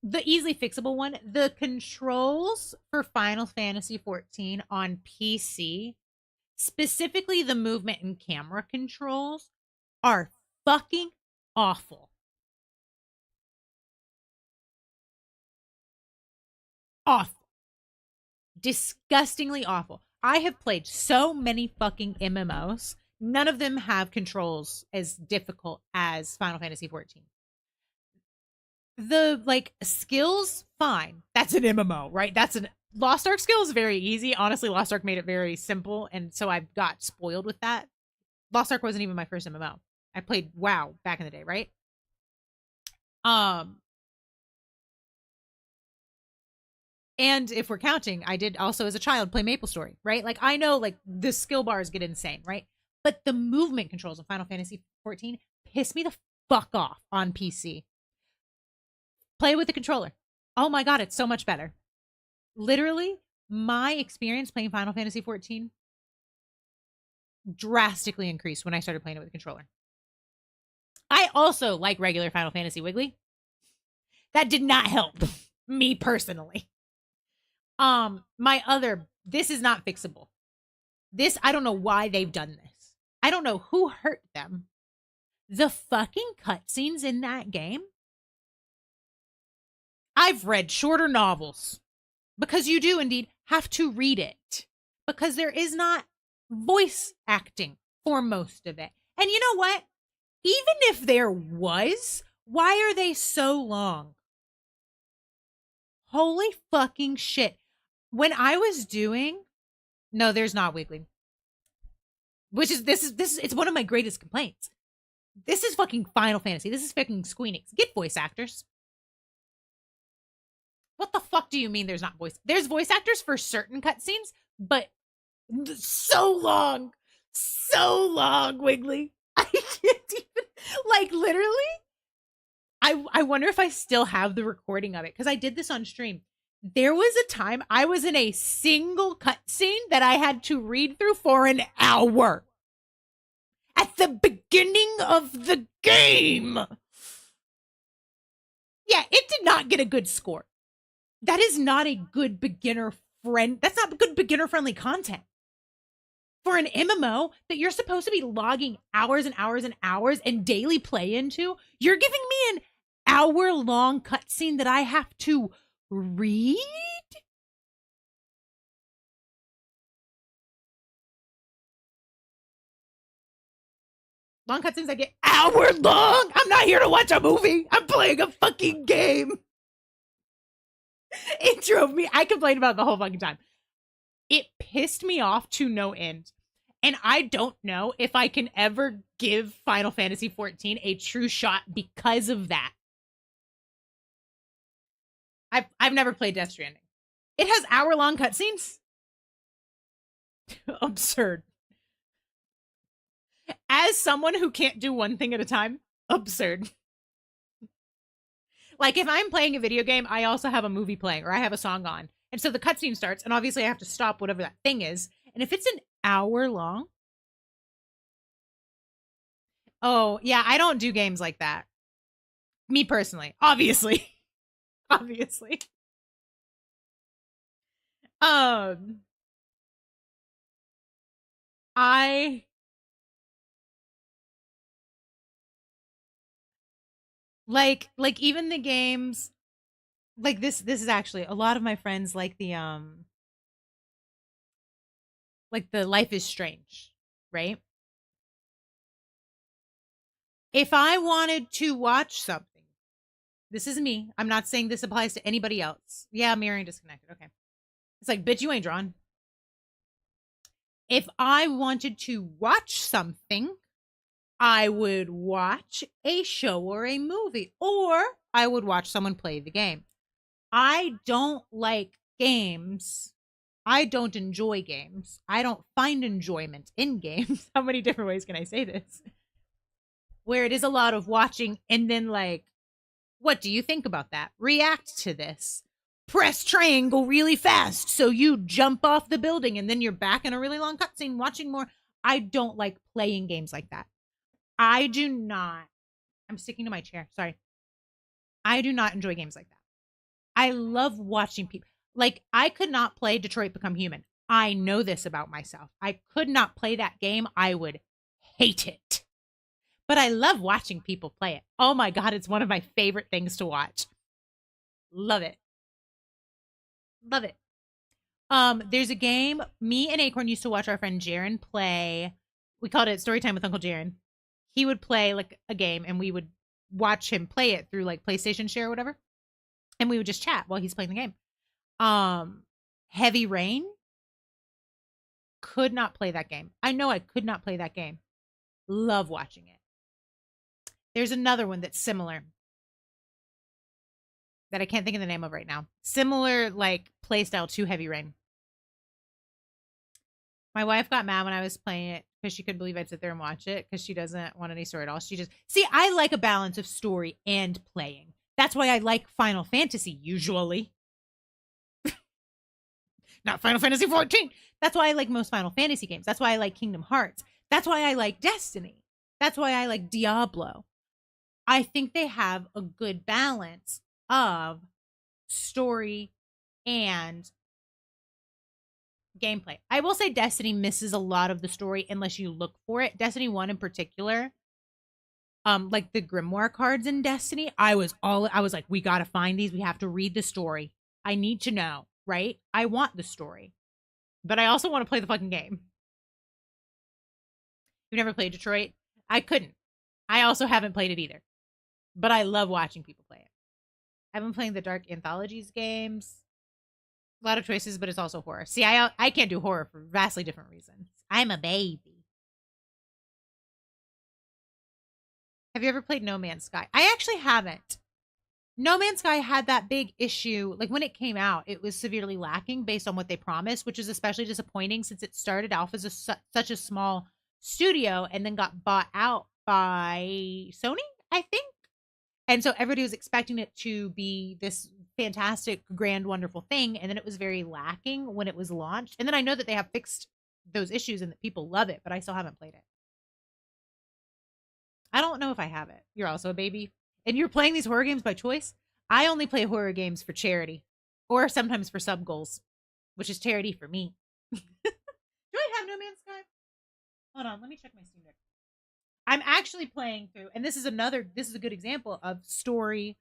The easily fixable one, the controls for Final Fantasy 14 on PC, specifically the movement and camera controls, are fucking awful. Awful. Disgustingly awful. I have played so many fucking MMOs. None of them have controls as difficult as Final Fantasy 14. The like skills, fine. That's an MMO, right? That's an Lost Ark skill is very easy. Honestly, Lost Ark made it very simple, and so I got spoiled with that. Lost Ark wasn't even my first MMO. I played WoW back in the day, right? Um, and if we're counting, I did also as a child play MapleStory, right? Like I know like the skill bars get insane, right? But the movement controls of Final Fantasy 14 piss me the fuck off on PC. Play with the controller. Oh my god, it's so much better. Literally, my experience playing Final Fantasy 14 drastically increased when I started playing it with a controller. I also like regular Final Fantasy Wiggly. That did not help me personally. This is not fixable. This, I don't know why they've done this. I don't know who hurt them. The fucking cutscenes in that game. I've read shorter novels because you do indeed have to read it because there is not voice acting for most of it. And you know what? Even if there was, why are they so long? Holy fucking shit. When I was doing, no, there's not Wiggly. Which is, this is, it's one of my greatest complaints. This is fucking Final Fantasy. This is fucking Squeenix. Get voice actors. What the fuck do you mean there's not voice? There's voice actors for certain cutscenes, but so long. So long, Wiggly. I can't even, like, literally. I wonder if I still have the recording of it because I did this on stream. There was a time I was in a single cutscene that I had to read through for an hour at the beginning of the game. Yeah, it did not get a good score. That is not a good beginner friend. That's not good beginner friendly content. For an MMO that you're supposed to be logging hours and hours and hours and daily play into, you're giving me an hour-long cutscene that I have to read? Long cutscenes I get hour long. I'm not here to watch a movie. I'm playing a fucking game. It drove me. I complained about it the whole fucking time. It pissed me off to no end. And I don't know if I can ever give Final Fantasy 14 a true shot because of that. I've never played Death Stranding. It has hour-long cutscenes. Absurd. As someone who can't do one thing at a time, absurd. Like if I'm playing a video game, I also have a movie playing or I have a song on. And so the cutscene starts and obviously I have to stop whatever that thing is. And if it's an hour long, oh, yeah, I don't do games like that. Me personally, obviously. Obviously. Um I like even the games like this is actually a lot of my friends like the Life is Strange, right? If I wanted to watch something, this is me. I'm not saying this applies to anybody else. Yeah, mirroring disconnected. Okay. It's like, bitch, you ain't drawn. If I wanted to watch something, I would watch a show or a movie, or I would watch someone play the game. I don't like games I don't enjoy games. I don't find enjoyment in games. How many different ways can I say this? Where it is a lot of watching and then like, what do you think about that? React to this. Press triangle really fast so you jump off the building and then you're back in a really long cutscene watching more. I don't like playing games like that. I do not. I'm sticking to my chair. Sorry. I do not enjoy games like that. I love watching people. Like, I could not play Detroit Become Human. I know this about myself. I could not play that game. I would hate it. But I love watching people play it. Oh my God, it's one of my favorite things to watch. Love it. Love it. There's a game me and Acorn used to watch our friend Jaren play. We called it Storytime with Uncle Jaren. He would play like a game and we would watch him play it through like PlayStation Share or whatever. And we would just chat while he's playing the game. Heavy Rain, could not play that game. I know I could not play that game. Love watching it. There's another one that's similar that I can't think of the name of right now. Similar like playstyle to Heavy Rain. My wife got mad when I was playing it because she couldn't believe I'd sit there and watch it because she doesn't want any story at all. She just see, I like a balance of story and playing. That's why I like Final Fantasy usually. Not Final Fantasy 14. That's why I like most Final Fantasy games. That's why I like Kingdom Hearts. That's why I like Destiny. That's why I like Diablo. I think they have a good balance of story and gameplay. I will say Destiny misses a lot of the story unless you look for it. Destiny 1 in particular, like the Grimoire cards in Destiny, I was like, we gotta find these. We have to read the story. I need to know, right? I want the story. But I also want to play the fucking game. You've never played Detroit? I couldn't. I also haven't played it either. But I love watching people play it. I've been playing the Dark Anthologies games. A lot of choices, but it's also horror. See, I can't do horror for vastly different reasons. I'm a baby. Have you ever played No Man's Sky? I actually haven't. No Man's Sky had that big issue. Like when it came out, it was severely lacking based on what they promised, which is especially disappointing since it started off as such a small studio and then got bought out by Sony, I think. And so everybody was expecting it to be this fantastic, grand, wonderful thing. And then it was very lacking when it was launched. And then I know that they have fixed those issues and that people love it, but I still haven't played it. I don't know if I have it. You're also a baby. And you're playing these horror games by choice? I only play horror games for charity or sometimes for sub goals, which is charity for me. Do I have No Man's Sky? Hold on, let me check my Steam Deck. I'm actually playing through, and this is a good example of story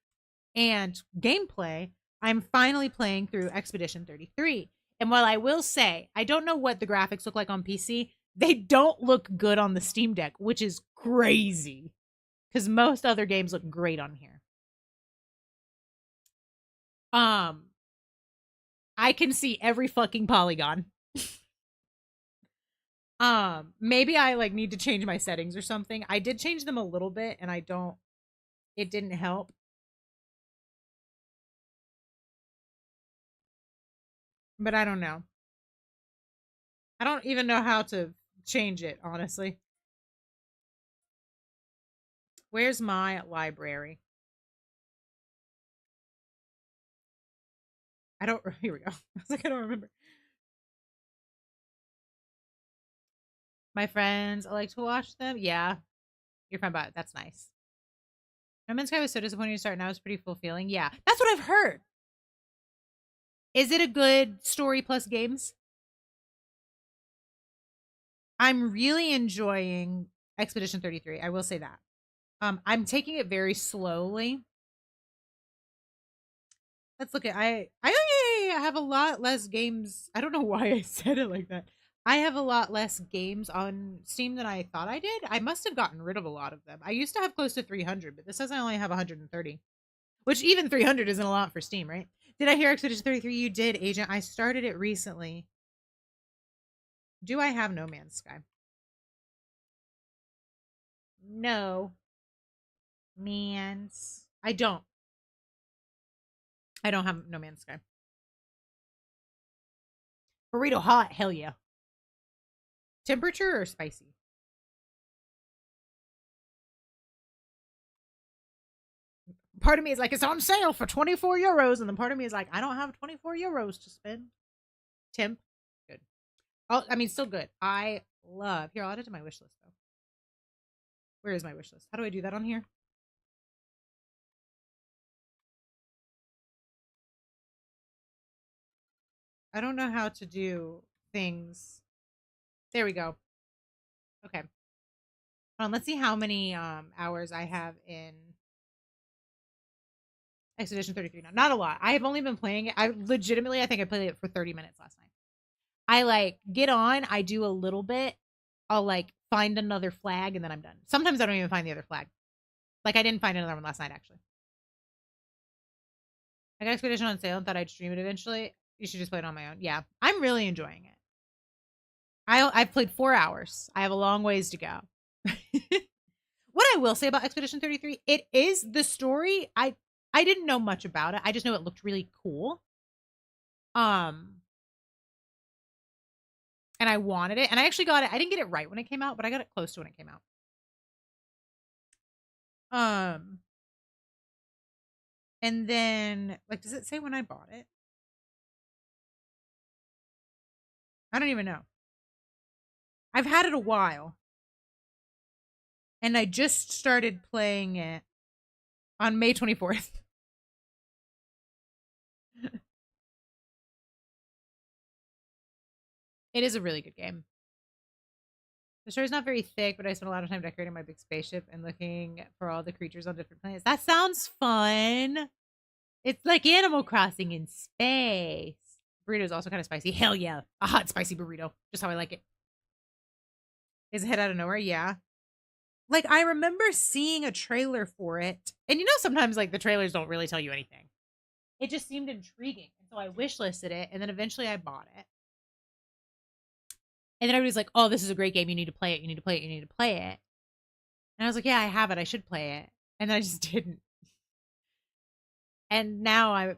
and gameplay. I'm finally playing through Expedition 33. And while I will say, I don't know what the graphics look like on PC, they don't look good on the Steam Deck, which is crazy because most other games look great on here. I can see every fucking polygon. Maybe I like need to change my settings or something. I did change them a little bit and it didn't help. But I don't know. I don't even know how to change it, honestly. Where's my library? I don't here we go. I was like, I don't remember. My friends, I like to watch them. Yeah. You're fine about it. That's nice. No Man's Sky was so disappointing to start. Now it's pretty fulfilling. Yeah. That's what I've heard. Is it a good story plus games? I'm really enjoying Expedition 33. I will say that. I'm taking it very slowly. Let's look at I have a lot less games. I don't know why I said it like that. I have a lot less games on Steam than I thought I did. I must have gotten rid of a lot of them. I used to have close to 300, but this says I only have 130. Which even 300 isn't a lot for Steam, right? Did I hear Expedition 33? You did, Agent. I started it recently. Do I have No Man's Sky? No. Man's. I don't. I don't have No Man's Sky. Burrito hot, hell yeah. Temperature or spicy? Part of me is like, it's on sale for 24 euros. And then part of me is like, I don't have 24 euros to spend. Temp. Good. Oh, I mean, still good. I love. Here, I'll add it to my wish list, though. Where is my wish list? How do I do that on here? I don't know how to do things. There we go. Okay. Hold on, let's see how many hours I have in Expedition 33 now. Not a lot. I have only been playing it. I legitimately, I think I played it for 30 minutes last night. I like get on, I do a little bit, I'll like find another flag, and then I'm done. Sometimes I don't even find the other flag. Like I didn't find another one last night, actually. I got Expedition on sale and thought I'd stream it eventually. You should just play it on my own. Yeah, I'm really enjoying it. I've played 4 hours. I have a long ways to go. What I will say about Expedition 33, it is the story. I didn't know much about it. I just know it looked really cool. And I wanted it, and I actually got it. I didn't get it right when it came out, but I got it close to when it came out. And then like, does it say when I bought it? I don't even know. I've had it a while. And I just started playing it on May 24th. It is a really good game. The story's not very thick, but I spent a lot of time decorating my big spaceship and looking for all the creatures on different planets. That sounds fun. It's like Animal Crossing in space. Burrito is also kind of spicy. Hell yeah. A hot, spicy burrito. Just how I like it. Is it head out of nowhere? Yeah. Like, I remember seeing a trailer for it. And you know, sometimes, like, the trailers don't really tell you anything. It just seemed intriguing. And so I wishlisted it. And then eventually I bought it. And then everybody's like, oh, this is a great game. You need to play it. You need to play it. You need to play it. And I was like, yeah, I have it. I should play it. And then I just didn't. And now I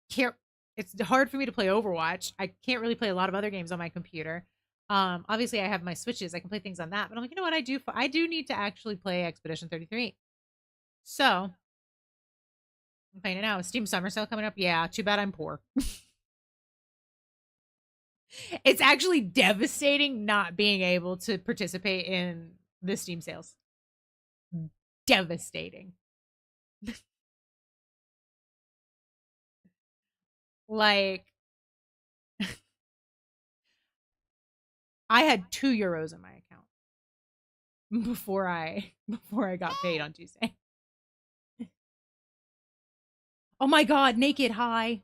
can't. It's hard for me to play Overwatch. I can't really play a lot of other games on my computer. Obviously I have my Switches. I can play things on that. But I'm like, you know what? I do need to actually play Expedition 33. So I'm playing it now. Steam Summer Sale coming up. Yeah, too bad I'm poor. It's actually devastating not being able to participate in the Steam sales. Devastating. Like, I had 2 euros in my account before I got paid on Tuesday. Oh my god, naked hi.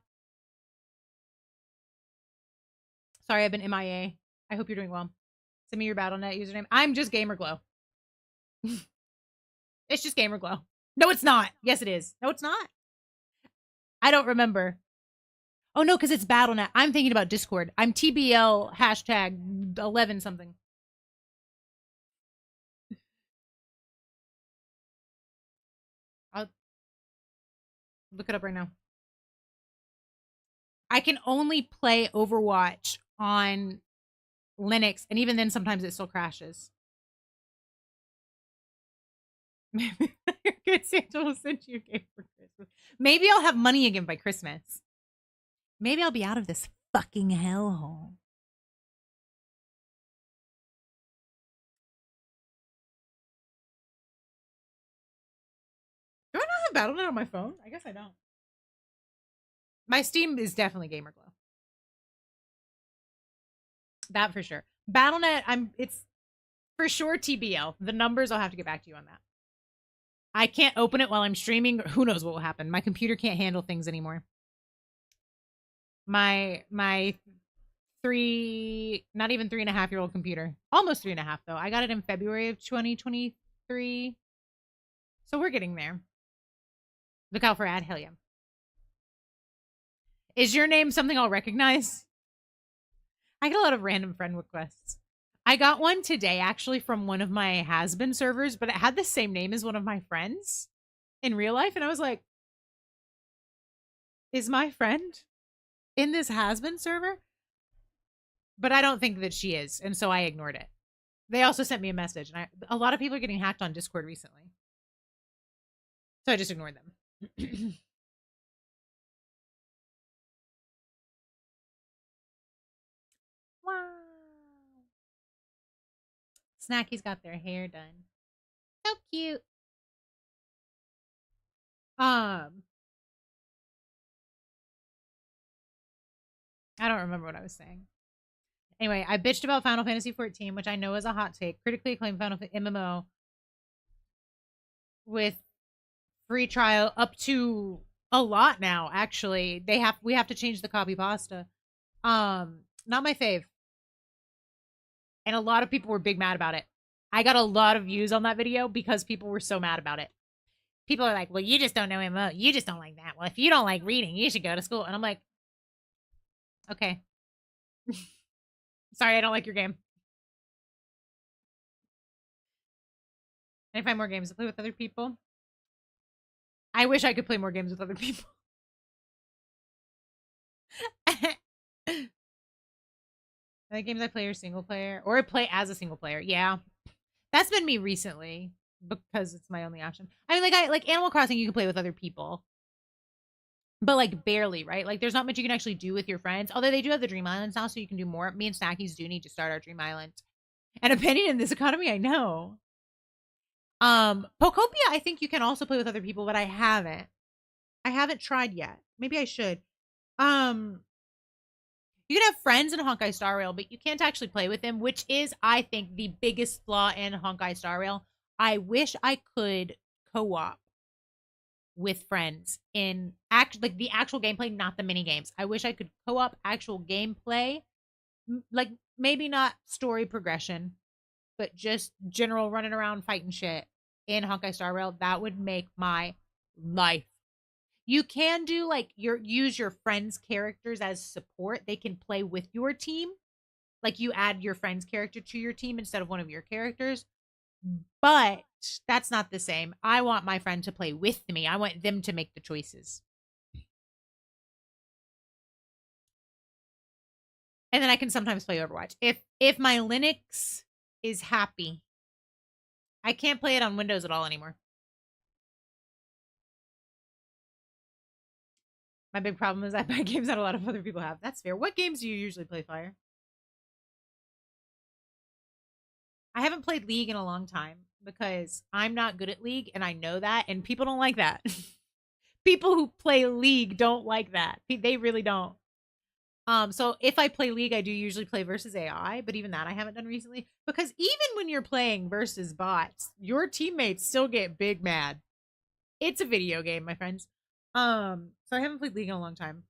Sorry, I've been MIA. I hope you're doing well. Send me your BattleNet username. I'm just GamerGlow. It's just GamerGlow. No, it's not. Yes, it is. No, it's not. I don't remember. Oh no, because it's BattleNet. I'm thinking about Discord. I'm TBL hashtag 11 something. I'll look it up right now. I can only play Overwatch on Linux, and even then sometimes it still crashes. Good Santa will send you a game for Christmas. Maybe I'll have money again by Christmas. Maybe I'll be out of this fucking hellhole. Do I not have BattleNet on my phone? I guess I don't. My Steam is definitely GamerGlow. That for sure. BattleNet, it's for sure TBL. The numbers, I'll have to get back to you on that. I can't open it while I'm streaming. Who knows what will happen? My computer can't handle things anymore. My not even 3.5-year-old computer. Almost 3.5 though. I got it in February of 2023. So we're getting there. Look out for ad. Hell yeah. Is your name something I'll recognize? I get a lot of random friend requests. I got one today actually from one of my has-been servers, but it had the same name as one of my friends in real life. And I was like, is my friend in this has-been server? but I don't think that she is, and so I ignored it. They also sent me a message, and a lot of people are getting hacked on Discord recently, so I just ignored them. Wow. Snacky's got their hair done. So cute. Um, I don't remember what I was saying. Anyway, I bitched about Final Fantasy 14, which I know is a hot take. Critically acclaimed Final MMO with free trial up to a lot now. Actually, we have to change the copy pasta. Not my fave, and a lot of people were big mad about it. I got a lot of views on that video because people were so mad about it. People are like, "Well, you just don't know MMO. You just don't like that. Well, if you don't like reading, you should go to school." And I'm like, "Okay, sorry, I don't like your game." And I find more games to play with other people. I wish I could play more games with other people. The games I play are single player, or I play as a single player. Yeah, that's been me recently because it's my only option. I mean, I like Animal Crossing. You can play with other people, but like barely, right? Like, there's not much you can actually do with your friends. Although they do have the Dream Islands now, so you can do more. Me and Snackies do need to start our Dream Island. And a penny in this economy, I know. Pokopia, I think you can also play with other people, but I haven't. I haven't tried yet. Maybe I should. Um, you can have friends in Honkai Star Rail, but you can't actually play with them, which is, I think, the biggest flaw in Honkai Star Rail. I wish I could co-op with friends in like the actual gameplay, not the mini games. I wish I could co-op actual gameplay, like maybe not story progression, but just general running around fighting shit in Honkai Star Rail. That would make my life. You can do like use your friends' characters as support. They can play with your team. Like, you add your friend's character to your team instead of one of your characters. But that's not the same. I want my friend to play with me. I want them to make the choices. And then I can sometimes play Overwatch. If my Linux is happy, I can't play it on Windows at all anymore. My big problem is I buy games that a lot of other people have. That's fair. What games do you usually play, Fire? I haven't played League in a long time because I'm not good at League, and I know that, and people don't like that. People who play League don't like that. They really don't. So if I play League, I do usually play versus AI, but even that I haven't done recently because even when you're playing versus bots, your teammates still get big mad. It's a video game, my friends. So I haven't played League in a long time.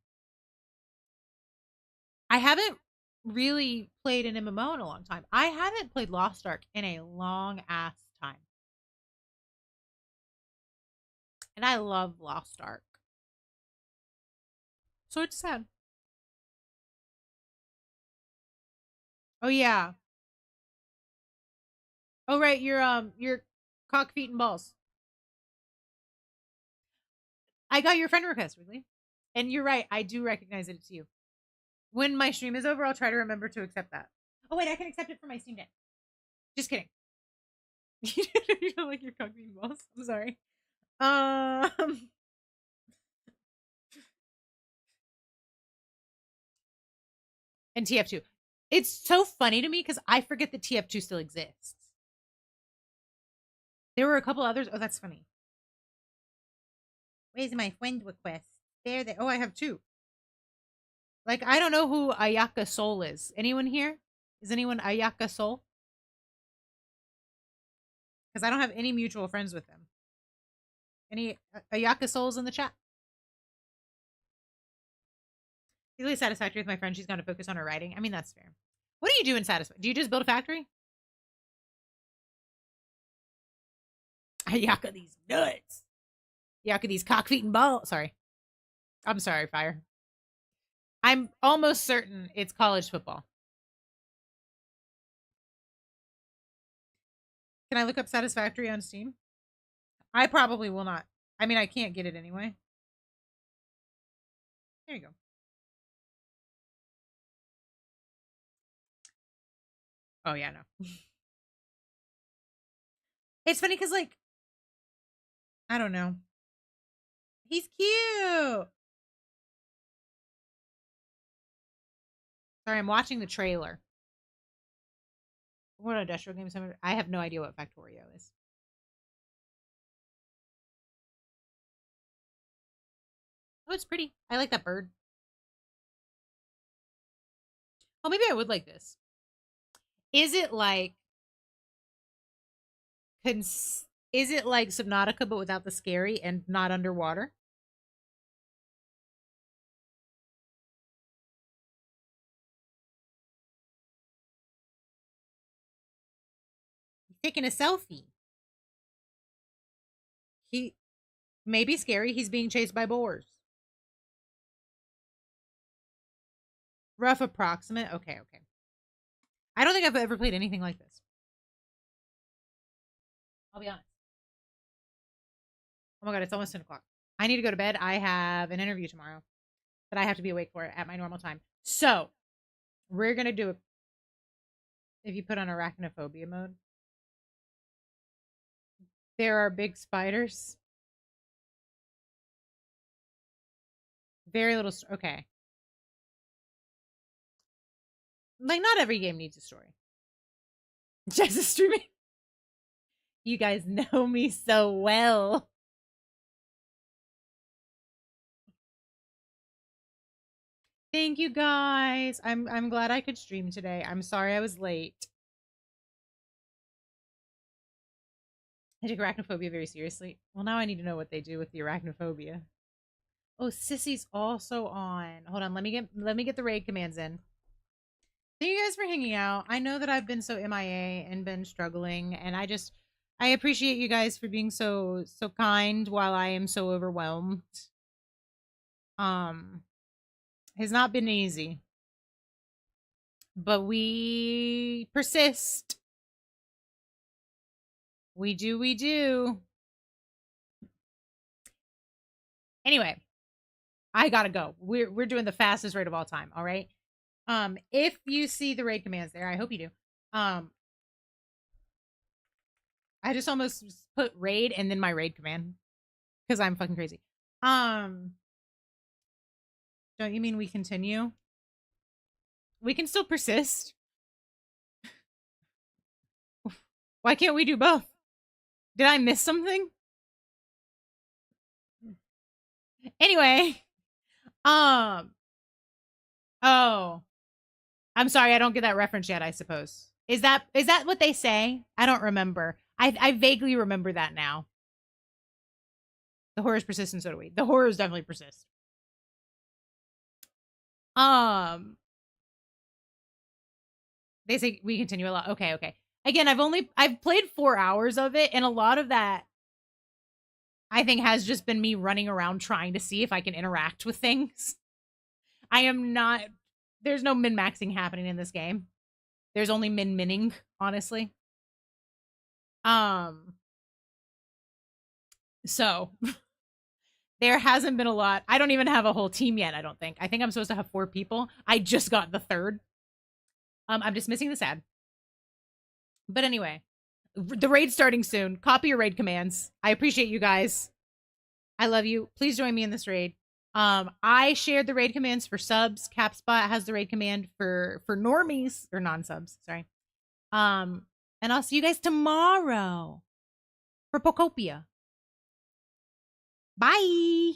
I haven't really played an MMO in a long time. I haven't played Lost Ark in a long ass time. And I love Lost Ark. So it's sad. Oh yeah. Oh right, your cock, feet, and balls. I got your friend request, really. And you're right, I do recognize that it's you. When my stream is over, I'll try to remember to accept that. Oh wait, I can accept it for my Steam Deck. Just kidding. You don't like your cock, feet, and balls? I'm sorry. Um and TF2. It's so funny to me because I forget that TF2 still exists. There were a couple others. Oh, that's funny. Where's my friend request? There. Oh, I have two. Like, I don't know who Ayaka Soul is. Anyone here? Is anyone Ayaka Soul? Because I don't have any mutual friends with them. Any Ayaka Souls in the chat? He's really satisfactory with my friend. She's going to focus on her writing. I mean, that's fair. What do you do in Satisfactory? Do you just build a factory? Ayaka these nuts. Ayaka these cock, feet, and balls. Sorry. I'm sorry, Fire. I'm almost certain it's college football. Can I look up Satisfactory on Steam? I probably will not. I mean, I can't get it anyway. There you go. Oh yeah, no. It's funny because like I don't know. He's cute. Sorry, I'm watching the trailer. What industrial game? I have no idea what Factorio is. Oh, it's pretty. I like that bird. Oh, maybe I would like this. Is it like is it like Subnautica but without the scary and not underwater? He's taking a selfie. He maybe scary. He's being chased by boars. Rough approximate. Okay, okay. I don't think I've ever played anything like this. I'll be honest. Oh my god, it's almost 10 o'clock. I need to go to bed. I have an interview tomorrow that I have to be awake for at my normal time. So we're gonna do it. If you put on arachnophobia mode, there are big spiders. Very little. Okay. Like, not every game needs a story. Just streaming. You guys know me so well. Thank you guys. I'm glad I could stream today. I'm sorry I was late. I take arachnophobia very seriously. Well, now I need to know what they do with the arachnophobia. Oh, Sissy's also on. Hold on, let me get the raid commands in. Thank you guys for hanging out. I know that I've been so MIA and been struggling, and I appreciate you guys for being so kind while I am so overwhelmed. Has not been easy. But we persist. We do. Anyway, I gotta go. We're doing the fastest raid of all time, all right? If you see the raid commands there, I hope you do. I just almost put raid and then my raid command because I'm fucking crazy. Don't you mean we continue? We can still persist. Why can't we do both? Did I miss something? Anyway, oh, I'm sorry, I don't get that reference yet, I suppose. Is that what they say? I don't remember. I vaguely remember that now. The horrors persist and so do we. The horrors definitely persist. They say we continue a lot. Okay, okay. Again, I've played 4 hours of it, and a lot of that I think has just been me running around trying to see if I can interact with things. I am not there's no min-maxing happening in this game. There's only min-minning, honestly. So there hasn't been a lot. I don't even have a whole team yet, I don't think. I think I'm supposed to have 4 people. I just got the 3rd. I'm dismissing the sad. But anyway, the raid's starting soon. Copy your raid commands. I appreciate you guys. I love you. Please join me in this raid. I shared the raid commands for subs. CapSpot has the raid command for normies or non-subs. Sorry. And I'll see you guys tomorrow for Pokopia. Bye.